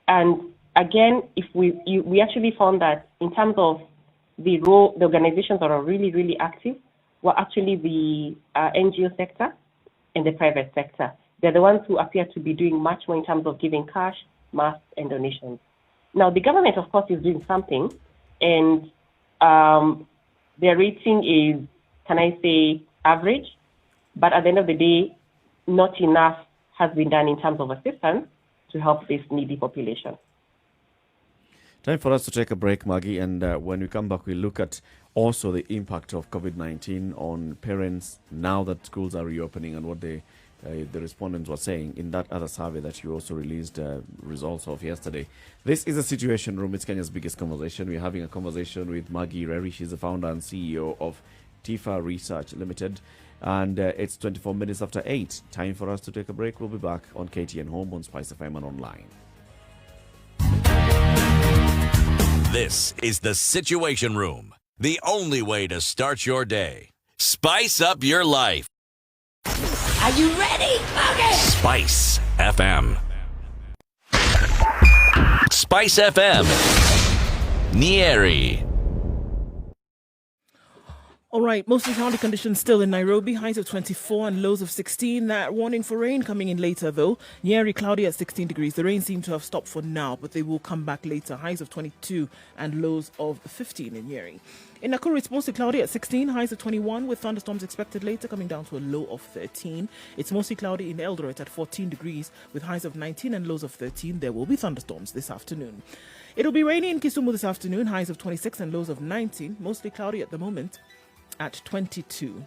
And again, if we actually found that in terms of the organizations that are really, really active were actually the NGO sector and the private sector. They're the ones who appear to be doing much more in terms of giving cash, masks, and donations. Now, the government, of course, is doing something, and their rating is, can I say, average, but at the end of the day, not enough has been done in terms of assistance to help this needy population. Time for us to take a break, Maggie, and when we come back, we'll look at also the impact of COVID-19 on parents now that schools are reopening and what the respondents were saying in that other survey that you also released results of yesterday. This is a Situation Room. It's Kenya's biggest conversation. We're having a conversation with Maggie Reri. She's the founder and CEO of Tifa Research Limited. And it's 24 minutes after 8. Time for us to take a break. We'll be back on KTN Home, on Spice FM, and online. This is the Situation Room, the only way to start your day. Spice up your life. Are you ready? Okay. Spice FM. Spice FM. Njeri. All right, mostly cloudy conditions still in Nairobi, highs of 24 and lows of 16. That warning for rain coming in later, though. Njeri cloudy at 16 degrees. The rain seems to have stopped for now, but they will come back later. Highs of 22 and lows of 15 in Njeri. In Nakuru, it's mostly cloudy at 16, highs of 21, with thunderstorms expected later, coming down to a low of 13. It's mostly cloudy in Eldoret at 14 degrees, with highs of 19 and lows of 13. There will be thunderstorms this afternoon. It'll be rainy in Kisumu this afternoon, highs of 26 and lows of 19. Mostly cloudy at the moment at 22.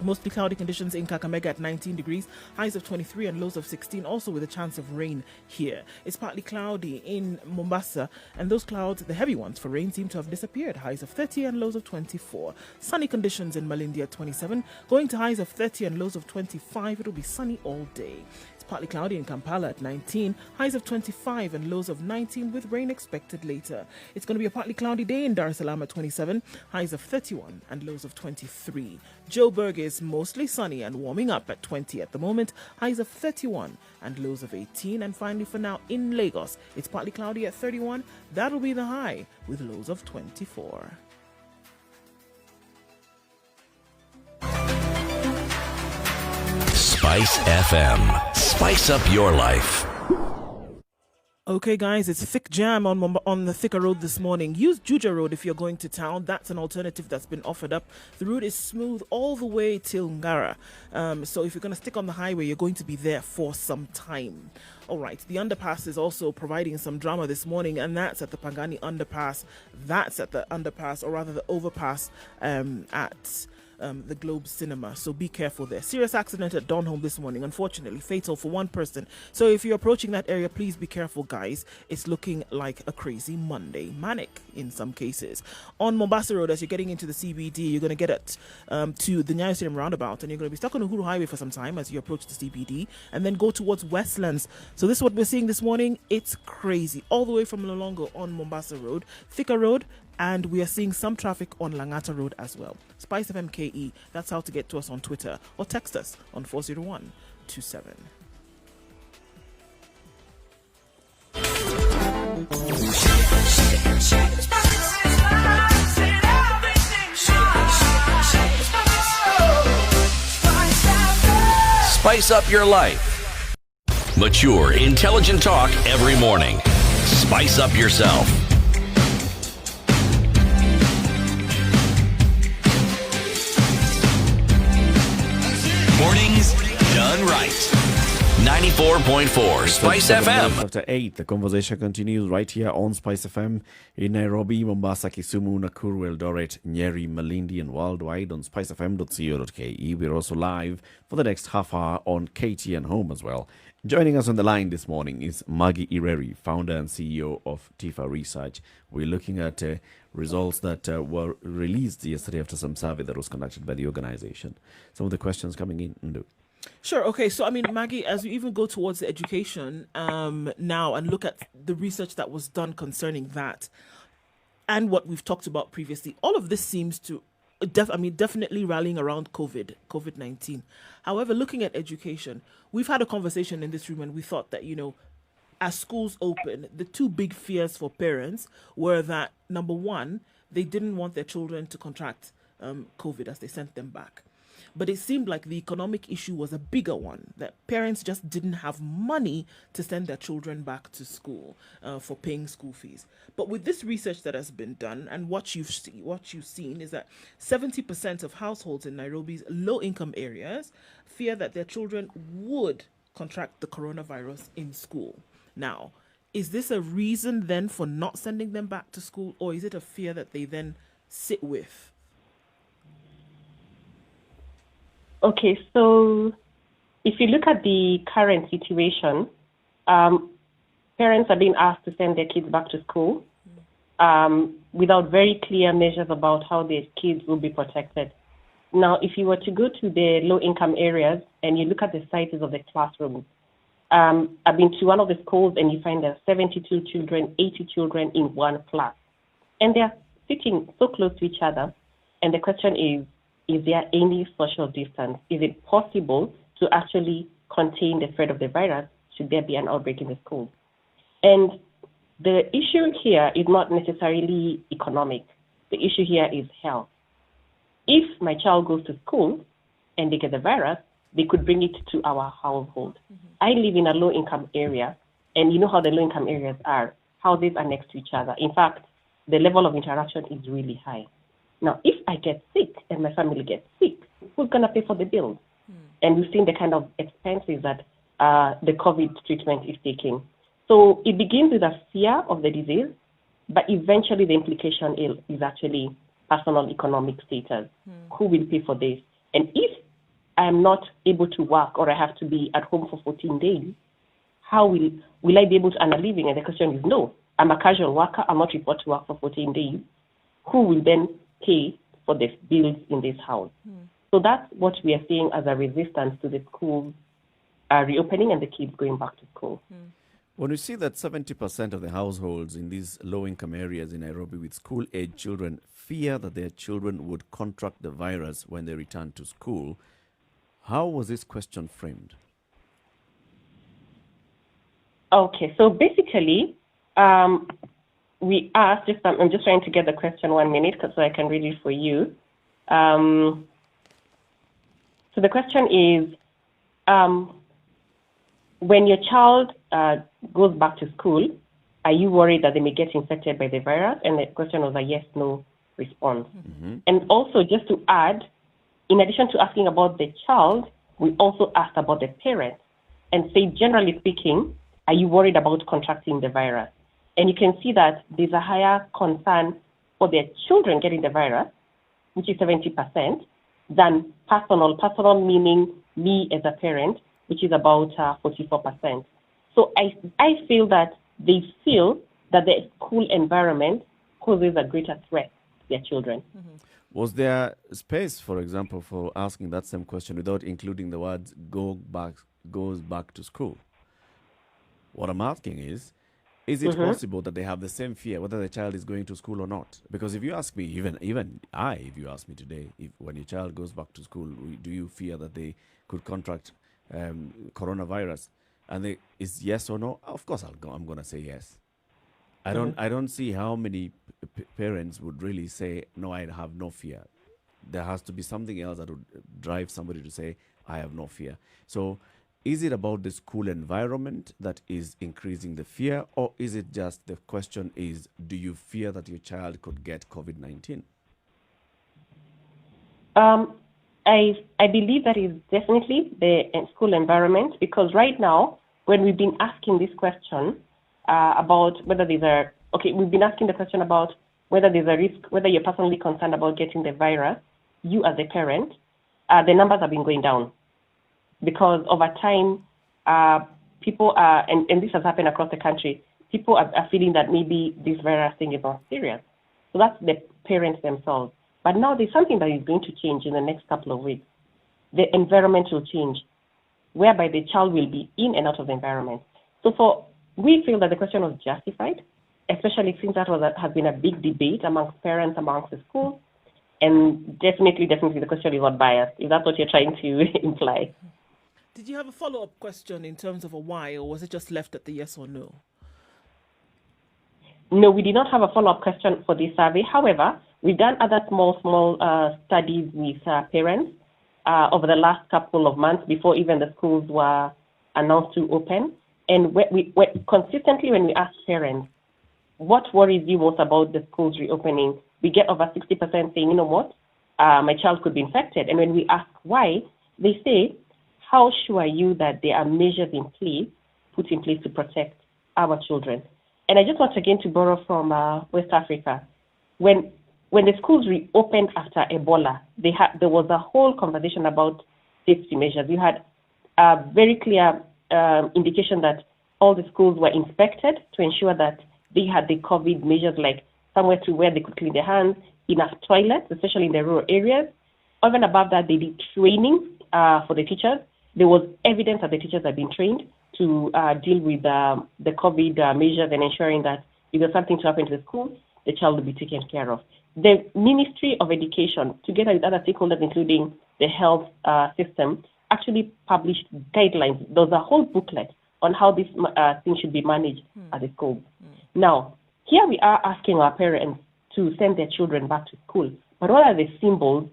Mostly cloudy conditions in Kakamega at 19 degrees, highs of 23 and lows of 16, also with a chance of rain here. It's partly cloudy in Mombasa, and those clouds, the heavy ones for rain, seem to have disappeared. Highs of 30 and lows of 24. Sunny conditions in Malindi at 27, going to highs of 30 and lows of 25. It'll be sunny all day. Partly cloudy in Kampala at 19, highs of 25 and lows of 19 with rain expected later. It's going to be a partly cloudy day in Dar es Salaam at 27, highs of 31 and lows of 23. Joburg is mostly sunny and warming up at 20 at the moment, highs of 31 and lows of 18. And finally for now in Lagos, it's partly cloudy at 31, that'll be the high with lows of 24. Spice FM. Spice up your life. Okay, guys, it's Thick Jam on the Thika Road this morning. Use Juja Road if you're going to town. That's an alternative that's been offered up. The route is smooth all the way till Ngara. So if you're going to stick on the highway, you're going to be there for some time. All right, the underpass is also providing some drama this morning, and that's at the Pangani underpass. That's at the underpass, or rather the overpass at the Globe Cinema, so be careful there. Serious accident at Donholm this morning, unfortunately fatal for one person. So if you're approaching that area, please be careful, guys. It's looking like a crazy Monday, manic in some cases. On Mombasa Road, as you're getting into the CBD, you're going to get it to the Nyayo Stadium roundabout, and you're going to be stuck on Uhuru Highway for some time as you approach the CBD, and then go towards Westlands. So this is what we're seeing this morning. It's crazy all the way from Lolongo on Mombasa Road, Thika Road, and we are seeing some traffic on Langata Road as well. Spice FM KE, that's how to get to us on Twitter, or text us on 40127. Spice up your life. Mature, intelligent talk every morning. Spice up yourself. Mornings done right. 94.4 Spice FM. After 8, the conversation continues right here on Spice FM in Nairobi, Mombasa, Kisumu, Nakuru, Eldoret, Nyeri, Malindi, and worldwide on spicefm.co.ke. We're also live for the next half hour on KTN Home as well. Joining us on the line this morning is Maggie Ireri, founder and CEO of Tifa Research. We're looking at results that were released yesterday after some survey that was conducted by the organization. Some of the questions coming in, Nduh. Sure. Okay. So, I mean, Maggie, as we even go towards the education now and look at the research that was done concerning that and what we've talked about previously, all of this seems to definitely rallying around COVID-19. However, looking at education, we've had a conversation in this room and we thought that, as schools open, the two big fears for parents were that, number one, they didn't want their children to contract COVID as they sent them back. But it seemed like the economic issue was a bigger one, that parents just didn't have money to send their children back to school for paying school fees. But with this research that has been done and what you've seen is that 70% of households in Nairobi's low-income areas fear that their children would contract the coronavirus in school. Now, is this a reason then for not sending them back to school, or is it a fear that they then sit with? Okay, so if you look at the current situation, parents are being asked to send their kids back to school without very clear measures about how their kids will be protected. Now, if you were to go to the low-income areas and you look at the sizes of the classrooms, I've been to one of the schools and you find there are 72 children, 80 children in one class. And they're sitting so close to each other. And the question is there any social distance? Is it possible to actually contain the spread of the virus should there be an outbreak in the school? And the issue here is not necessarily economic. The issue here is health. If my child goes to school and they get the virus, they could bring it to our household. Mm-hmm. I live in a low-income area, and you know how the low-income areas are. Houses are next to each other. In fact, the level of interaction is really high. Now, if I get sick and my family gets sick, who's going to pay for the bills? And we've seen the kind of expenses that the COVID treatment is taking. So it begins with a fear of the disease, but eventually the implication is actually personal economic status. Who will pay for this? And if I am not able to work or I have to be at home for 14 days, how will I be able to earn a living? And the question is no. I'm a casual worker. I'm not reported to work for 14 days. Who will then pay for the bills in this house? So that's what we are seeing as a resistance to the schools reopening and the kids going back to school. When we see that 70% of the households in these low-income areas in Nairobi with school-age children fear that their children would contract the virus when they return to school, how was this question framed? Okay, so basically, we asked, I'm just trying to get the question 1 minute so I can read it for you. So the question is, when your child goes back to school, are you worried that they may get infected by the virus? And the question was a yes-no response. And also, just to add, in addition to asking about the child, we also asked about the parents and say, generally speaking, are you worried about contracting the virus? And you can see that there's a higher concern for their children getting the virus, which is 70%, than personal. Personal meaning me as a parent, which is about 44%. So I feel that they feel that the school environment poses a greater threat to their children. Was there space, for example, for asking that same question without including the words goes back to school? What I'm asking is it possible that they have the same fear whether the child is going to school or not? Because if you ask me, even if you ask me today, when your child goes back to school, do you fear that they could contract coronavirus? And is yes or no? Of course, I'm going to say yes. I don't see how many parents would really say, no, I have no fear. There has to be something else that would drive somebody to say, I have no fear. So is it about the school environment that is increasing the fear, or is it just the question is, do you fear that your child could get COVID-19? I believe that is definitely the school environment, because right now, when we've been asking this question about whether we've been asking the question about whether there's a risk, whether you're personally concerned about getting the virus, you as a parent, the numbers have been going down. Because over time, people are, and this has happened across the country, people are feeling that maybe this virus thing is not serious. So that's the parents themselves. But now there's something that is going to change in the next couple of weeks. The environment will change, whereby the child will be in and out of the environment. So we feel that the question was justified, especially since that has been a big debate amongst parents, amongst the schools. And definitely the question is not biased, if that's what you're trying to imply. Did you have a follow-up question in terms of a why, or was it just left at the yes or no? No, we did not have a follow-up question for this survey. However, we've done other small studies with parents over the last couple of months before even the schools were announced to open. And consistently when we ask parents, what worries you most about the schools reopening, we get over 60% saying, you know what, my child could be infected. And when we ask why, they say, how sure are you that there are measures put in place to protect our children? And I just want again to borrow from West Africa. When the schools reopened after Ebola, there was a whole conversation about safety measures. You had a very clear indication that all the schools were inspected to ensure that they had the COVID measures, like somewhere to where they could clean their hands, enough toilets, especially in the rural areas. Even above that, they did training for the teachers. There was evidence that the teachers had been trained to deal with the COVID measures and ensuring that if there's something to happen to the school, the child will be taken care of. The Ministry of Education, together with other stakeholders, including the health system, actually published guidelines. There was a whole booklet on how this thing should be managed at the school. Now, here we are asking our parents to send their children back to school. But what are the symbols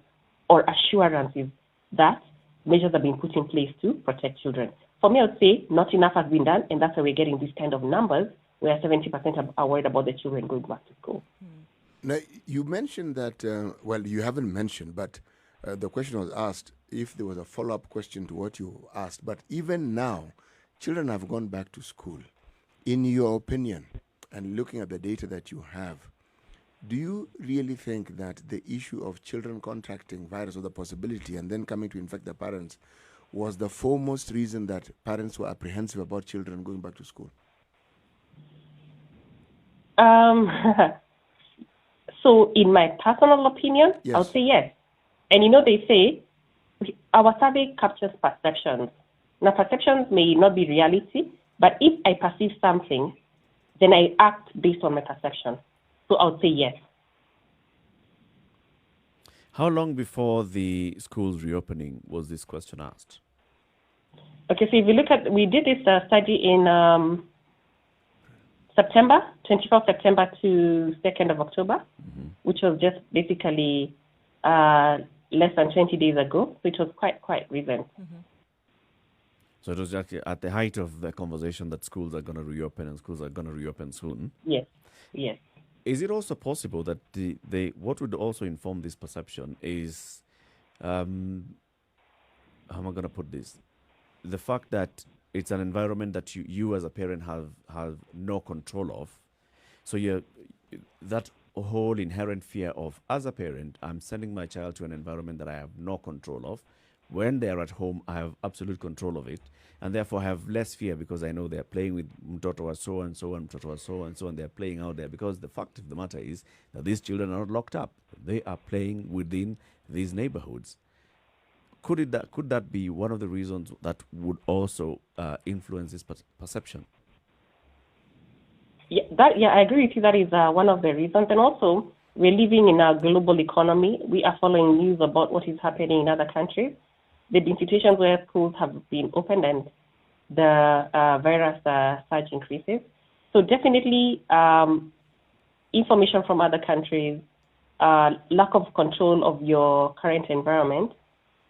or assurances that measures are being put in place to protect children? For me, I would say not enough has been done, and that's why we're getting these kind of numbers where 70% are worried about the children going back to school. Now, you mentioned that, you haven't mentioned, but the question was asked if there was a follow-up question to what you asked. But even now, children have gone back to school. In your opinion, and looking at the data that you have, Do you really think that the issue of children contracting virus or the possibility and then coming to infect their parents was the foremost reason that parents were apprehensive about children going back to school? So in my personal opinion, Yes. I'll say yes. And they say our survey captures perceptions. Now, perceptions may not be reality, but if I perceive something, then I act based on my perception. So I'll say yes. How long before the school's reopening was this question asked? Okay, so if you look at, we did this study in September, 24th September to 2nd of October, which was just basically less than 20 days ago. So it was quite recent. So it was actually at the height of the conversation that schools are going to reopen and schools are going to reopen soon. Yes. Is it also possible that what would also inform this perception is, how am I going to put this? The fact that it's an environment that you as a parent have no control of. So that whole inherent fear of, as a parent, I'm sending my child to an environment that I have no control of. When they're at home, I have absolute control of it, and therefore I have less fear because I know they're playing with mtoto wa so and so and mtoto wa so and so, and they're playing out there. Because the fact of the matter is that these children are not locked up; they are playing within these neighborhoods. Could that be one of the reasons that would also influence this perception? Yeah, I agree with you. That is one of the reasons, and also we're living in a global economy. We are following news about what is happening in other countries. There have been situations where schools have been opened and the virus surge increases. So definitely information from other countries, lack of control of your current environment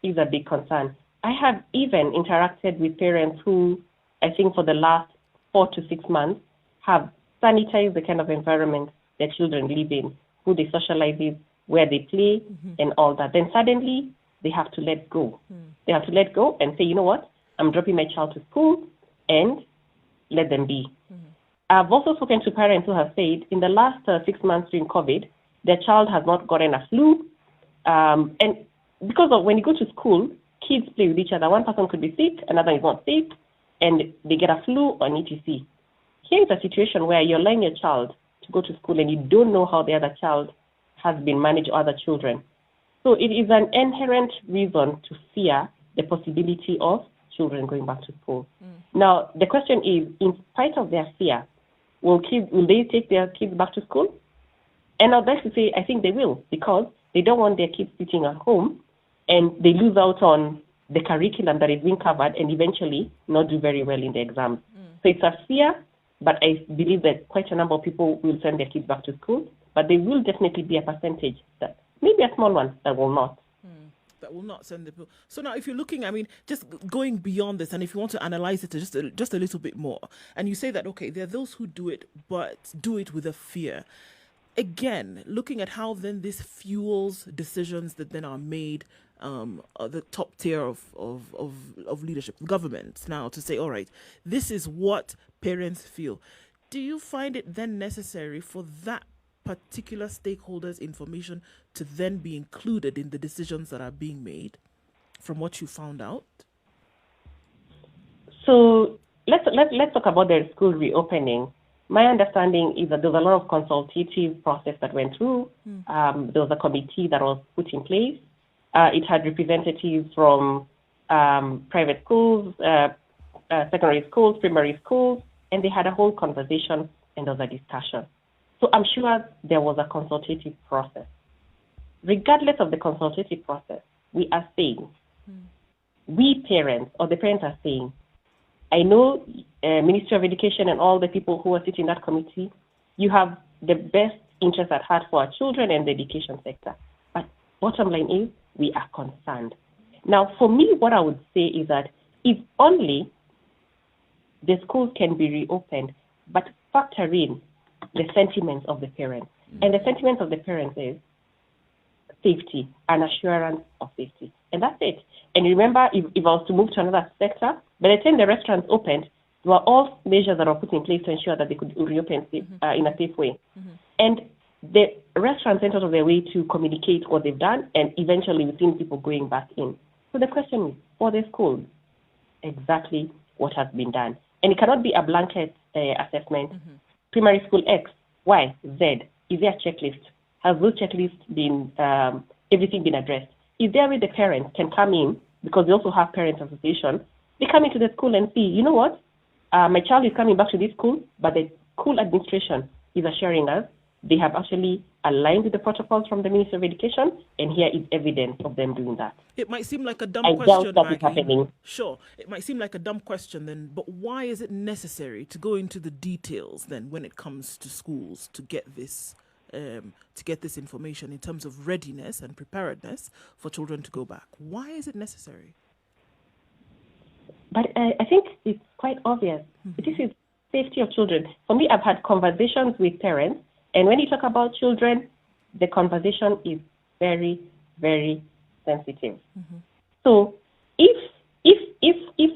is a big concern. I have even interacted with parents who, I think for the last 4 to 6 months, have sanitized the kind of environment their children live in, who they socialize with, where they play, and all that. Then suddenly, they have to let go. They have to let go and say, you know what, I'm dropping my child to school and let them be. I've also spoken to parents who have said in the last 6 months during COVID, their child has not gotten a flu. And because of when you go to school, kids play with each other. One person could be sick, another is not sick, and they get a flu or an etc. Here is a situation where you're allowing your child to go to school and you don't know how the other child has been managed or other children. So it is an inherent reason to fear the possibility of children going back to school. Now, the question is, in spite of their fear, will they take their kids back to school? And I'd like to say, I think they will, because they don't want their kids sitting at home and they lose out on the curriculum that is being covered and eventually not do very well in the exams. So it's a fear, but I believe that quite a number of people will send their kids back to school, but there will definitely be a percentage, that maybe a small one, that will not. That will not send the bill. So now if you're looking, I mean, just going beyond this, and if you want to analyze it just a little bit more, and you say that, okay, there are those who do it, but do it with a fear. Again, looking at how then this fuels decisions that then are made the top tier of leadership, governments now, to say, all right, this is what parents feel. Do you find it then necessary for that particular stakeholders' information to then be included in the decisions that are being made from what you found out? So let's talk about the school reopening. My understanding is that there was a lot of consultative process that went through. There was a committee that was put in place. It had representatives from private schools, secondary schools, primary schools, and they had a whole conversation and there was a discussion. So I'm sure there was a consultative process. Regardless of the consultative process, we are saying, we parents, or the parents are saying, I know Ministry of Education and all the people who are sitting in that committee, you have the best interest at heart for our children and the education sector. But bottom line is, we are concerned. Now, for me, what I would say is that if only the schools can be reopened, but factor in the sentiments of the parents. And the sentiments of the parents is safety and assurance of safety. And that's it. And remember, if I was to move to another sector, by the time the restaurants opened, there were all measures that were put in place to ensure that they could reopen in a safe way. And the restaurants went out of their way to communicate what they've done, and eventually we've seen people going back in. So the question is, for the schools, exactly what has been done? And it cannot be a blanket assessment. Primary school X, Y, Z. Is there a checklist? Has those checklists been, everything been addressed? Is there a way the parents can come in, because they also have parents association, they come into the school and see, you know what, my child is coming back to this school, but the school administration is assuring us they have actually aligned with the protocols from the Ministry of Education, and here is evidence of them doing that. It might seem like a dumb I question, doubt that is Maggie. happening. Sure, it might seem like a dumb question then, but why is it necessary to go into the details then when it comes to schools to get this information in terms of readiness and preparedness for children to go back? Why is it necessary? But I think it's quite obvious. This is safety of children. For me, I've had conversations with parents, and when you talk about children, the conversation is very, very sensitive. So if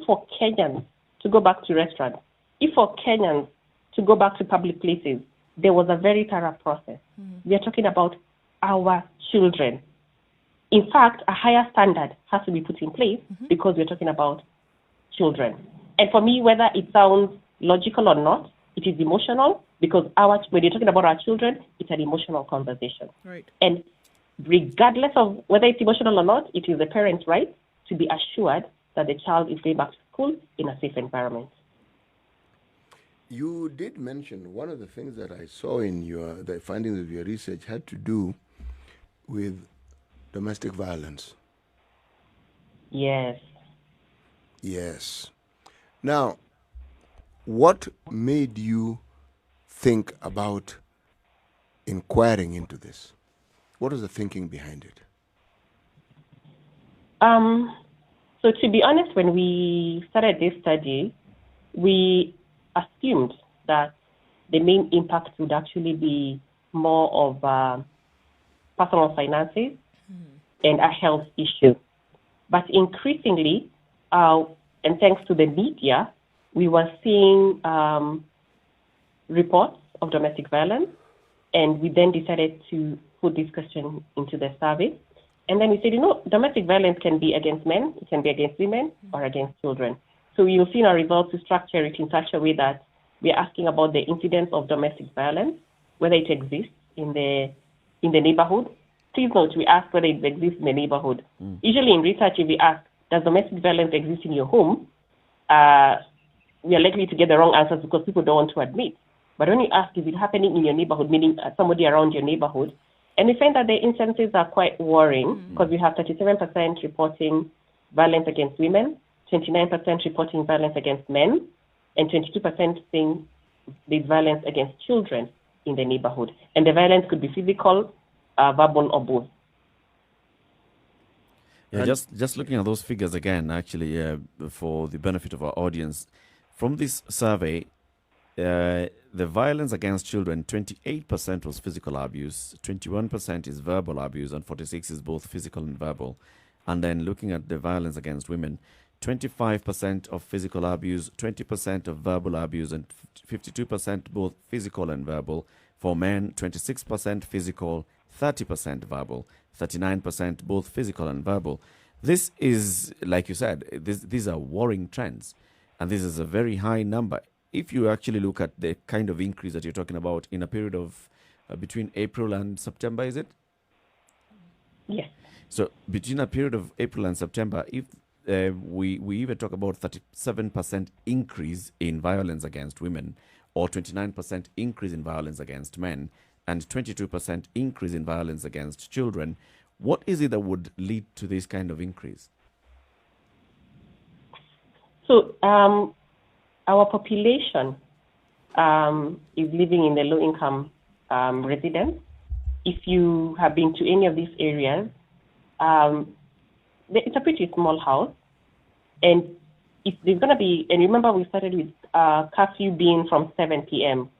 for Kenyans to go back to restaurants, if for Kenyans to go back to public places, there was a very thorough process. We are talking about our children. In fact, a higher standard has to be put in place because we're talking about children. And for me, whether it sounds logical or not, it is emotional, because when you're talking about our children, it's an emotional conversation. Right. And regardless of whether it's emotional or not, it is the parent's right to be assured that the child is going back to school in a safe environment. You did mention one of the things that I saw in the findings of your research had to do with domestic violence. Yes. Yes. Now, what made you think about inquiring into this? What was the thinking behind it? So to be honest, when we started this study, we assumed that the main impact would actually be more of personal finances and a health issue. But increasingly, and thanks to the media, we were seeing reports of domestic violence, and we then decided to put this question into the survey. And then we said, domestic violence can be against men, it can be against women, or against children. So you'll see in our results to structure it in such a way that we're asking about the incidence of domestic violence, whether it exists in the neighborhood. Please note, we ask whether it exists in the neighborhood. Usually in research, if we ask, does domestic violence exist in your home, we are likely to get the wrong answers because people don't want to admit. But when you ask, is it happening in your neighborhood, meaning somebody around your neighborhood, and we find that the instances are quite worrying because we have 37% reporting violence against women, 29% reporting violence against men, and 22% saying there's violence against children in the neighborhood. And the violence could be physical, verbal, or both. Yeah, just looking at those figures again, actually, for the benefit of our audience, from this survey, the violence against children, 28% was physical abuse, 21% is verbal abuse, and 46% is both physical and verbal. And then looking at the violence against women, 25% of physical abuse, 20% of verbal abuse, and 52% both physical and verbal. For men, 26% physical, 30% verbal, 39% both physical and verbal. This is, like you said, these are worrying trends, and this is a very high number. If you actually look at the kind of increase that you're talking about in a period of between April and September, is it? Yes. So between a period of April and September, if we even talk about 37% increase in violence against women, or 29% increase in violence against men, and 22% increase in violence against children, what is it that would lead to this kind of increase? So our population is living in the low-income residents. If you have been to any of these areas, it's a pretty small house. And if there's going to be, and remember we started with curfew being from 7 p.m.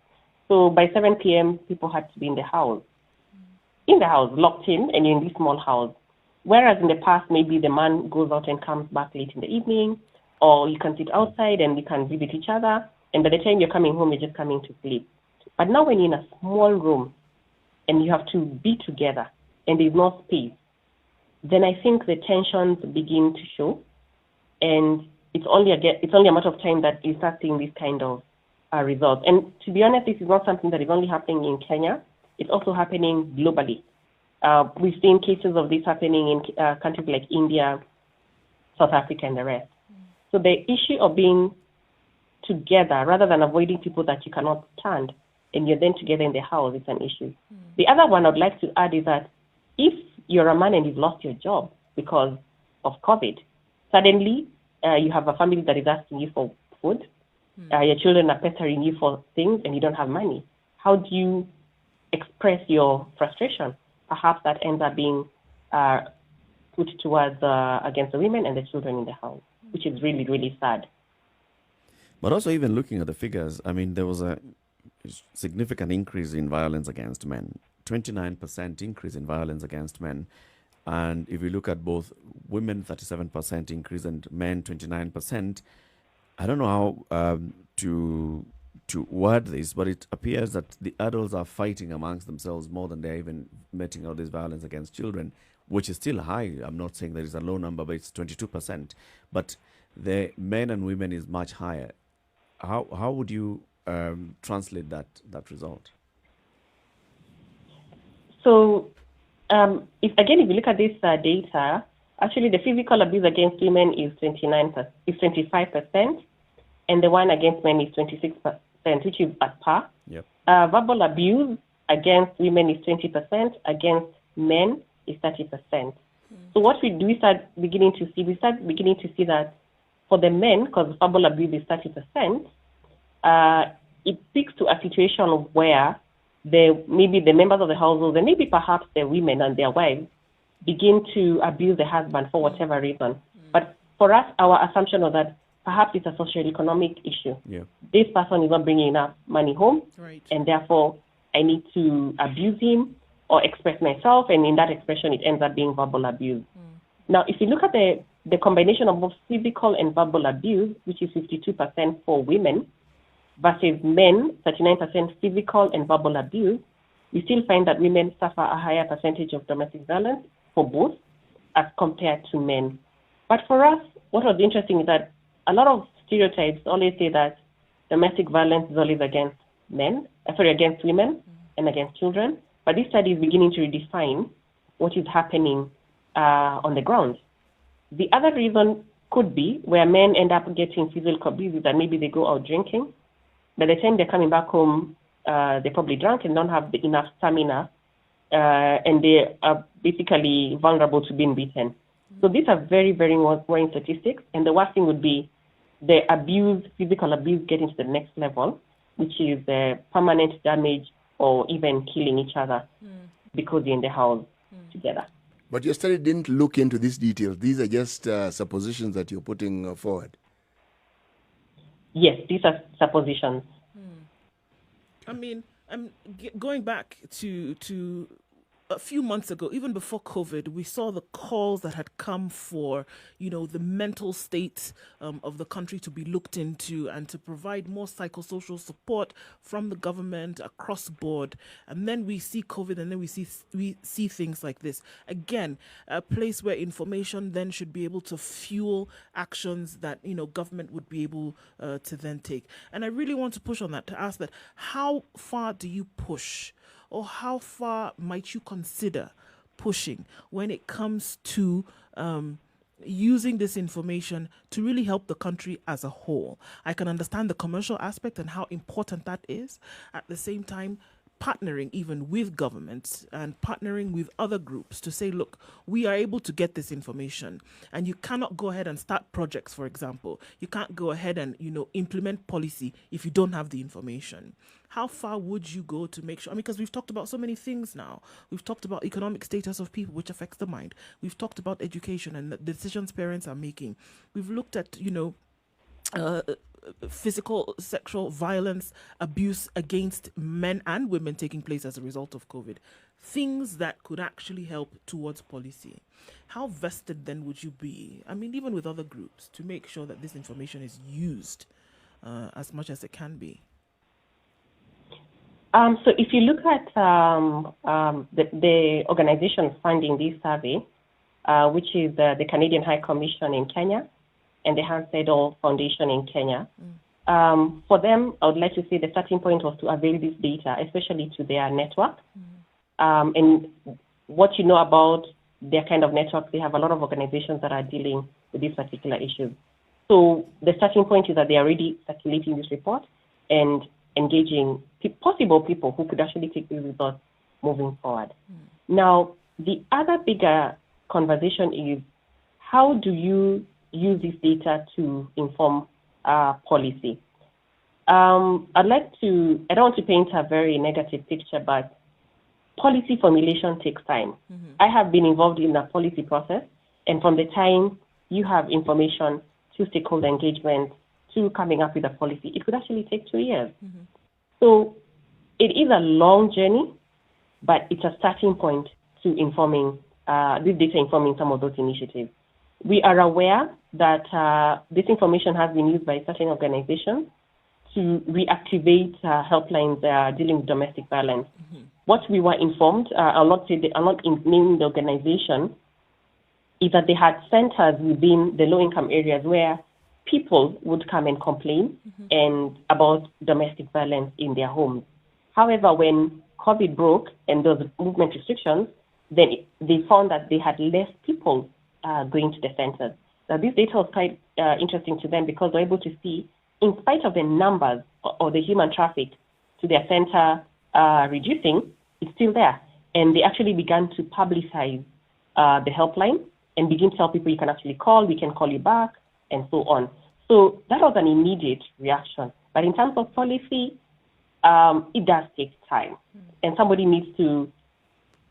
So by 7 p.m., people had to be in the house, locked in, and in this small house. Whereas in the past, maybe the man goes out and comes back late in the evening, or you can sit outside and we can visit each other. And by the time you're coming home, you're just coming to sleep. But now when you're in a small room, and you have to be together, and there's no space, then I think the tensions begin to show, and it's only a matter of time that you start seeing this kind of results. And to be honest, this is not something that is only happening in Kenya. It's also happening globally. We've seen cases of this happening in countries like India, South Africa, and the rest. So the issue of being together rather than avoiding people that you cannot stand and you're then together in the house is an issue. The other one I'd like to add is that if you're a man and you've lost your job because of COVID, suddenly you have a family that is asking you for food, your children are pestering you for things and you don't have money. How do you express your frustration? Perhaps that ends up being put towards against the women and the children in the house, which is really, really sad. But also, even looking at the figures, I mean, there was a significant increase in violence against men, 29% increase in violence against men. And if you look at both women, 37% increase, and men, 29%, I don't know how to word this, but it appears that the adults are fighting amongst themselves more than they're even meting out this violence against children, which is still high. I'm not saying that it's a low number, but it's 22%. But the men and women is much higher. How would you translate that result? So, if you look at this data, actually the physical abuse against women is 25%, and the one against men is 26%, which is at par. Yep. Verbal abuse against women is 20%, against men is 30%. So what we start beginning to see that for the men, because verbal abuse is 30%, it speaks to a situation of where maybe the members of the household, and maybe perhaps the women and their wives, begin to abuse the husband for whatever reason. But for us, our assumption was that perhaps it's a socio-economic issue. Yeah. This person is not bringing enough money home, Right. and therefore I need to abuse him or express myself, and in that expression, it ends up being verbal abuse. Now, if you look at the combination of both physical and verbal abuse, which is 52% for women, versus men, 39% physical and verbal abuse, we still find that women suffer a higher percentage of domestic violence for both as compared to men. But for us, what was interesting is that a lot of stereotypes always say that domestic violence is always against against women and against children. But this study is beginning to redefine what is happening on the ground. The other reason could be where men end up getting physical abuse is that maybe they go out drinking. By the time they're coming back home, they're probably drunk and don't have enough stamina, and they are basically vulnerable to being beaten. So these are very, very worrying statistics. And the worst thing would be the physical abuse getting to the next level, which is permanent damage or even killing each other because you're in the house together. But your study didn't look into these details. These are just suppositions that you're putting forward. Yes, these are suppositions. I mean, I'm going back to a few months ago, even before COVID, we saw the calls that had come for, the mental state of the country to be looked into and to provide more psychosocial support from the government across the board. And then we see COVID, and then we see things like this. Again, a place where information then should be able to fuel actions that, government would be able to then take. And I really want to push on that, to ask that, how far do you push? Or how far might you consider pushing when it comes to using this information to really help the country as a whole? I can understand the commercial aspect and how important that is. At the same time, partnering even with governments and partnering with other groups to say, look, we are able to get this information, and you cannot go ahead and start projects, for example. You can't go ahead and, implement policy if you don't have the information. How far would you go to make sure? Because we've talked about so many things now. We've talked about economic status of people, which affects the mind. We've talked about education and the decisions parents are making. We've looked at, physical, sexual violence, abuse against men and women taking place as a result of COVID. Things that could actually help towards policy. How vested then would you be, even with other groups, to make sure that this information is used as much as it can be? So if you look at the organizations funding this survey, which is the Canadian High Commission in Kenya and the Hans Sedol Foundation in Kenya, for them, I would like to say the starting point was to avail this data, especially to their network. And what you know about their kind of network, they have a lot of organizations that are dealing with these particular issues. So the starting point is that they are already circulating this report and engaging possible people who could actually take these results moving forward. Now, the other bigger conversation is how do you use this data to inform policy? I don't want to paint a very negative picture, but policy formulation takes time. I have been involved in the policy process, and from the time you have information to stakeholder engagement to coming up with a policy, it could actually take 2 years. So it is a long journey, but it's a starting point to informing, this data informing some of those initiatives. We are aware that this information has been used by certain organizations to reactivate helplines dealing with domestic violence. What we were informed, I'll not name the organization, is that they had centers within the low-income areas where people would come and complain and about domestic violence in their homes. However, when COVID broke and those movement restrictions, then they found that they had less people going to the centers. Now, this data was quite interesting to them because they're able to see, in spite of the numbers or the human traffic to their center reducing, it's still there. And they actually began to publicize the helpline and begin to tell people you can actually call, we can call you back, and so on. So that was an immediate reaction. But in terms of policy, it does take time. And somebody needs to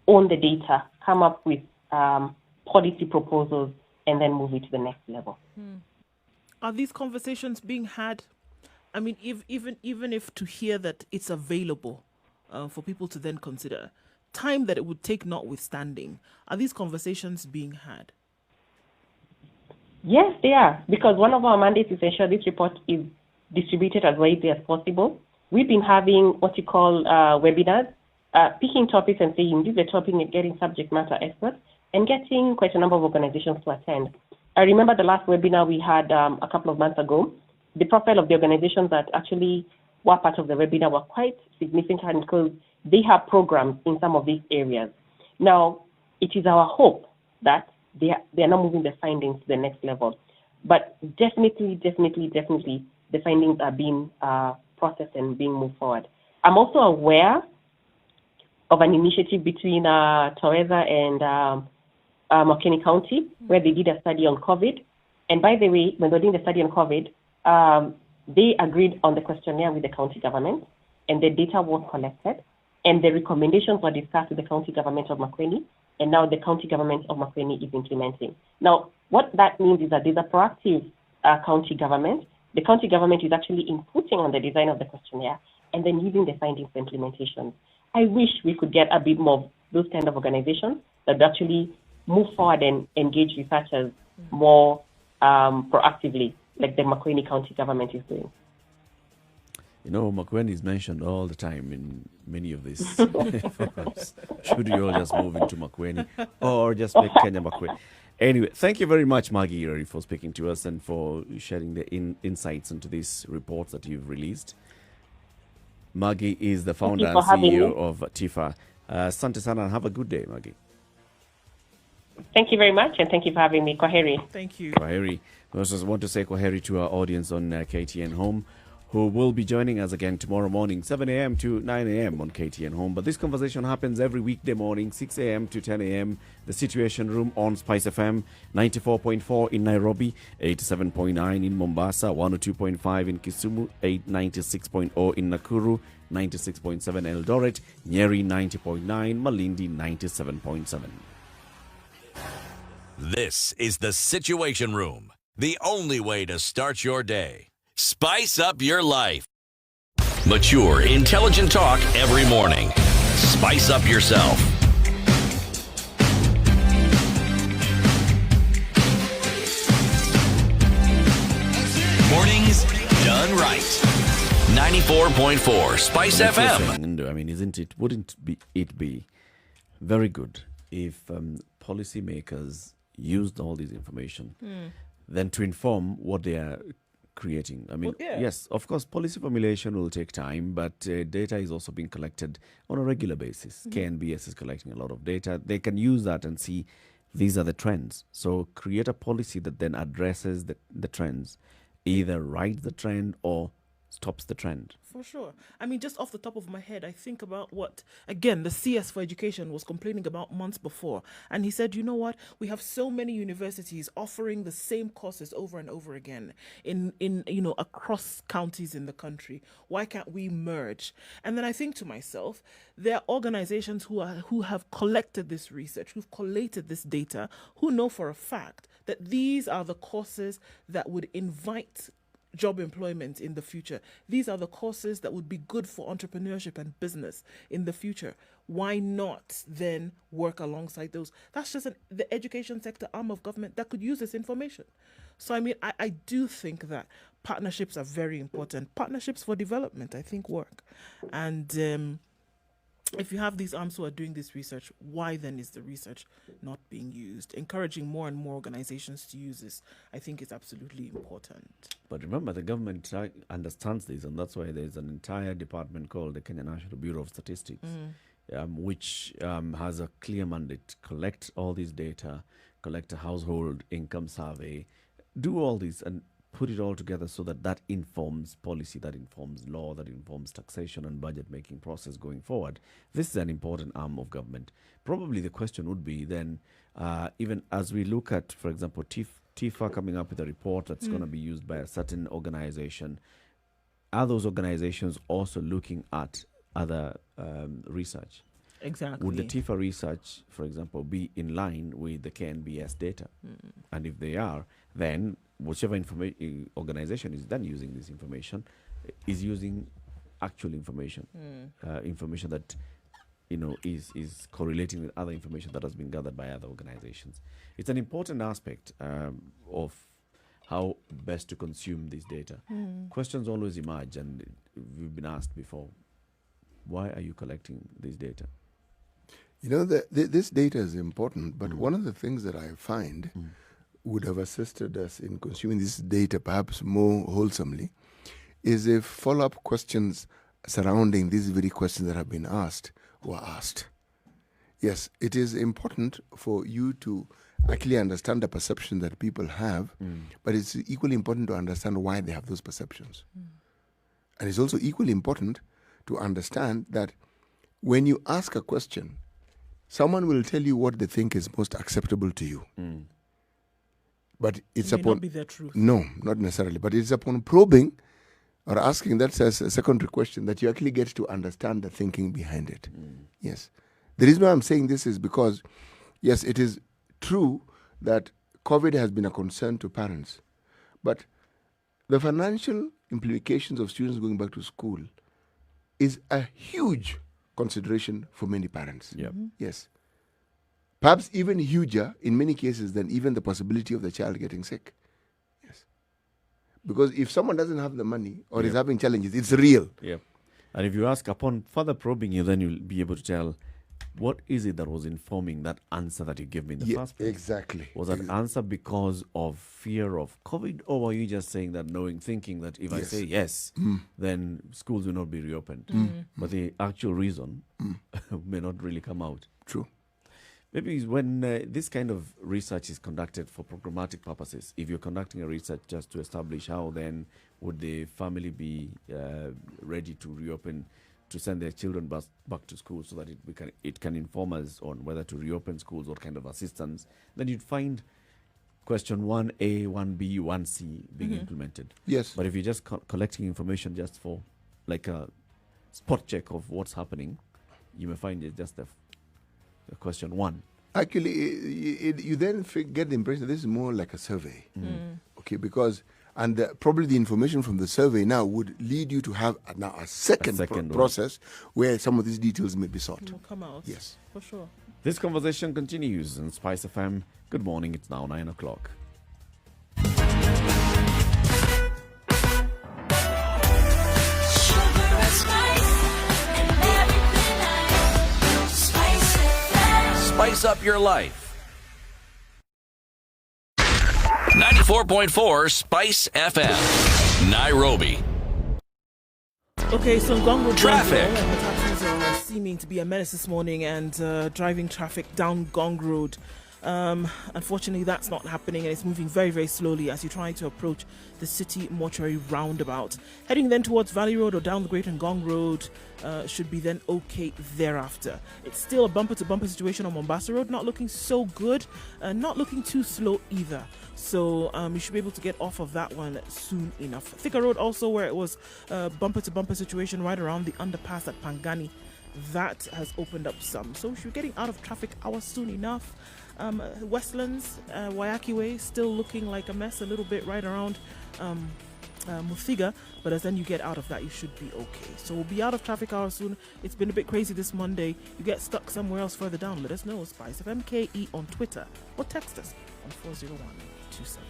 own the data, come up with policy proposals, and then move it to the next level. Are these conversations being had? I mean, even if to hear that it's available for people to then consider, time that it would take notwithstanding, are these conversations being had? Yes, they are, because one of our mandates is to ensure this report is distributed as widely as possible. We've been having what you call webinars, picking topics and saying, this is a topic and getting subject matter experts, and getting quite a number of organizations to attend. I remember the last webinar we had a couple of months ago. The profile of the organizations that actually were part of the webinar were quite significant because they have programs in some of these areas. Now, it is our hope that they are now moving the findings to the next level. But definitely, the findings are being processed and being moved forward. I'm also aware of an initiative between Toweza and Makweni County, where they did a study on COVID. And by the way, when they're doing the study on COVID, they agreed on the questionnaire with the county government, and the data was collected, and the recommendations were discussed with the county government of Makweni, and now the county government of Makweni is implementing. Now, what that means is that there's a proactive county government. The county government is actually inputting on the design of the questionnaire and then using the findings for implementation. I wish we could get a bit more of those kind of organizations that actually move forward and engage researchers more proactively, like the Makweni County government is doing. You know, Makweni is mentioned all the time in many of these programs. Should you all just move into Makweni or just make Kenya Makweni? Anyway, thank you very much, Njeri, for speaking to us and for sharing the insights into these reports that you've released. Maggie is the founder and CEO of TIFA. Asante sana and have a good day, Maggie. Thank you very much, and thank you for having me. Kwaheri. Thank you. Kwaheri. We also want to say kwaheri to our audience on KTN Home, who will be joining us again tomorrow morning, 7 a.m. to 9 a.m. on KTN Home. But this conversation happens every weekday morning, 6 a.m. to 10 a.m. The Situation Room on Spice FM, 94.4 in Nairobi, 87.9 in Mombasa, 102.5 in Kisumu, 96.0 in Nakuru, 96.7 Eldoret, Njeri 90.9, Malindi 97.7. This is the Situation Room, the only way to start your day. Spice up your life. Mature, intelligent talk every morning. Spice up yourself. Mornings done right. 94.4 Spice FM. I mean, wouldn't it be very good if policymakers used all this information then to inform what they are creating? I mean, yes, of course, policy formulation will take time, but data is also being collected on a regular basis. KNBS is collecting a lot of data. They can use that and see these are the trends. So create a policy that then addresses the trends, either rides the trend or stops the trend. For sure. I mean, just off the top of my head, I think about what, again, the CS for Education was complaining about months before. And he said, you know what? We have so many universities offering the same courses over and over again in across counties in the country. Why can't we merge? And then I think to myself, there are organizations who have collected this research, who've collated this data, who know for a fact that these are the courses that would invite job employment in the future. These are the courses that would be good for entrepreneurship and business in the future. Why not then work alongside those? That's just the education sector arm of government that could use this information. So, I mean, I do think that partnerships are very important. Partnerships for development, I think, work. And if you have these arms who are doing this research, why then is the research not being used? Encouraging more and more organizations to use this, I think, is absolutely important. But remember, the government understands this, and that's why there's an entire department called the Kenya National Bureau of Statistics, which has a clear mandate to collect all this data, collect a household income survey, do all this, and put it all together so that informs policy, that informs law, that informs taxation and budget-making process going forward. This is an important arm of government. Probably the question would be then, even as we look at, for example, TIFA coming up with a report that's going to be used by a certain organization, are those organizations also looking at other research? Exactly. Would the TIFA research, for example, be in line with the KNBS data? And if they are, then whichever organization is then using this information is using actual information, information that is correlating with other information that has been gathered by other organizations. It's an important aspect of how best to consume this data. Questions always emerge, and we've been asked before, why are you collecting this data? This data is important, but one of the things that I find would have assisted us in consuming this data perhaps more wholesomely is if follow-up questions surrounding these very questions that have been asked were asked. Yes, it is important for you to actually understand the perception that people have, but it's equally important to understand why they have those perceptions. And it's also equally important to understand that when you ask a question, someone will tell you what they think is most acceptable to you. But it's may upon not be their truth. No, not necessarily. But it's upon probing or asking, that's a secondary question, that you actually get to understand the thinking behind it. Yes. The reason why I'm saying this is because, yes, it is true that COVID has been a concern to parents. But the financial implications of students going back to school is a huge consideration for many parents. Yes. Perhaps even huger in many cases than even the possibility of the child getting sick. Yes. Because if someone doesn't have the money or is having challenges, it's real. And if you ask upon further probing you, then you'll be able to tell what is it that was informing that answer that you gave me in the first place. Exactly. Was that answer because of fear of COVID, or were you just saying that thinking that if I say yes, then schools will not be reopened? But the actual reason may not really come out. True. Maybe when this kind of research is conducted for programmatic purposes, if you're conducting a research just to establish how then would the family be ready to reopen, to send their children back to school so that it can inform us on whether to reopen schools, what kind of assistance, then you'd find question 1A, 1B, 1C being implemented. Yes. But if you're just collecting information just for like a spot check of what's happening, you may find it's just the question 1. Actually, you then get the impression that this is more like a survey. Okay, because probably the information from the survey now would lead you to have now a second process where some of these details may be sought. Will come out. Yes. For sure. This conversation continues on Spice FM. Good morning, it's now 9 o'clock. spice up your life. 94.4 Spice FM, Nairobi. Okay, so in Gong Road, Traffic. the taxis are seeming to be a menace this morning and driving traffic down Gong Road. Unfortunately, that's not happening, and it's moving very, very slowly as you try to approach the City Mortuary roundabout. Heading then towards Valley Road or down the Great Ngong Road should be then okay thereafter. It's still a bumper-to-bumper situation on Mombasa Road, not looking so good, not looking too slow either. So you should be able to get off of that one soon enough. Thika Road also, where it was a bumper-to-bumper situation right around the underpass at Pangani, that has opened up some. So we should be getting out of traffic hours soon enough. Westlands, Wayaki Way, still looking like a mess a little bit right around Muthiga, but as then you get out of that, you should be okay. So we'll be out of traffic hours soon. It's been a bit crazy this Monday. You get stuck somewhere else further down, let us know. Spice of MKE on Twitter or text us on 40127.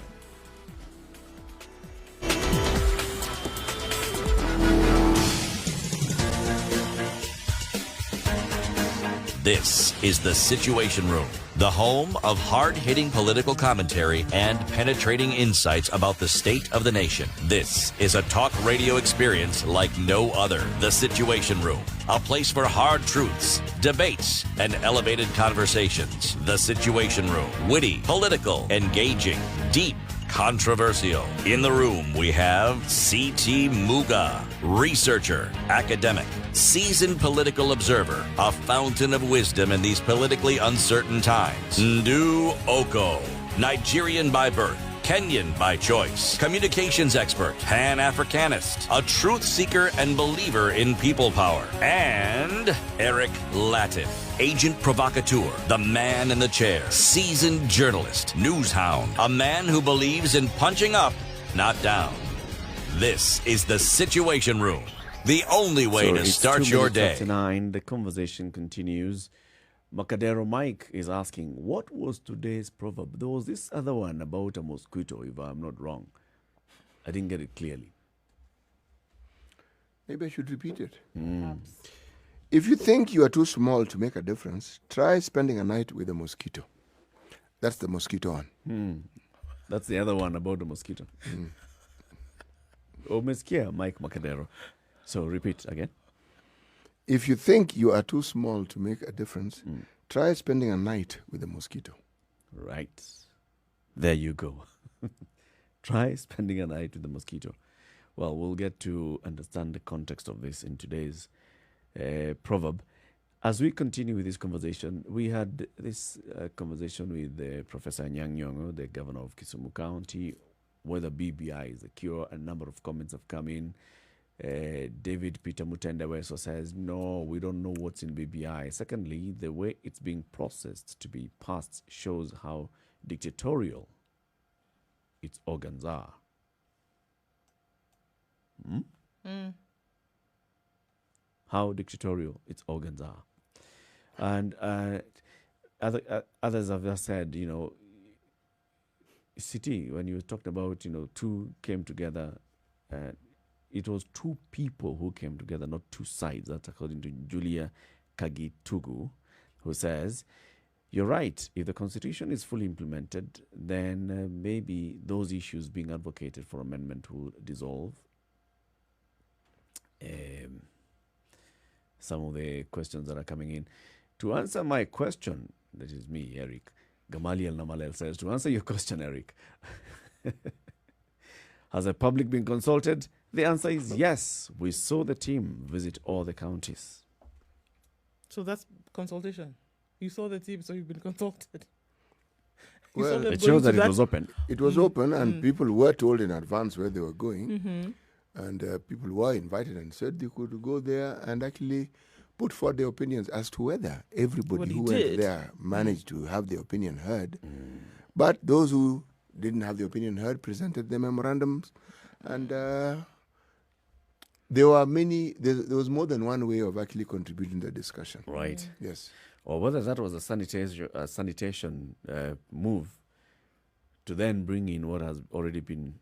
This is the Situation Room, the home of hard-hitting political commentary and penetrating insights about the state of the nation. This is a talk radio experience like no other. The Situation Room, a place for hard truths, debates, and elevated conversations. The Situation Room, witty, political, engaging, deep, controversial. In the room, we have C.T. Muga, researcher, academic, seasoned political observer, a fountain of wisdom in these politically uncertain times. Nduh Okoh, Nigerian by birth, Kenyan by choice, communications expert, Pan-Africanist, a truth seeker and believer in people power, and Eric Latiff, agent provocateur, the man in the chair, seasoned journalist, news hound, a man who believes in punching up, not down. This is the Situation Room, the only way to start your day. 9, the conversation continues. Macadero Mike is asking, what was today's proverb? There was this other one about a mosquito, if I'm not wrong. I didn't get it clearly. Maybe I should repeat it. If you think you are too small to make a difference, try spending a night with a mosquito. That's the mosquito one. That's the other one about the mosquito. Umesikia, Mike Macadero. So repeat again. If you think you are too small to make a difference, try spending a night with a mosquito. Right. There you go. Try spending a night with the mosquito. Well, we'll get to understand the context of this in today's proverb. As we continue with this conversation, we had this conversation with Professor Anyang' Nyong'o, the governor of Kisumu County, whether BBI is the cure. A number of comments have come in. David Peter Mutendeweso says, no, we don't know what's in BBI. Secondly, the way it's being processed to be passed shows how dictatorial its organs are. How dictatorial its organs are. And others have just said, City, when you talked about, two came together, it was two people who came together, not two sides. That's according to Julia Kagitugu, who says, you're right, if the Constitution is fully implemented, then maybe those issues being advocated for amendment will dissolve. Some of the questions that are coming in. To answer my question, that is me, Eric, Gamaliel Namalel says, to answer your question, Eric, has the public been consulted? The answer is yes. We saw the team visit all the counties. So that's consultation. You saw the team, so you've been consulted. Well, it shows that it was open. It was open, and people were told in advance where they were going. And people were invited and said they could go there and actually put forth their opinions as to whether everybody who went there managed to have their opinion heard. But those who didn't have the opinion heard presented their memorandums, and there were many. There was more than one way of actually contributing to the discussion. Right. Yes. Or whether that was a sanitation move to then bring in what has already been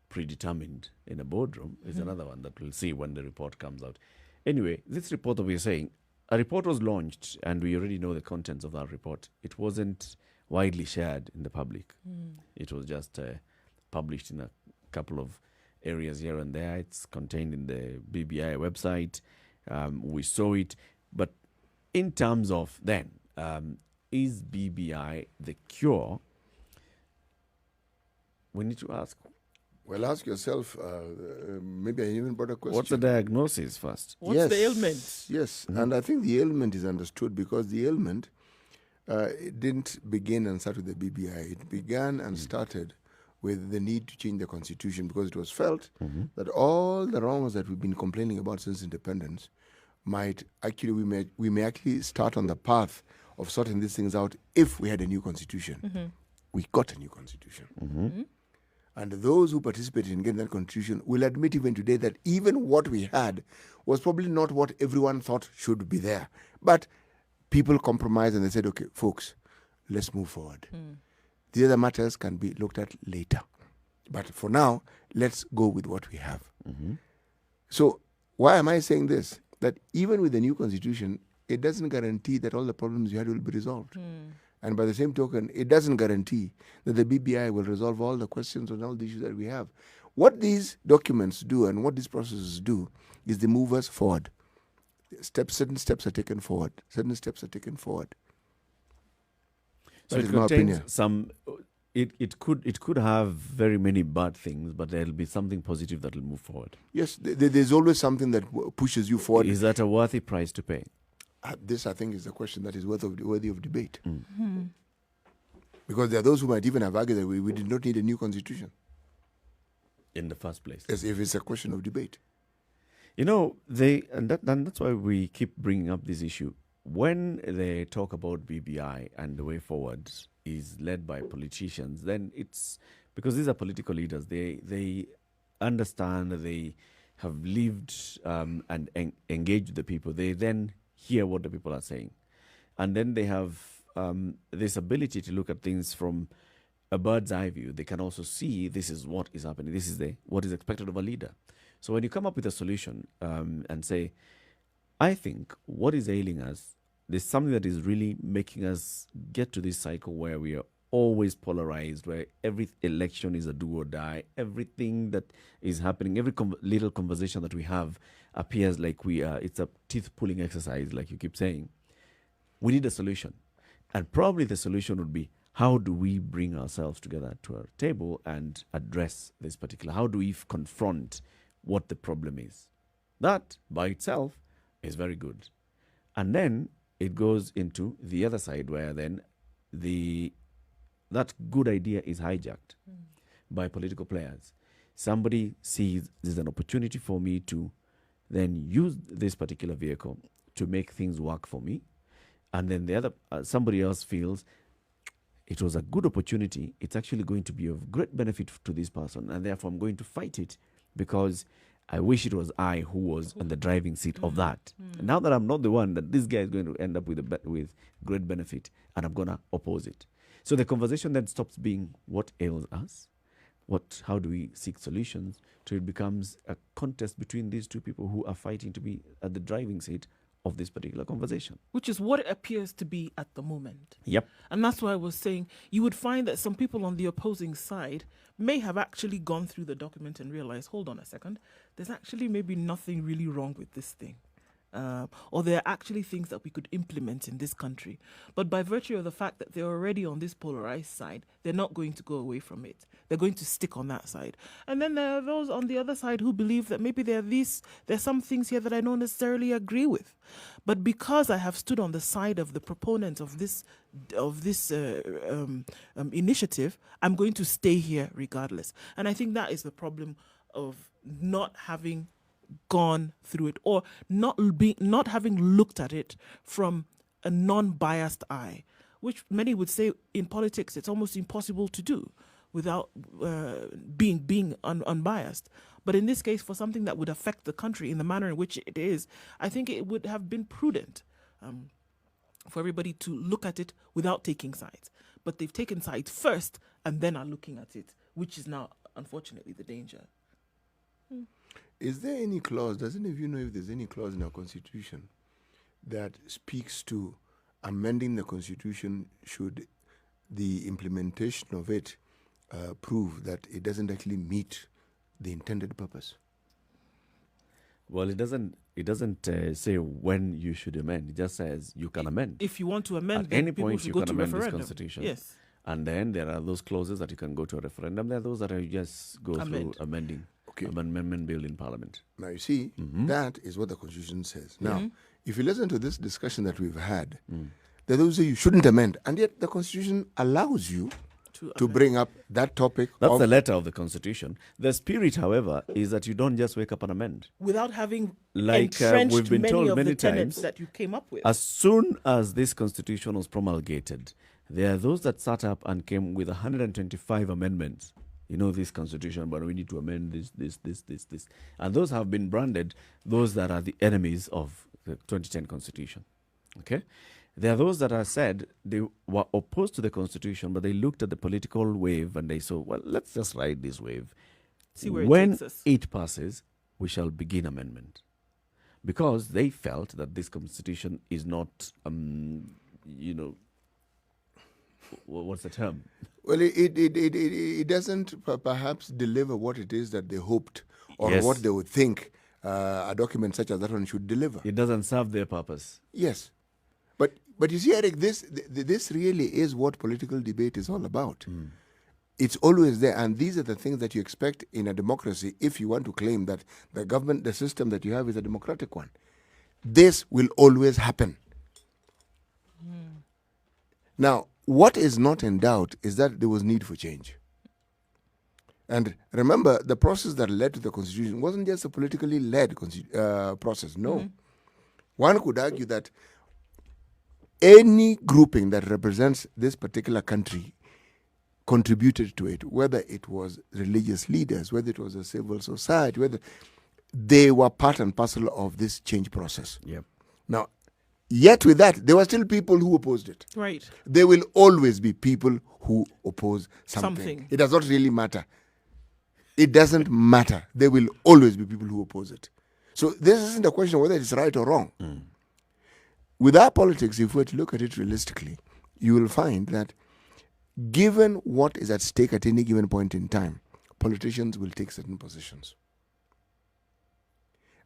predetermined in a boardroom is another one that we'll see when the report comes out. Anyway, this report that we're saying, a report was launched, and we already know the contents of that report. It wasn't widely shared in the public. It was just published in a couple of areas here and there. It's contained in the BBI website. We saw it. But in terms of then, is BBI the cure? We need to ask. Well, ask yourself, maybe I even brought a question. What's the diagnosis first? What's the ailment? Yes, and I think the ailment is understood because the ailment it didn't begin and start with the BBI. It began and started with the need to change the constitution because it was felt that all the wrongs that we've been complaining about since independence might actually, we may actually start on the path of sorting these things out if we had a new constitution. We got a new constitution. And those who participated in getting that constitution will admit even today that even what we had was probably not what everyone thought should be there. But people compromised and they said, okay, folks, let's move forward. The other matters can be looked at later. But for now, let's go with what we have. So why am I saying this? That even with the new constitution, it doesn't guarantee that all the problems you had will be resolved. And by the same token, it doesn't guarantee that the BBI will resolve all the questions and all the issues that we have. What these documents do and what these processes do is they move us forward. Certain steps are taken forward. Certain steps are taken forward. So That it is my contains opinion. some. It could have very many bad things, but there'll be something positive that will move forward. Yes, there's always something that pushes you forward. Is that a worthy price to pay? This, I think, is a question that is worthy of debate. Because there are those who might even have argued that we did not need a new constitution. In the first place. As if it's a question of debate. You know, and that's why we keep bringing up this issue. When they talk about BBI and the way forward is led by politicians, then it's because these are political leaders. They understand, they have lived and engaged with the people. They then hear what the people are saying. And then they have this ability to look at things from a bird's eye view. They can also see this is what is happening. This is what is expected of a leader. So when you come up with a solution and say, I think what is ailing us, there's something that is really making us get to this cycle where we are always polarized, where every election is a do or die. Everything that is happening, every little conversation that we have appears like it's a teeth-pulling exercise, like you keep saying. We need a solution. And probably the solution would be, how do we bring ourselves together to a table and address this particular? How do we confront what the problem is? That by itself is very good. And then it goes into the other side where then that good idea is hijacked by political players. Somebody sees there's an opportunity for me to then use this particular vehicle to make things work for me. And then the other somebody else feels it was a good opportunity. It's actually going to be of great benefit to this person. And therefore I'm going to fight it because I wish it was I who was in the driving seat of that. And now that I'm not the one, that this guy is going to end up with great benefit, and I'm going to oppose it. So the conversation then stops being what ails us, how do we seek solutions, to it becomes a contest between these two people who are fighting to be at the driving seat of this particular conversation. Which is what it appears to be at the moment. Yep. And that's why I was saying you would find that some people on the opposing side may have actually gone through the document and realized, hold on a second, there's actually maybe nothing really wrong with this thing. Or there are actually things that we could implement in this country. But by virtue of the fact that they're already on this polarized side, they're not going to go away from it. They're going to stick on that side. And then there are those on the other side who believe that maybe there's some things here that I don't necessarily agree with. But because I have stood on the side of the proponent of this initiative, I'm going to stay here regardless. And I think that is the problem of not having gone through it, or not having looked at it from a non-biased eye, which many would say in politics it's almost impossible to do without being unbiased. But in this case, for something that would affect the country in the manner in which it is, I think it would have been prudent for everybody to look at it without taking sides. But they've taken sides first and then are looking at it, which is now, unfortunately, the danger. Is there any clause, does any of you know if there's any clause in our constitution that speaks to amending the constitution should the implementation of it prove that it doesn't actually meet the intended purpose? Well, it doesn't. It doesn't say when you should amend. It just says you can amend. If you want to amend, At then any people point should you go can to amend this referendum. constitution. Yes. And then there are those clauses that you can go to a referendum. There are those that you just go through amending. Okay. Amendment bill in Parliament. Now, you see, that is what the Constitution says. Now, if you listen to this discussion that we've had, there are those who you shouldn't amend, and yet the Constitution allows you to bring up that topic. That's the letter of the Constitution. The spirit, however, is that you don't just wake up and amend. Without having Like entrenched we've been many told of many the tenets times, that you came up with. as soon as this Constitution was promulgated, there are those that sat up and came with 125 amendments. You know, this Constitution, but we need to amend this. And those have been branded those that are the enemies of the 2010 Constitution. Okay? There are those that are said they were opposed to the Constitution, but they looked at the political wave and they saw, well, let's just ride this wave. See where when it takes us. it passes, we shall begin amendment. Because they felt that this Constitution is not, what's the term? Well, it doesn't perhaps deliver what it is that they hoped or Yes. what they would think a document such as that one should deliver. It doesn't serve their purpose. Yes. But you see, Eric, this really is what political debate is all about. It's always there, and these are the things that you expect in a democracy if you want to claim that the government, the system that you have is a democratic one. This will always happen. Now, what is not in doubt is that there was need for change. And remember, the process that led to the Constitution wasn't just a politically led process. No. One could argue that any grouping that represents this particular country contributed to it, whether it was religious leaders, whether it was a civil society, whether they were part and parcel of this change process. Yep. Now, yet with that, there were still people who opposed it. Right. There will always be people who oppose something. It does not really matter. It doesn't matter. There will always be people who oppose it. So this isn't a question of whether it's right or wrong. With our politics, if we were to look at it realistically, you will find that given what is at stake at any given point in time, politicians will take certain positions.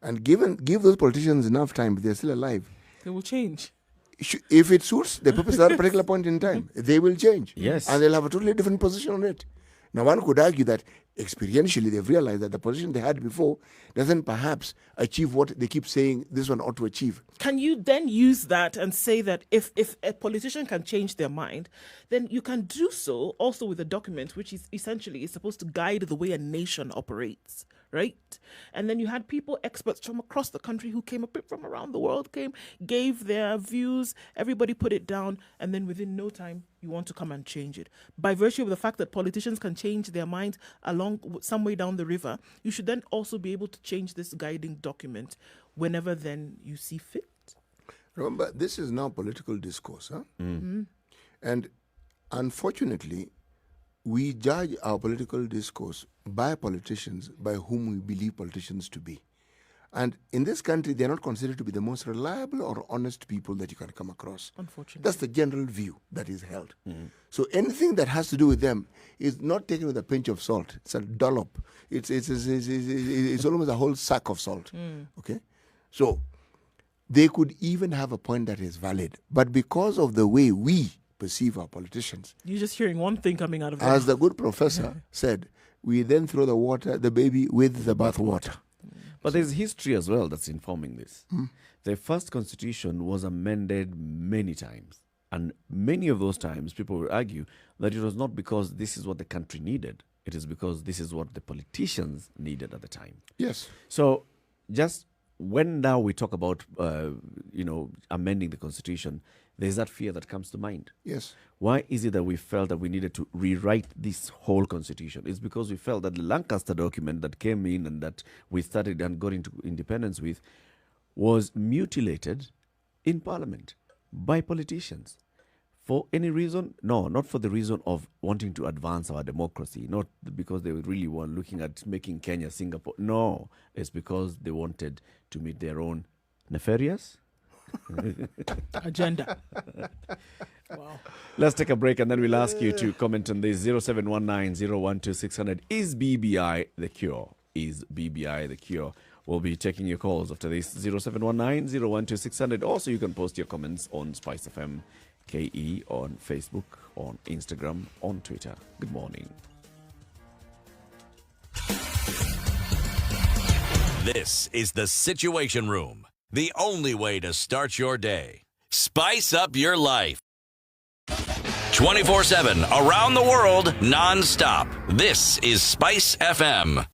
And give those politicians enough time, if they're still alive, they will change. If it suits the purpose at that particular point in time, they will change. Yes. And they'll have a totally different position on it. Now, one could argue that experientially they've realized that the position they had before doesn't perhaps achieve what they keep saying this one ought to achieve. Can you then use that and say that if a politician can change their mind, then you can do so also with a document which is essentially is supposed to guide the way a nation operates, right? And then you had people, experts from across the country who came up from around the world, gave their views, everybody put it down, and then within no time you want to come and change it. By virtue of the fact that politicians can change their minds along some way down the river, you should then also be able to change this guiding document whenever then you see fit. Remember, this is now political discourse, huh? And unfortunately, we judge our political discourse by politicians, by whom we believe politicians to be. And in this country, they're not considered to be the most reliable or honest people that you can come across. Unfortunately. That's the general view that is held. So anything that has to do with them is not taken with a pinch of salt. It's a dollop. It's almost a whole sack of salt. Okay? So they could even have a point that is valid. But because of the way we perceive our politicians, you're just hearing one thing coming out of them. as the good professor said, we then throw the baby with the bathwater. But there's history as well that's informing this. The first constitution was amended many times. And many of those times, people will argue that it was not because this is what the country needed. It is because this is what the politicians needed at the time. Yes. So just when now we talk about, amending the constitution, there's that fear that comes to mind. Yes. Why is it that we felt that we needed to rewrite this whole constitution? It's because we felt that the Lancaster document that came in and that we started and got into independence with was mutilated in Parliament by politicians. For any reason? No, not for the reason of wanting to advance our democracy, not because they really were looking at making Kenya Singapore. No, it's because they wanted to meet their own nefarious Agenda. Wow. Let's take a break and then we'll ask you to comment on this. 0719-012-600. Is BBI the cure? Is BBI the cure? We'll be taking your calls after this. 0719-012-600. Also, you can post your comments on Spice FM KE on Facebook, on Instagram, on Twitter. Good morning. This is the Situation Room, the only way to start your day. Spice up your life. 24/7, around the world, non-stop. This is Spice FM.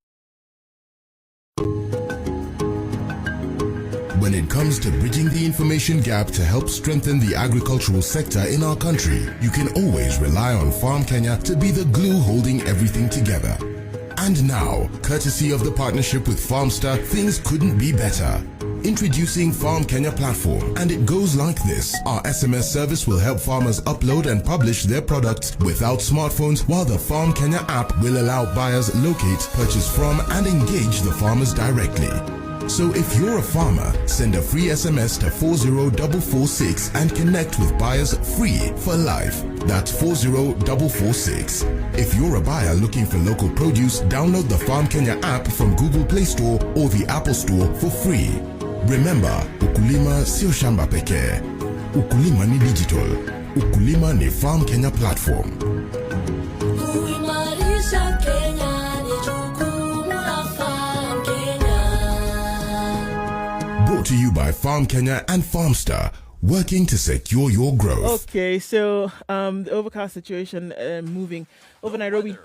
When it comes to bridging the information gap to help strengthen the agricultural sector in our country, you can always rely on Farm Kenya to be the glue holding everything together. And now, courtesy of the partnership with Farmster, things couldn't be better. Introducing Farm Kenya platform, and it goes like this. Our SMS service will help farmers upload and publish their products without smartphones, while the Farm Kenya app will allow buyers locate, purchase from, and engage the farmers directly. So if you're a farmer, send a free SMS to 40446 and connect with buyers free for life. That's 40446. If you're a buyer looking for local produce, download the Farm Kenya app from Google Play Store or the Apple Store for free. Remember, ukulima sio shamba pekee. Ukulima ni digital. Ukulima ni Farm Kenya platform. Kuimarisha Kenya ni jukumu la Farm Kenya. Brought to you by Farm Kenya and Farmster, working to secure your growth. Okay, so the overcast situation moving over Nairobi.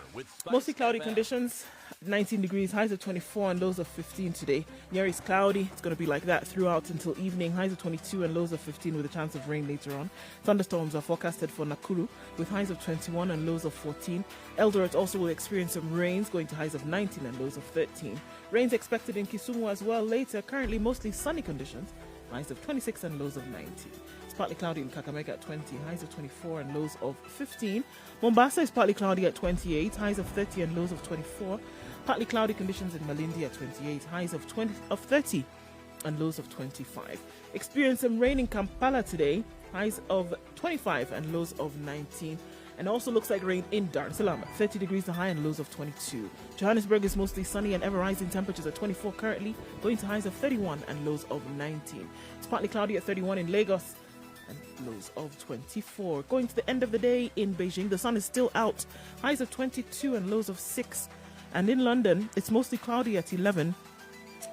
Mostly cloudy conditions. 19 degrees, highs of 24 and lows of 15 today. Njeri is cloudy. It's going to be like that throughout until evening. Highs of 22 and lows of 15 with a chance of rain later on. Thunderstorms are forecasted for Nakuru with highs of 21 and lows of 14. Eldoret also will experience some rains going to highs of 19 and lows of 13. Rains expected in Kisumu as well later. Currently mostly sunny conditions. Highs of 26 and lows of 19. It's partly cloudy in Kakamega at 20, highs of 24 and lows of 15. Mombasa is partly cloudy at 28, highs of 30 and lows of 24. Partly cloudy conditions in Malindi at 28, highs of 30 and lows of 25. Experience some rain in Kampala today, highs of 25 and lows of 19. And also looks like rain in Dar es Salaam, 30 degrees the high and lows of 22. Johannesburg is mostly sunny and ever rising temperatures at 24 currently, going to highs of 31 and lows of 19. It's partly cloudy at 31 in Lagos and lows of 24. Going to the end of the day in Beijing, the sun is still out, highs of 22 and lows of 6. And in London, it's mostly cloudy at 11.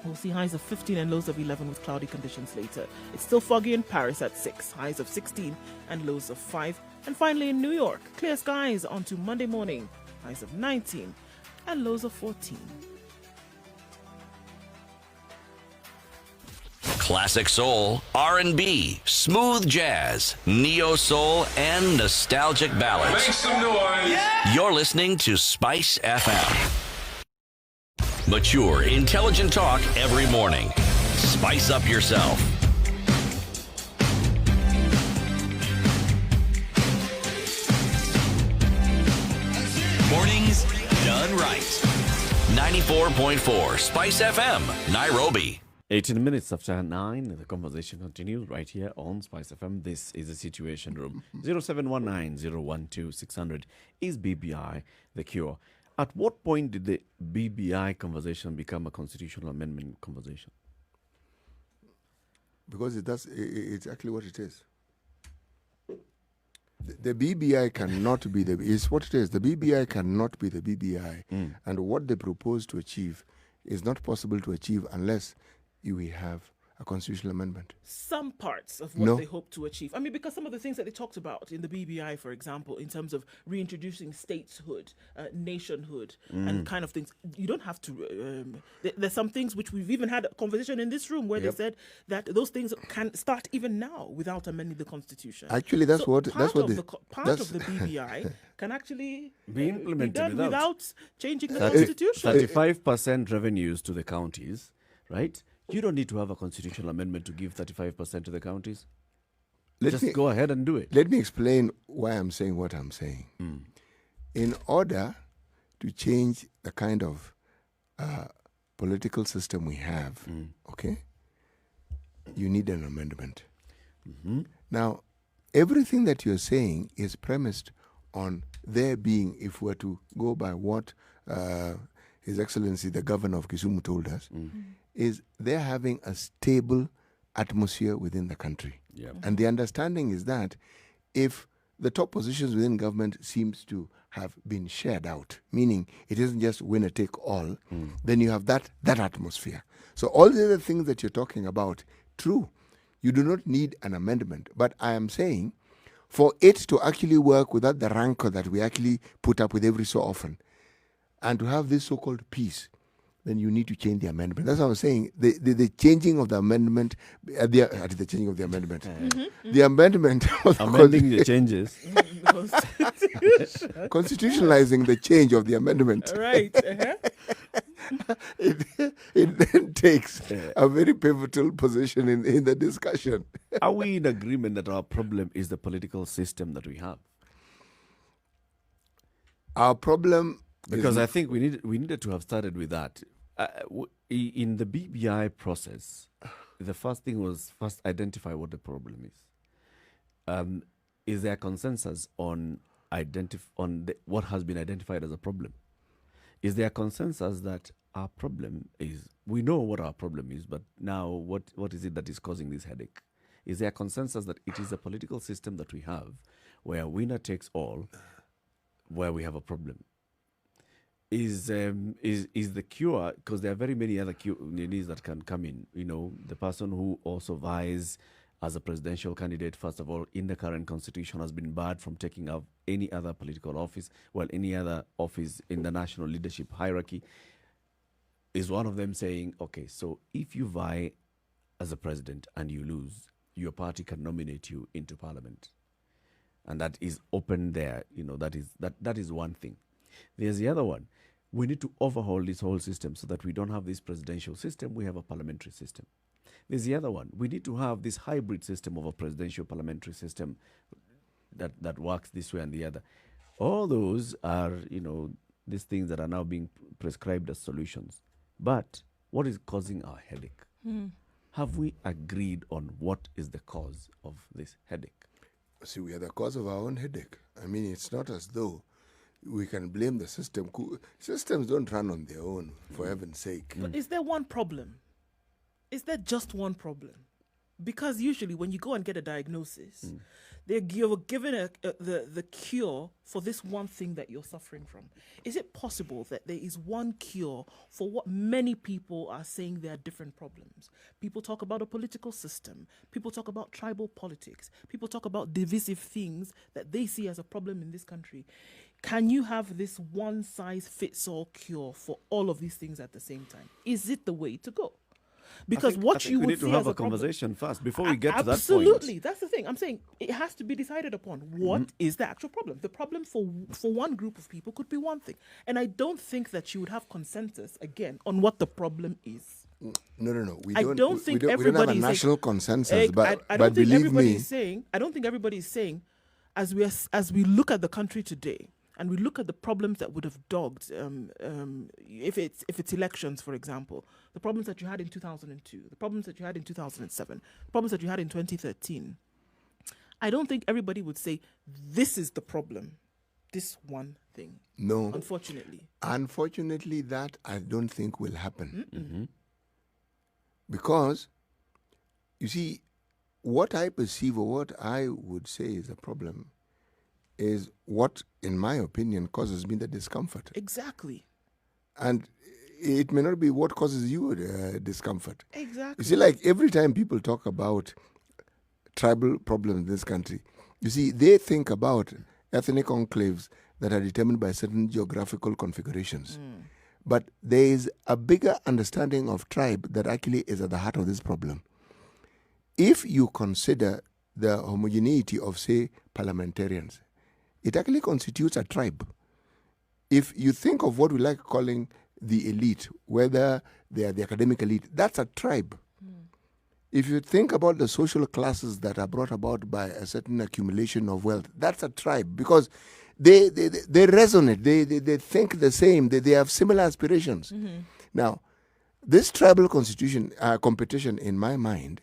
We'll see highs of 15 and lows of 11 with cloudy conditions later. It's still foggy in Paris at 6, highs of 16 and lows of 5. And finally in New York, clear skies onto Monday morning, highs of 19 and lows of 14. Classic soul, R&B, smooth jazz, neo soul, and nostalgic ballads. Make some noise. Yeah. You're listening to Spice FM. Mature, intelligent talk every morning. Spice up yourself. Mornings done right. 94.4 Spice FM, Nairobi. 18 minutes after 9, the conversation continues right here on Spice FM. This is the Situation Room. 0719-012-600. Is BBI the cure? At what point did the BBI conversation become a constitutional amendment conversation? Because it's actually what it is. The BBI cannot be it's what it is. The BBI cannot be the BBI. And what they propose to achieve is not possible to achieve unless we have a constitutional amendment. Some parts of what they hope to achieve. I mean, because some of the things that they talked about in the BBI, for example, in terms of reintroducing statehood, nationhood, and kind of things, you don't have to. There's some things which we've even had a conversation in this room where they said that those things can start even now without amending the Constitution. Actually, that's what part of the BBI can actually be implemented without changing the Constitution. 35% revenues to the counties, right? You don't need to have a constitutional amendment to give 35% to the counties. Just go ahead and do it. Let me explain why I'm saying what I'm saying. In order to change the kind of political system we have, okay, you need an amendment. Now, everything that you're saying is premised on there being, if we're to go by what His Excellency the Governor of Kisumu told us, is they're having a stable atmosphere within the country. And the understanding is that if the top positions within government seems to have been shared out, meaning it isn't just winner take all, then you have that atmosphere. So all the other things that you're talking about, true, you do not need an amendment. But I am saying, for it to actually work without the rancor that we actually put up with every so often, and to have this so-called peace, then you need to change the amendment. That's what I was saying. The changing of the amendment, the changing of the amendment, the amendment of amending the changes, constitutionalizing the change of the amendment. Right. It then takes a very pivotal position in the discussion. Are we in agreement that our problem is the political system that we have? Our problem, because I think we needed to have started with that. In the BBI process, the first thing was first identify what the problem is. Is there a consensus on what has been identified as a problem? Is there a consensus that our problem is, we know what our problem is, but now what is it that is causing this headache? Is there a consensus that it is a political system that we have where winner takes all, where we have a problem? Is the cure, because there are very many other needs that can come in. You know, the person who also vies as a presidential candidate, first of all, in the current constitution has been barred from taking up any other political office, any other office in the national leadership hierarchy. Is one of them saying, okay, so if you vie as a president and you lose, your party can nominate you into parliament. And that is open there. You know, that is one thing. There's the other one. We need to overhaul this whole system so that we don't have this presidential system, we have a parliamentary system. There's the other one. We need to have this hybrid system of a presidential parliamentary system that works this way and the other. All those are, these things that are now being prescribed as solutions. But what is causing our headache? Have we agreed on what is the cause of this headache? See, we are the cause of our own headache. I mean, it's not as though we can blame the system. Systems don't run on their own, for heaven's sake. But is there one problem? Is there just one problem? Because usually when you go and get a diagnosis, you're given the cure for this one thing that you're suffering from. Is it possible that there is one cure for what many people are saying there are different problems? People talk about a political system. People talk about tribal politics. People talk about divisive things that they see as a problem in this country. Can you have this one-size-fits-all cure for all of these things at the same time? Is it the way to go? Because I think we need to have a conversation first before we get to that point. Absolutely, that's the thing. I'm saying it has to be decided upon. What is the actual problem? The problem for one group of people could be one thing, and I don't think that you would have consensus again on what the problem is. No. I don't think everybody have a national consensus, but believe me, I don't think everybody is saying, as we look at the country today, and we look at the problems that would have dogged, if it's elections, for example, the problems that you had in 2002, the problems that you had in 2007, the problems that you had in 2013. I don't think everybody would say, this is the problem, this one thing. No. Unfortunately. Unfortunately, that I don't think will happen. Because, you see, what I perceive or what I would say is a problem is what, in my opinion, causes me the discomfort. Exactly. And it may not be what causes you discomfort. Exactly. You see, like every time people talk about tribal problems in this country, you see, they think about ethnic enclaves that are determined by certain geographical configurations. But there is a bigger understanding of tribe that actually is at the heart of this problem. If you consider the homogeneity of, say, parliamentarians, it actually constitutes a tribe. If you think of what we like calling the elite, whether they are the academic elite, that's a tribe. If you think about the social classes that are brought about by a certain accumulation of wealth, that's a tribe, because they resonate, they think the same, they have similar aspirations. Now, this tribal competition, in my mind,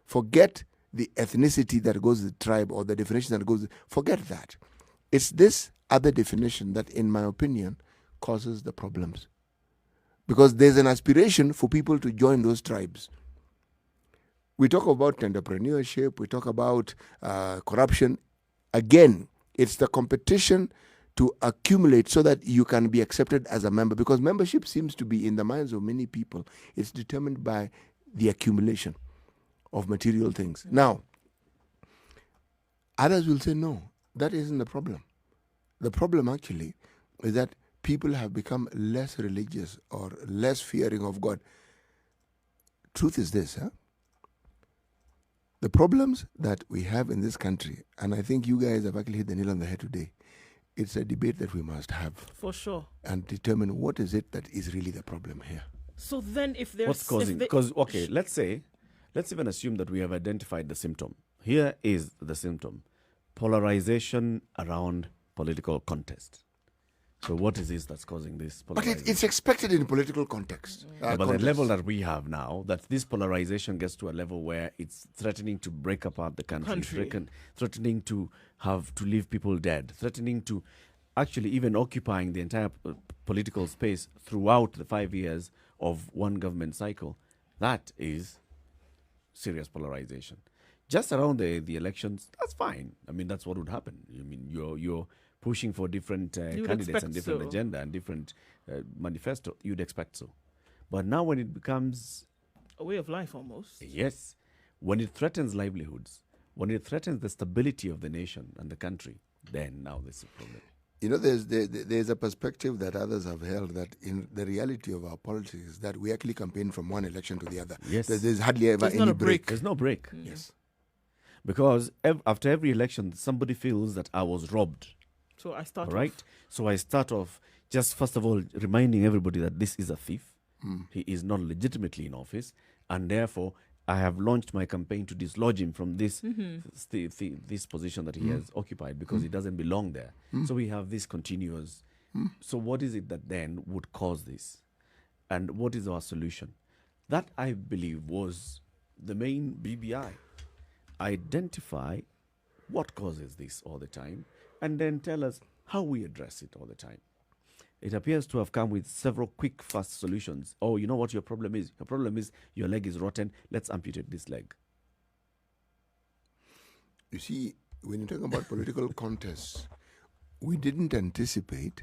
forget the ethnicity that goes with the tribe or the definition that goes. Forget that. It's this other definition that, in my opinion, causes the problems. Because there's an aspiration for people to join those tribes. We talk about entrepreneurship, we talk about corruption. Again, it's the competition to accumulate so that you can be accepted as a member. Because membership seems to be, in the minds of many people, it's determined by the accumulation of material things. Now, others will say, no, that isn't the problem. The problem actually is that people have become less religious or less fearing of God. Truth is this, the problems that we have in this country, and I think you guys have actually hit the nail on the head today, it's a debate that we must have. For sure. And determine what is it that is really the problem here. So then if there's... What's causing? Because, okay, let's even assume that we have identified the symptom. Here is the symptom. Polarization around political contest. So what is this that's causing this polarization? But it's expected in political context. But the level that we have now, that this polarization gets to a level where it's threatening to break apart the country. Threatening to leave people dead, threatening to actually even occupying the entire political space throughout the 5 years of one government cycle. That is serious polarization. Just around the elections, that's fine. I mean, that's what would happen. I mean, you're pushing for different candidates and different agenda and different manifesto. You'd expect so. But now when it becomes a way of life almost. Yes. When it threatens livelihoods, when it threatens the stability of the nation and the country, then now there's a problem. You know, there's a perspective that others have held that in the reality of our politics is that we actually campaign from one election to the other. Yes. There's hardly ever any break. There's no break. Yes. Because after every election, somebody feels that I was robbed. So I start off. So I start off just first of all reminding everybody that this is a thief. He is not legitimately in office, and therefore I have launched my campaign to dislodge him from this this position that he has occupied because he doesn't belong there. So we have this continuous. So what is it that then would cause this? And what is our solution? That, I believe, was the main BBI. Identify what causes this all the time, and then tell us how we address it all the time. It appears to have come with several quick, fast solutions. Oh, you know what your problem is? Your problem is your leg is rotten. Let's amputate this leg. You see, when you talk about political contests, we didn't anticipate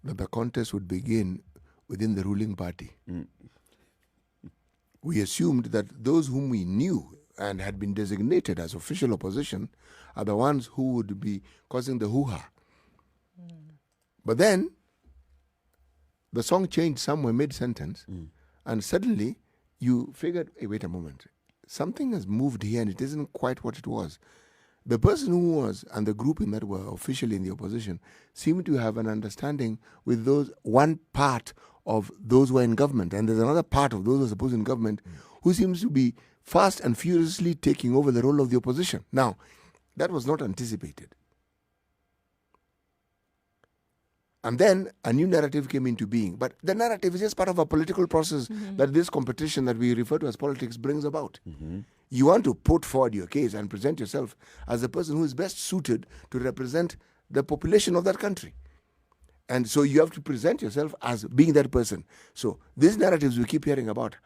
that the contest would begin within the ruling party. We assumed that those whom we knew and had been designated as official opposition are the ones who would be causing the hoo-ha. But then, the song changed somewhere mid-sentence, and suddenly you figured, hey, wait a moment, something has moved here and it isn't quite what it was. The person who was, and the grouping that were officially in the opposition, seemed to have an understanding with those, one part of those who are in government, and there's another part of those who are supposed in government who seems to be fast and furiously taking over the role of the opposition. Now, that was not anticipated. And then a new narrative came into being. But the narrative is just part of a political process that this competition that we refer to as politics brings about. You want to put forward your case and present yourself as the person who is best suited to represent the population of that country. And so you have to present yourself as being that person. So these narratives we keep hearing about,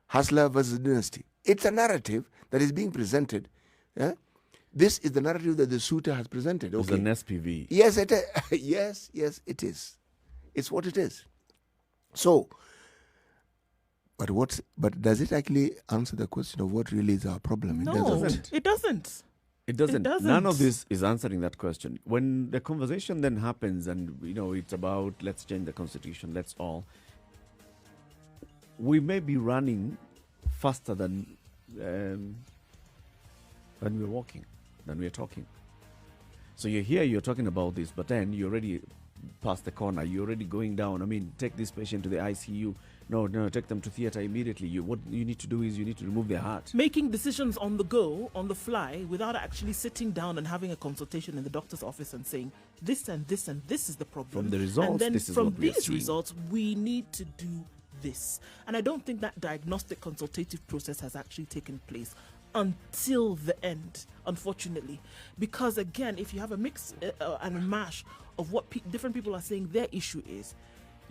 hustler versus dynasty, it's a narrative that is being presented. This is the narrative that the suitor has presented. It's an SPV. Yes, it is. yes, it is. It's what it is. So, but does it actually answer the question of what really is our problem? No, it doesn't. It doesn't. None of this is answering that question. When the conversation then happens and, it's about let's change the constitution, let's all, we may be running faster than we're walking, than we're talking. So you're here, you're talking about this, but then you're already past the corner. You're already going down. I mean, take this patient to the ICU. No, take them to theater immediately. What you need to do is you need to remove their heart. Making decisions on the go, on the fly, without actually sitting down and having a consultation in the doctor's office and saying, this and this and this is the problem. From the results, and then this is from what we are these seeing. results, we need to do this. And I don't think that diagnostic consultative process has actually taken place until the end, unfortunately. Because again, if you have a mix and a mash of what different people are saying their issue is,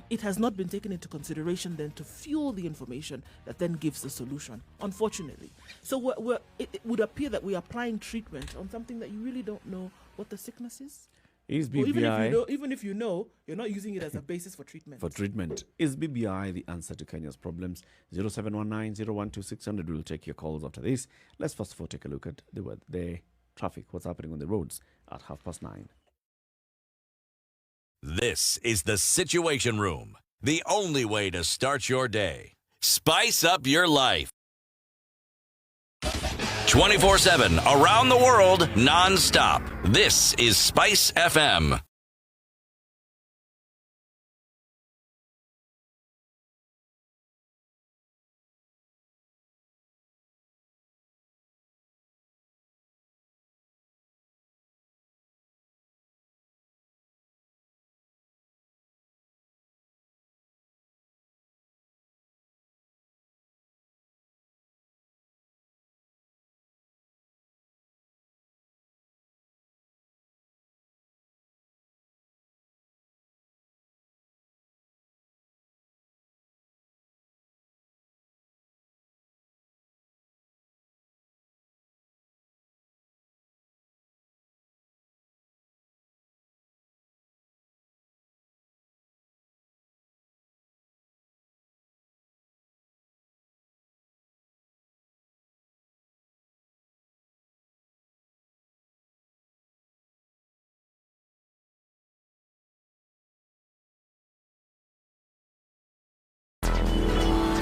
it has not been taken into consideration then to fuel the information that then gives the solution, unfortunately. So it would appear that we are applying treatment on something that you really don't know what the sickness is. Is Or BBI even if you know, you're not using it as a basis for treatment. Is BBI the answer to Kenya's problems? 0719-012-600. We'll take your calls after this. Let's first of all take a look at the traffic, what's happening on the roads at 9:30. This is the Situation Room, the only way to start your day. Spice up your life. 24/7, around the world, non-stop. This is Spice FM.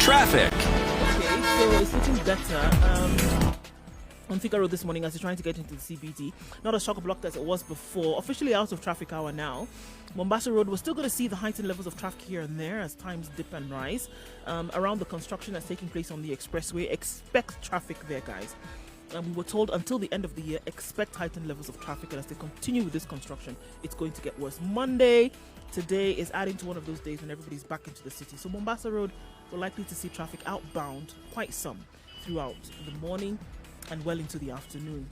Traffic. Okay, so it's looking better. On Thika Road this morning as you're trying to get into the CBD. Not as chock-a-block as it was before. Officially out of traffic hour now. Mombasa Road, we're still going to see the heightened levels of traffic here and there as times dip and rise. Around the construction that's taking place on the expressway, expect traffic there, guys. We were told until the end of the year, expect heightened levels of traffic, and as they continue with this construction, it's going to get worse. Monday, today, is adding to one of those days when everybody's back into the city. So Mombasa Road, we're likely to see traffic outbound, quite some, throughout the morning and well into the afternoon.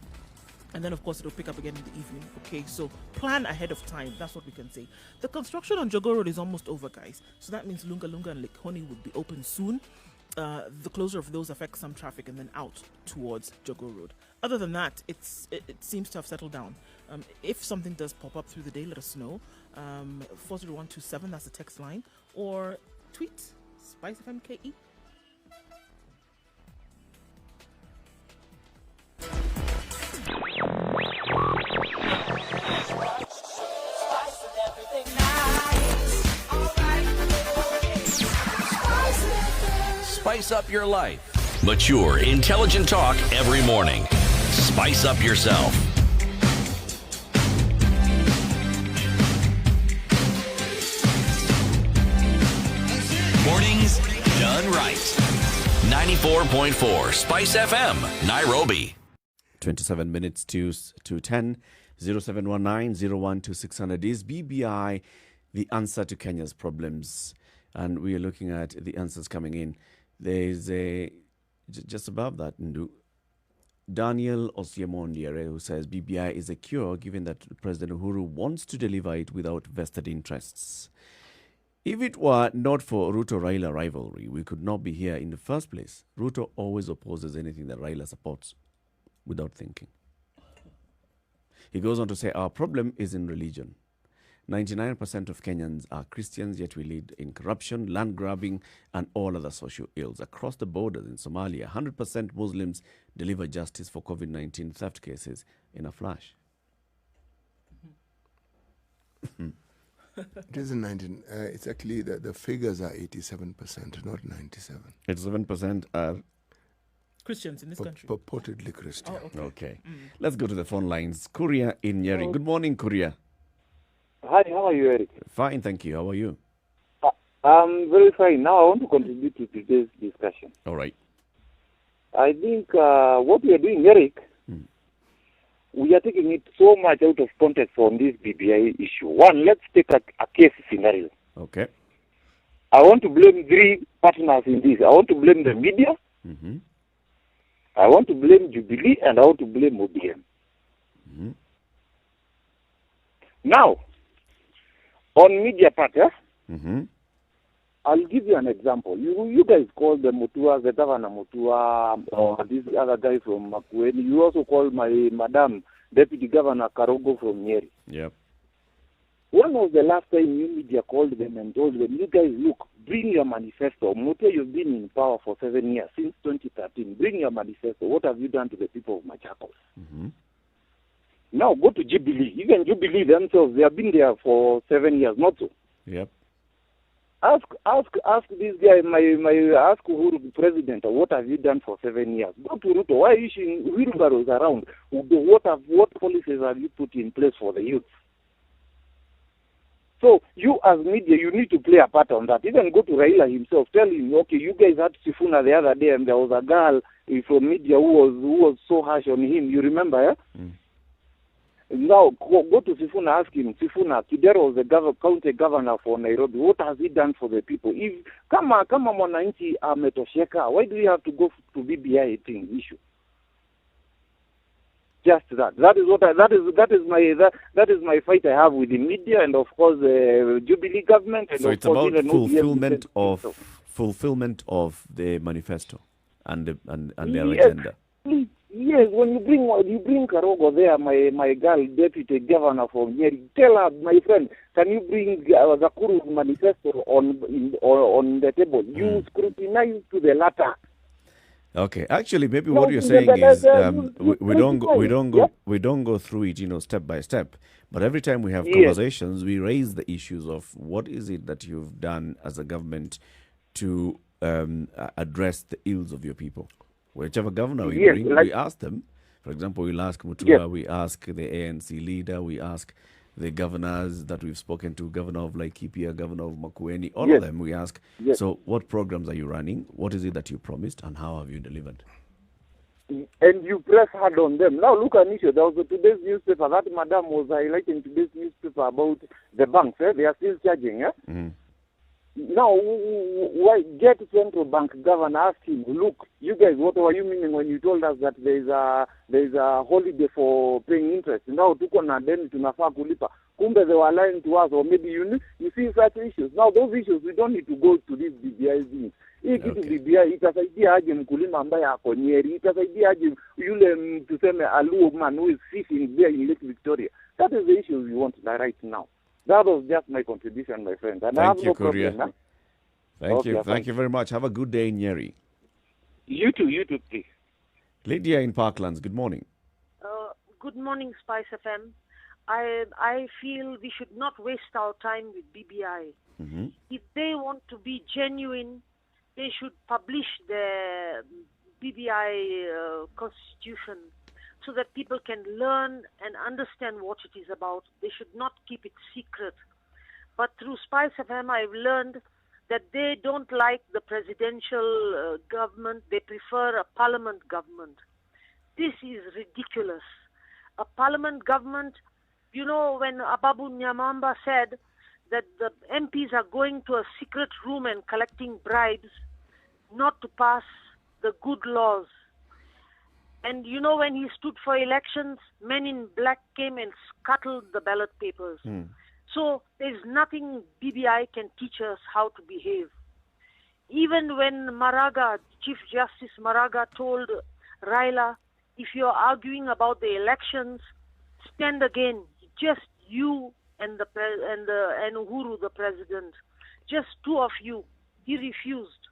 And then, of course, it'll pick up again in the evening. Okay, so plan ahead of time. That's what we can say. The construction on Jogoo Road is almost over, guys. So that means Lunga Lunga and Lake Honi would be open soon. The closure of those affects some traffic and then out towards Jogoo Road. Other than that, it seems to have settled down. If something does pop up through the day, let us know. 40127, that's the text line. Or tweet, SpiceFMKE. Spice up your life. Mature, intelligent talk every morning. Spice up yourself. Mornings done right. 94.4 Spice FM, Nairobi. 27 minutes to 10. 0719-012-600. Is BBI the answer to Kenya's problems? And we are looking at the answers coming in. There's just above that, Nduh, Daniel Osiemon who says BBI is a cure given that President Uhuru wants to deliver it without vested interests. If it were not for Ruto-Raila rivalry, we could not be here in the first place. Ruto always opposes anything that Raila supports without thinking. He goes on to say, our problem is in religion. 99% of Kenyans are Christians, yet we lead in corruption, land grabbing, and all other social ills. Across the borders in Somalia, 100% Muslims deliver justice for COVID-19 theft cases in a flash. It isn't 19. It's actually the figures are 87%, not 97. 87% are Christians in this country. Purportedly Christian. Oh, okay. Let's go to the phone lines. Kuria in Njeri. Good morning, Kuria. Hi, how are you, Eric? Fine, thank you. How are you? I'm very fine. Now I want to contribute to today's discussion. All right. I think what we are doing, Eric, we are taking it so much out of context on this BBI issue. One, let's take a case scenario. Okay. I want to blame three partners in this. I want to blame the media. Mm-hmm. I want to blame Jubilee, and I want to blame ODM. Mm-hmm. Now, on media part, Mm-hmm. I'll give you an example. You guys call the Mutua, the Governor Mutua, or this other guy from Makueni. You also call my Madam Deputy Governor Karogo from Njeri. Yep. When was the last time you media called them and told them, you guys, look, bring your manifesto. Mutua, you've been in power for 7 years, since 2013. Bring your manifesto. What have you done to the people of Machakos? Mm-hmm. Now go to Jubilee. Even Jubilee themselves, they have been there for 7 years, not so. Yep. Ask this guy, ask Uhuru, the president, what have you done for 7 years? Go to Ruto. Why are you issuing wheelbarrows around? What policies have you put in place for the youth? So you as media, you need to play a part on that. Even go to Raila himself, tell him, okay, you guys had Sifuna the other day, and there was a girl from media who was so harsh on him. You remember, yeah? Mm. Now, go to Sifuna, ask him, Sifuna, Kidero was the county governor for Nairobi. What has he done for the people? If kama mwananchi ametosheka, why do you have to go to BBI thing issue? Just that. That is my fight I have with the media and of course the Jubilee government. And So of it's course about even fulfillment of the manifesto and their Yes. agenda. Yes, when you bring Karogo there, my girl, deputy governor from Njeri, tell her, my friend, can you bring Zakuru's manifesto on the table? You scrutinize to the latter. Okay, actually, maybe No, what you're the- saying the- is the- we don't Yep. go through it, step by step. But every time we have Yes. conversations, we raise the issues of what is it that you've done as a government to address the ills of your people. Whichever governor we Yes, bring, like- we ask them. For example, we'll ask Mutua, Yes. we ask the ANC leader, we ask the governors that we've spoken to, governor of Laikipia, governor of Makueni, all Yes. of them, we ask, Yes. so what programs are you running? What is it that you promised and how have you delivered? And you press hard on them. Now look at issue. There was today's newspaper. That madam was highlighting today's newspaper about the banks. They are still charging. Mm-hmm. Now, why get central bank governor, ask him, look, you guys, what were you meaning when you told us that there's a holiday for paying interest? Now, tuko na deni tunafaa kulipa. Kumbe they were lying to us, or maybe you see such issues. Now, those issues, we don't need to go to these BBI things. Hii kitu BBI itasaidia aje mkulima ambaye ako Njeri, itasaidia aje yule tuseme Aluo man who is fishing there in Lake Victoria. That is the issue we want right now. That was just my contribution, my friend. And I have Thank you, no problem. Korea. Huh? Thank Okay, you. fine. Thank you very much. Have a good day in Njeri. You too, please. Lydia in Parklands, good morning. Good morning, Spice FM. I feel we should not waste our time with BBI. Mm-hmm. If they want to be genuine, they should publish the BBI constitution so that people can learn and understand what it is about. They should not keep it secret. But through Spice FM, I've learned that they don't like the presidential government. They prefer a parliament government. This is ridiculous. A parliament government, when Ababu Nyamamba said that the MPs are going to a secret room and collecting bribes not to pass the good laws. And when he stood for elections, men in black came and scuttled the ballot papers. So there's nothing BBI can teach us how to behave. Even when Chief Justice Maraga told Raila, if you're arguing about the elections, stand again. Just you and Uhuru, the president. Just two of you. He refused.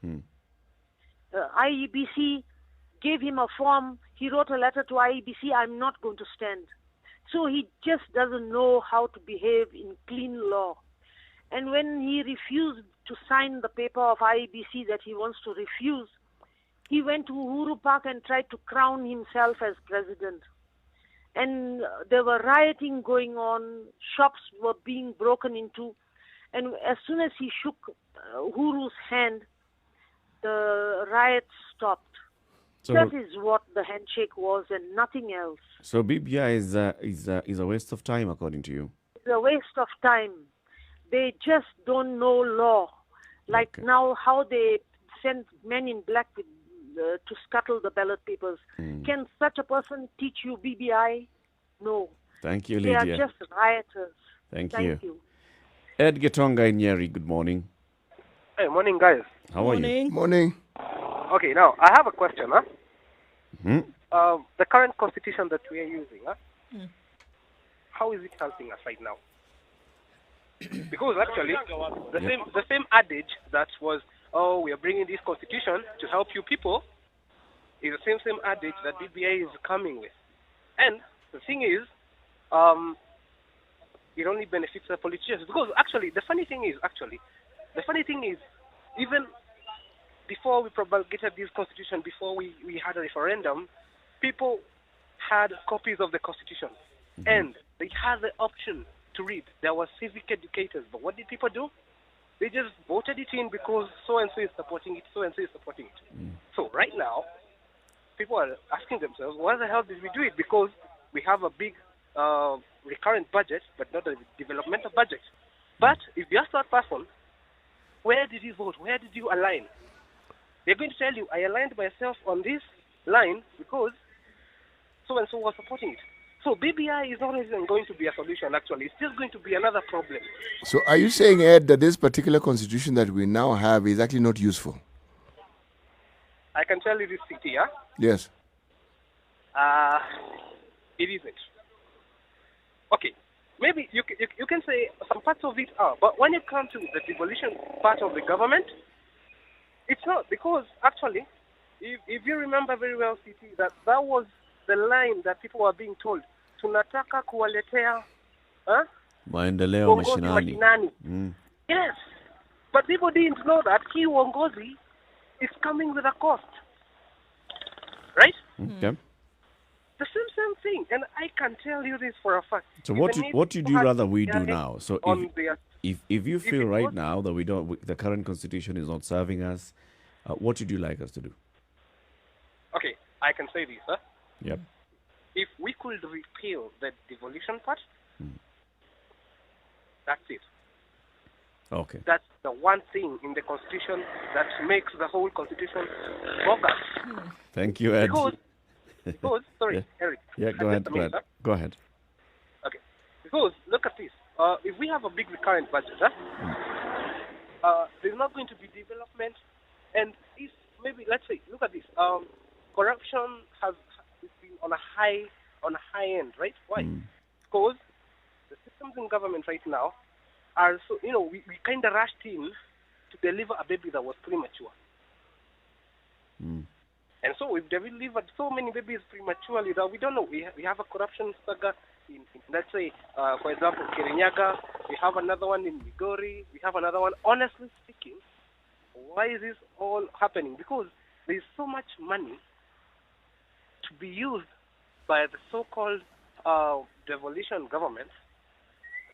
IEBC gave him a form. He wrote a letter to IEBC, I'm not going to stand. So he just doesn't know how to behave in clean law. And when he refused to sign the paper of IEBC that he wants to refuse, he went to Uhuru Park and tried to crown himself as president. And there were rioting going on, shops were being broken into, and as soon as he shook Uhuru's hand, the riots stopped. So, that is what the handshake was and nothing else. So BBI is a waste of time, according to you? It's a waste of time. They just don't know law. Like now, how they send men in black with, to scuttle the ballot papers. Can such a person teach you BBI? No. Thank you, They Lydia. are just rioters. Thank Thank you. you. Ed Getonga in Njeri, good morning. Hey, morning, guys. How are you? Morning. Okay, now I have a question. Hmm? The current constitution that we are using, how is it helping us right now? Because actually, the same adage that was, oh, we are bringing this constitution to help you people, is the same adage that BBI is coming with. And the thing is, it only benefits the politicians. Because actually, the funny thing is, even before we promulgated this constitution, before we had a referendum, people had copies of the constitution. And they had the option to read. There were civic educators. But what did people do? They just voted it in because so-and-so is supporting it, so-and-so is supporting it. So right now, people are asking themselves, why the hell did we do it? Because we have a big recurrent budget, but not a developmental budget. But if you ask that person, where did you vote? Where did you align? They're going to tell you, I aligned myself on this line because so-and-so was supporting it. So BBI is not even going to be a solution, actually. It's just going to be another problem. So are you saying, Ed, that this particular constitution that we now have is actually not useful? I can tell you this, City, yeah? Yes. It isn't. Okay, maybe you can say some parts of it are, but when it comes to the devolution part of the government, it's not, because actually, if you remember very well, City, that was the line that people were being told, tunataka kuwaletea maendeleo mashinani. Yes, but people didn't know that key uongozi is coming with a cost, right? Okay. The same thing, and I can tell you this for a fact. So what would you rather we do now? So if you feel right now that the current constitution is not serving us, what would you like us to do? Okay, I can say this, huh? Yep. If we could repeal the devolution part, that's it. Okay. That's the one thing in the constitution that makes the whole constitution bogus. Thank you, Ed. Because sorry, Eric. Yeah, go ahead. Go ahead. Okay. Because look at this. If we have a big recurrent budget, there's not going to be development, and if maybe let's say, look at this. Corruption has been on a high end, right? Why? Because the systems in government right now are so, we kind of rushed in to deliver a baby that was premature. And so we've delivered so many babies prematurely that we don't know. We have a corruption saga in let's say, for example, Kirinyaga. We have another one in Migori. We have another one. Honestly speaking, why is this all happening? Because there is so much money to be used by the so-called devolution governments.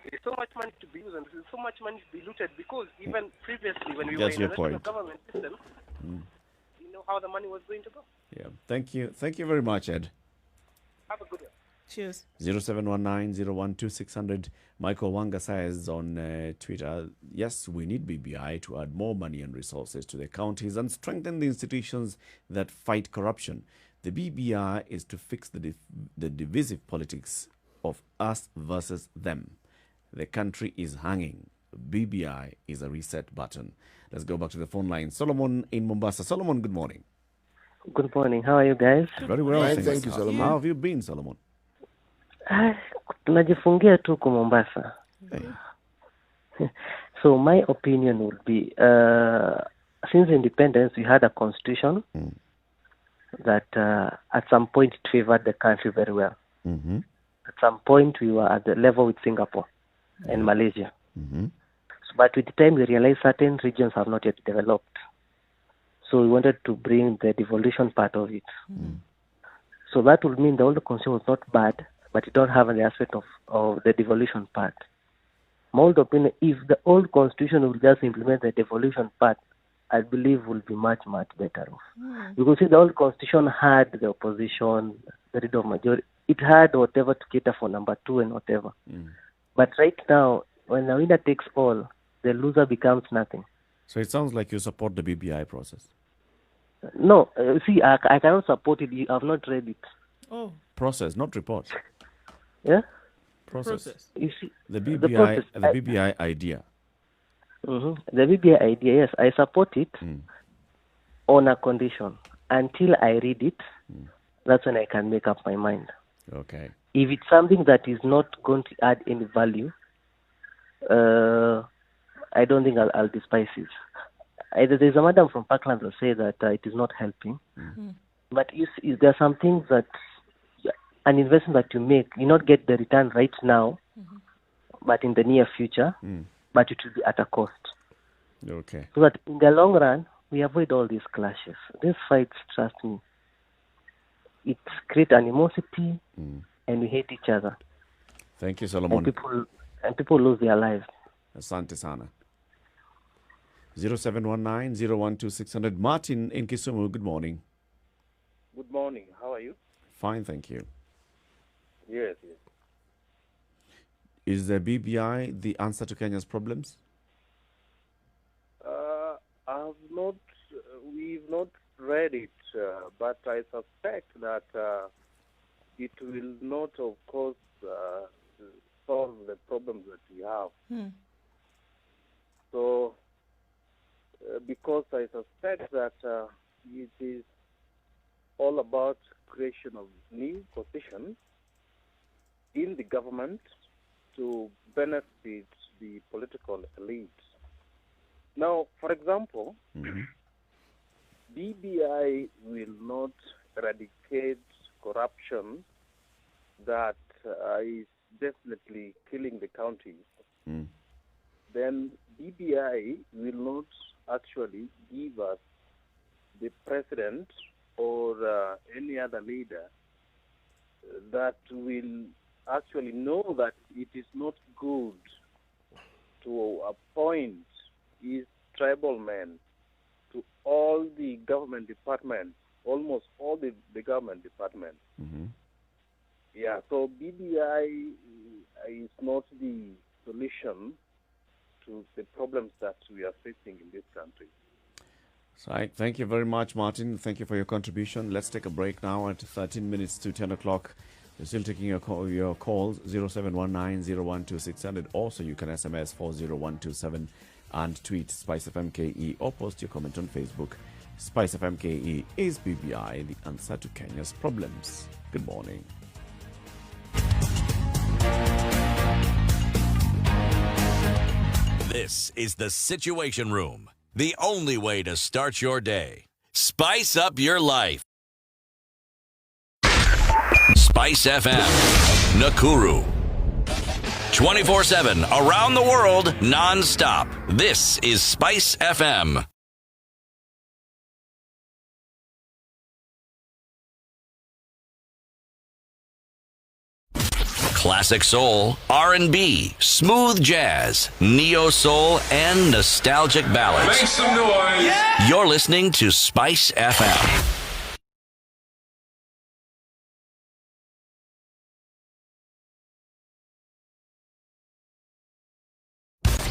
There's so much money to be used, and there's so much money to be looted, because even previously when we were in the national government system, you know how the money was going to go. Yeah. Thank you. Thank you very much, Ed. Have a good one. Cheers. 0719-012-600. Michael Wanga says on Twitter, yes, we need BBI to add more money and resources to the counties and strengthen the institutions that fight corruption. The BBI is to fix the divisive politics of us versus them. The country is hanging. BBI is a reset button. Let's go back to the phone line. Solomon in Mombasa. Solomon, good morning. Good morning. How are you guys? Very well. Thank you, Solomon. How have you been, Solomon? Tunajifungia tu ku Mombasa. So my opinion would be, since independence, we had a constitution that at some point it favored the country very well. At some point we were at the level with Singapore and Malaysia. But with the time we realized certain regions have not yet developed. So we wanted to bring the devolution part of it. So that would mean the old constitution was not bad, but it don't have the aspect of the devolution part. My old opinion, if the old constitution would just implement the devolution part, I believe will be much, much better off. Because see, the old constitution had the opposition, the right of majority. It had whatever to cater for number 2 and whatever. But right now, when the winner takes all, the loser becomes nothing. So it sounds like you support the BBI process. No, see, I cannot support it. You have not read it. Oh. Process, not report. Yeah? Process. You see, The the BBI, process, the BBI idea. The BBI idea, yes, I support it on a condition. Until I read it, that's when I can make up my mind. Okay. If it's something that is not going to add any value, I don't think I'll despise it. There's a madam from Parkland will say that it is not helping. But there are some things that an investment that you make, you not get the return right now, but in the near future, but it will be at a cost. Okay. So that in the long run, we avoid all these clashes. These fights, trust me, it creates animosity and we hate each other. Thank you, Solomon. And people lose their lives. Asante sana. 0719-012-600. Martin in Kisumu, good morning. Good morning. How are you? Fine, thank you. Yes. Is the BBI the answer to Kenya's problems? We've not read it, but I suspect that it will not, of course, solve the problems that we have. So, because I suspect that it is all about creation of new positions in the government to benefit the political elite. Now, for example, BBI will not eradicate corruption that is definitely killing the country. Then BBI will not actually give us the president or any other leader that will actually know that it is not good to appoint his tribal men to all the government departments, almost all the government departments. Yeah, so BBI is not the solution to the problems that we are facing in this country. Right. Thank you very much, Martin. Thank you for your contribution. Let's take a break now at 13 minutes to 10 o'clock. We're still taking your calls, 0719-012-600. Also, you can SMS 40127 and tweet Spice FM KE or post your comment on Facebook. Spice FM KE. Is BBI the answer to Kenya's problems? Good morning. This is the Situation Room, the only way to start your day. Spice up your life. Spice FM, Nakuru. 24/7, around the world, non-stop. This is Spice FM. Classic soul, R&B, smooth jazz, neo soul, and nostalgic ballads. Make some noise. Yeah. You're listening to Spice FM.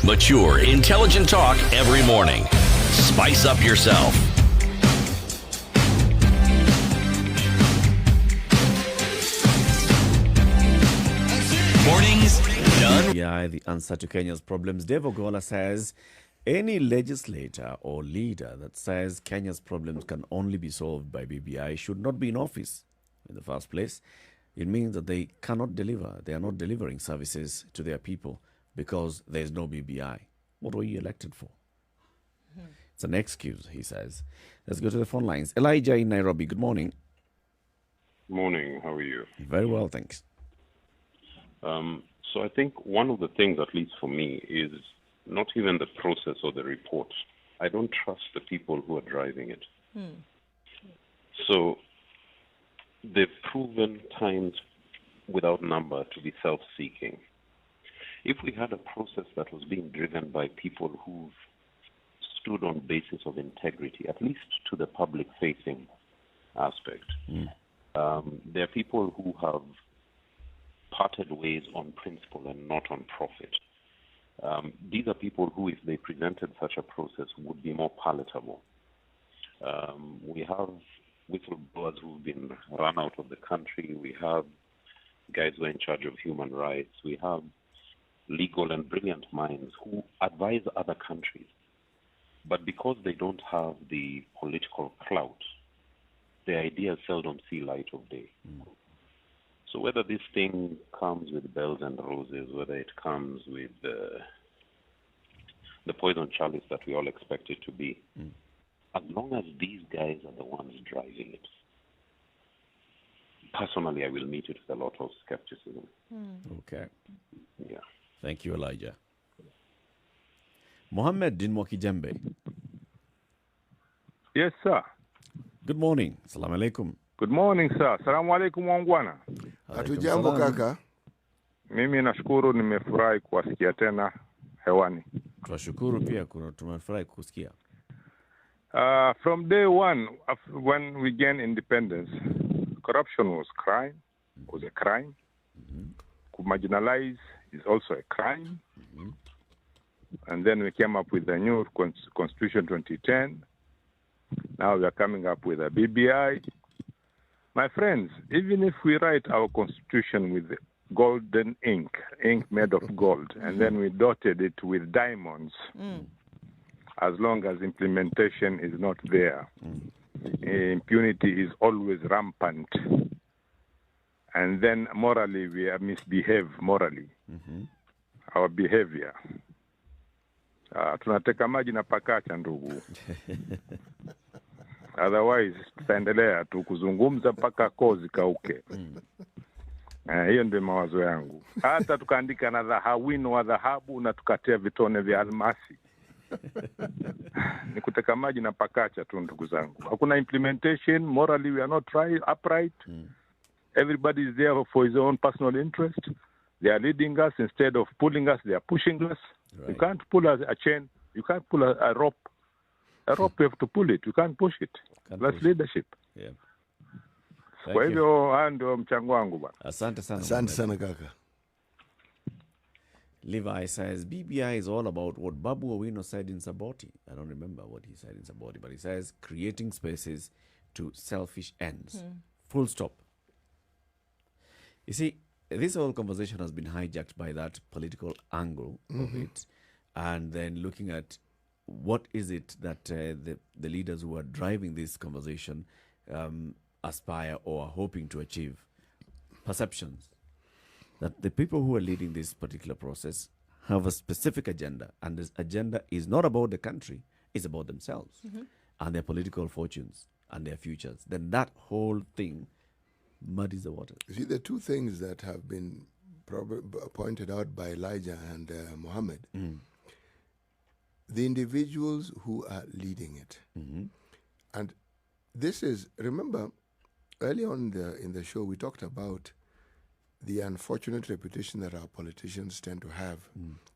Mature, intelligent talk every morning. Spice up yourself. Mornings done. BBI, the answer to Kenya's problems. Dave Ogola says any legislator or leader that says Kenya's problems can only be solved by BBI should not be in office in the first place. It means that they cannot deliver. They are not delivering services to their people because there is no BBI. What were you elected for? It's an excuse, he says. Let's go to the phone lines. Elijah in Nairobi, good morning. Morning, how are you? Very well, thanks. So I think one of the things, at least for me, is not even the process or the report. I don't trust the people who are driving it. So they've proven times without number to be self-seeking. If we had a process that was being driven by people who've stood on basis of integrity, at least to the public-facing aspect, there are people who have parted ways on principle and not on profit. These are people who, if they presented such a process, would be more palatable. We have whistleblowers who've been run out of the country. We have guys who are in charge of human rights. We have legal and brilliant minds who advise other countries. But because they don't have the political clout, their ideas seldom see light of day. So whether this thing comes with bells and roses, whether it comes with the poison chalice that we all expect it to be, as long as these guys are the ones driving it, personally, I will meet it with a lot of skepticism. Okay. Yeah. Thank you, Elijah. Mohammed Dinmoki Jembe. Yes, sir. Good morning. Assalamu alaikum. Good morning, sir. Assalamu alaikum wangwana. Hatujambo kaka. Mimi nashukuru, nimefurahi kuwasikia tena hewani. Tunashukuru pia tumefurahi kusikia. From day one, when we gained independence, corruption was a crime. To marginalize is also a crime. And then we came up with the new Constitution 2010. Now we are coming up with a BBI. My friends, even if we write our Constitution with golden ink made of gold, and then we dotted it with diamonds, as long as implementation is not there, impunity is always rampant. And then morally, we misbehave morally. Our behavior. Tunateka maji na pakacha ndugu. Otherwise, tutaendelea tu kuzungumza mpaka kozi kauke. Hiyo ndio mawazo yangu. Hata tukaandika na wino wa dhahabu na tukatia vitone vya almasi. Ni kuteka maji na pakacha tu ndugu zangu. Hakuna implementation. Morally, we are not upright. Everybody is there for his own personal interest. They are leading us instead of pulling us. They are pushing us. Right. You can't pull a chain. You can't pull a rope. A rope, you have to pull it. You can't push it. That's leadership. Yeah. Kwa hivyo haya ndio mchango wangu bwana. Asante sana. Asante sana kaka. Levi says BBI is all about what Babu Owino said in Saboti. I don't remember what he said in Saboti, but he says creating spaces to selfish ends. Full stop. You see, this whole conversation has been hijacked by that political angle of it, and then looking at what is it that the leaders who are driving this conversation aspire or are hoping to achieve. Perceptions that the people who are leading this particular process have a specific agenda, and this agenda is not about the country, it's about themselves and their political fortunes and their futures. Then that whole thing muddies the water. You see, the two things that have been pointed out by Elijah and Mohammed, the individuals who are leading it. And this is, remember, early on in the show, we talked about the unfortunate reputation that our politicians tend to have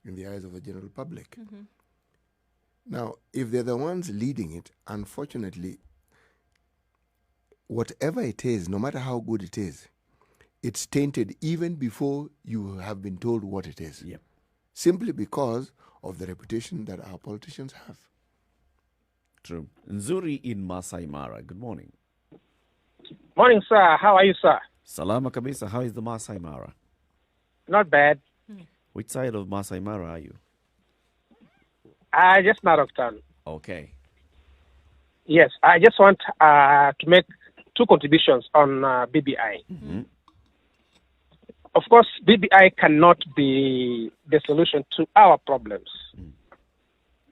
in the eyes of the general public. Now, if they're the ones leading it, unfortunately, whatever it is, no matter how good it is, it's tainted even before you have been told what it is. Simply because of the reputation that our politicians have. True. Nzuri in Masai Mara. Good morning. Morning, sir. How are you, sir? Salama kabisa. How is the Masai Mara? Not bad. Which side of Masai Mara are you? Just out of town. Okay. Yes, I just want to make two contributions on BBI. Of course, BBI cannot be the solution to our problems.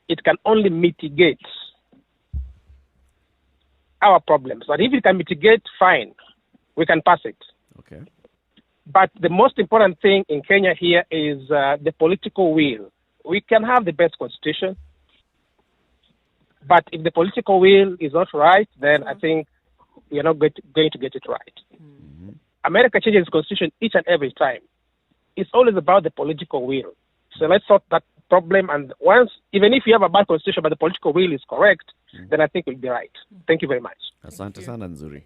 It can only mitigate our problems. But if it can mitigate, fine, we can pass it. Okay. But the most important thing in Kenya here is the political will. We can have the best constitution, but if the political will is not right, then I think we are not going to get it right. America changes its constitution each and every time. It's always about the political will. So let's sort that problem, and once, even if you have a bad constitution but the political will is correct, then I think we'll be right. Thank you very much. Asante sana Nzuri.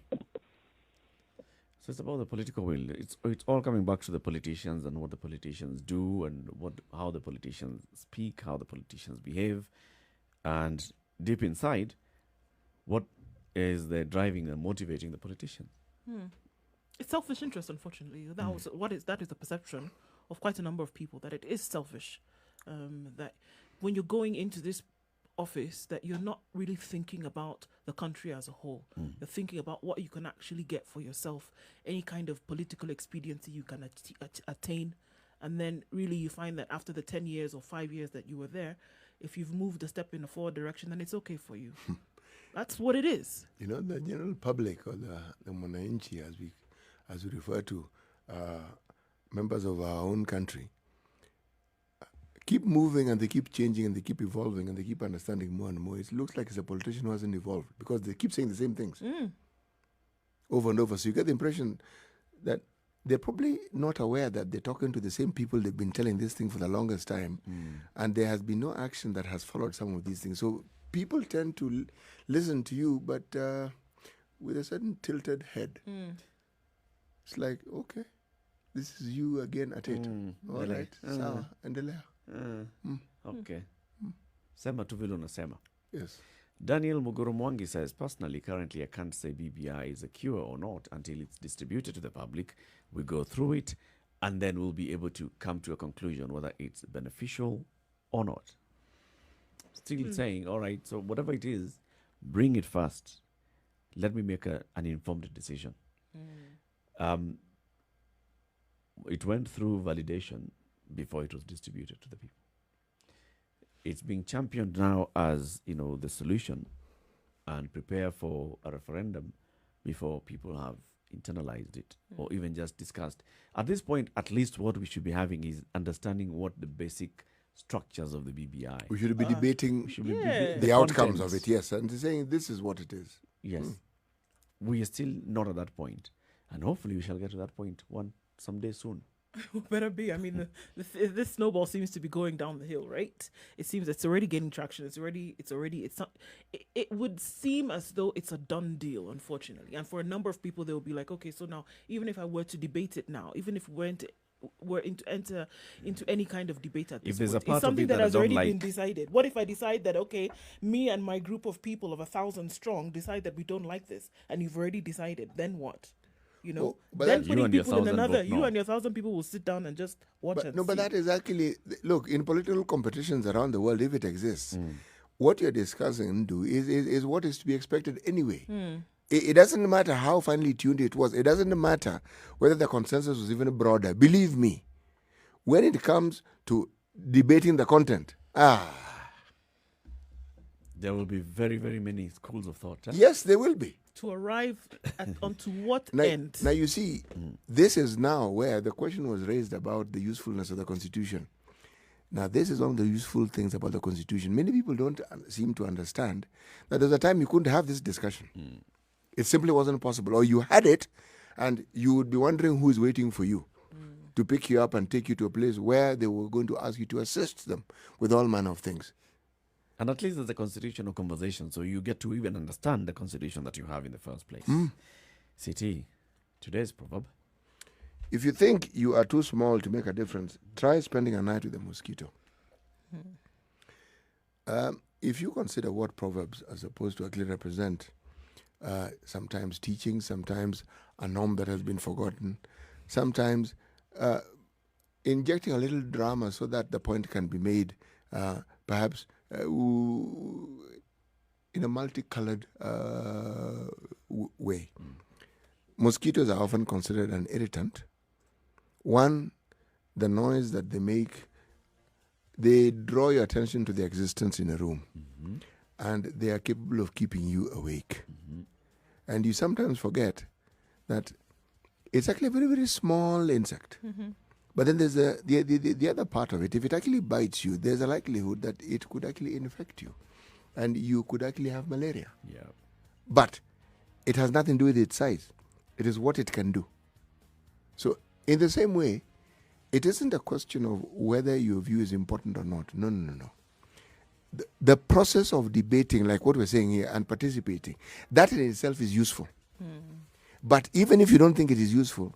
So it's about the political will. It's all coming back to the politicians and what the politicians do and how the politicians speak, how the politicians behave, and deep inside, what is the driving and motivating the politicians. It's selfish interest, unfortunately. That is the perception of quite a number of people, that it is selfish. That when you're going into this office, that you're not really thinking about the country as a whole. You're thinking about what you can actually get for yourself, any kind of political expediency you can attain. And then really you find that after the 10 years or 5 years that you were there, if you've moved a step in a forward direction, then it's okay for you. That's what it is. You know, the general public, or the Mwananchi, as we refer to, members of our own country, keep moving and they keep changing and they keep evolving and they keep understanding more and more. It looks like it's a politician who hasn't evolved because they keep saying the same things over and over. So you get the impression that they're probably not aware that they're talking to the same people they've been telling this thing for the longest time, and there has been no action that has followed some of these things. So people tend to listen to you, but with a certain tilted head. It's like, okay, this is you again at it. All right, sawa, endelea. Okay. Sema tu vile unasema. Yes. Daniel Mugurumwangi says, personally, currently I can't say BBI is a cure or not until it's distributed to the public. We go through it and then we'll be able to come to a conclusion whether it's beneficial or not. Still saying, all right, so whatever it is, bring it first. Let me make an informed decision. It went through validation before it was distributed to the people. It's being championed now as, the solution, and prepare for a referendum before people have internalized it or even just discussed. At this point, at least what we should be having is understanding what the basic structures of the BBI. We should be debating the outcomes of it, yes, and saying this is what it is. Yes. We are still not at that point, and hopefully we shall get to that point someday soon. Better be. I mean, this snowball seems to be going down the hill, right? It seems it's already gaining traction. It would seem as though it's a done deal, unfortunately. And for a number of people, they will be like, okay, so now, even if I were to debate it now, even if we were to enter into any kind of debate at this point, it's something that has already been decided. What if I decide that, okay, me and my group of people of 1,000 strong decide that we don't like this, and you've already decided, then what? But then putting people in another, you and your 1,000 people will sit down and just watch it. No, but that is actually, look, in political competitions around the world, if it exists, what you're discussing, Nduh, is what is to be expected anyway. It doesn't matter how finely tuned it was. It doesn't matter whether the consensus was even broader. Believe me, when it comes to debating the content, there will be very, very many schools of thought. Yes, there will be. To arrive onto what end? Now, you see, this is now where the question was raised about the usefulness of the Constitution. Now, this is one of the useful things about the Constitution. Many people don't seem to understand that there's a time you couldn't have this discussion. It simply wasn't possible. Or you had it, and you would be wondering who is waiting for you to pick you up and take you to a place where they were going to ask you to assist them with all manner of things. And at least there's a constitutional conversation, so you get to even understand the constitution that you have in the first place. CT, today's proverb. If you think you are too small to make a difference, try spending a night with a mosquito. If you consider what proverbs are supposed to actually represent, sometimes teaching, sometimes a norm that has been forgotten, sometimes injecting a little drama so that the point can be made, perhaps in a multicolored way. Mosquitoes are often considered an irritant. One, the noise that they make, they draw your attention to their existence in a room, and they are capable of keeping you awake. And you sometimes forget that it's actually a very, very small insect. But then there's the other part of it. If it actually bites you, there's a likelihood that it could actually infect you, and you could actually have malaria. But it has nothing to do with its size. It is what it can do. So in the same way, it isn't a question of whether your view is important or not. No. The process of debating, like what we're saying here, and participating, that in itself is useful. But even if you don't think it is useful,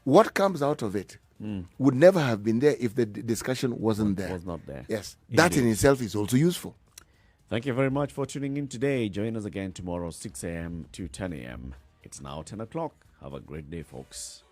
what comes out of it would never have been there if the discussion wasn't there. Was not there. Yes. That in Indeed. itself is also useful. Thank you very much for tuning in today. Join us again tomorrow, 6 a.m. to 10 a.m. It's now 10 o'clock. Have a great day, folks.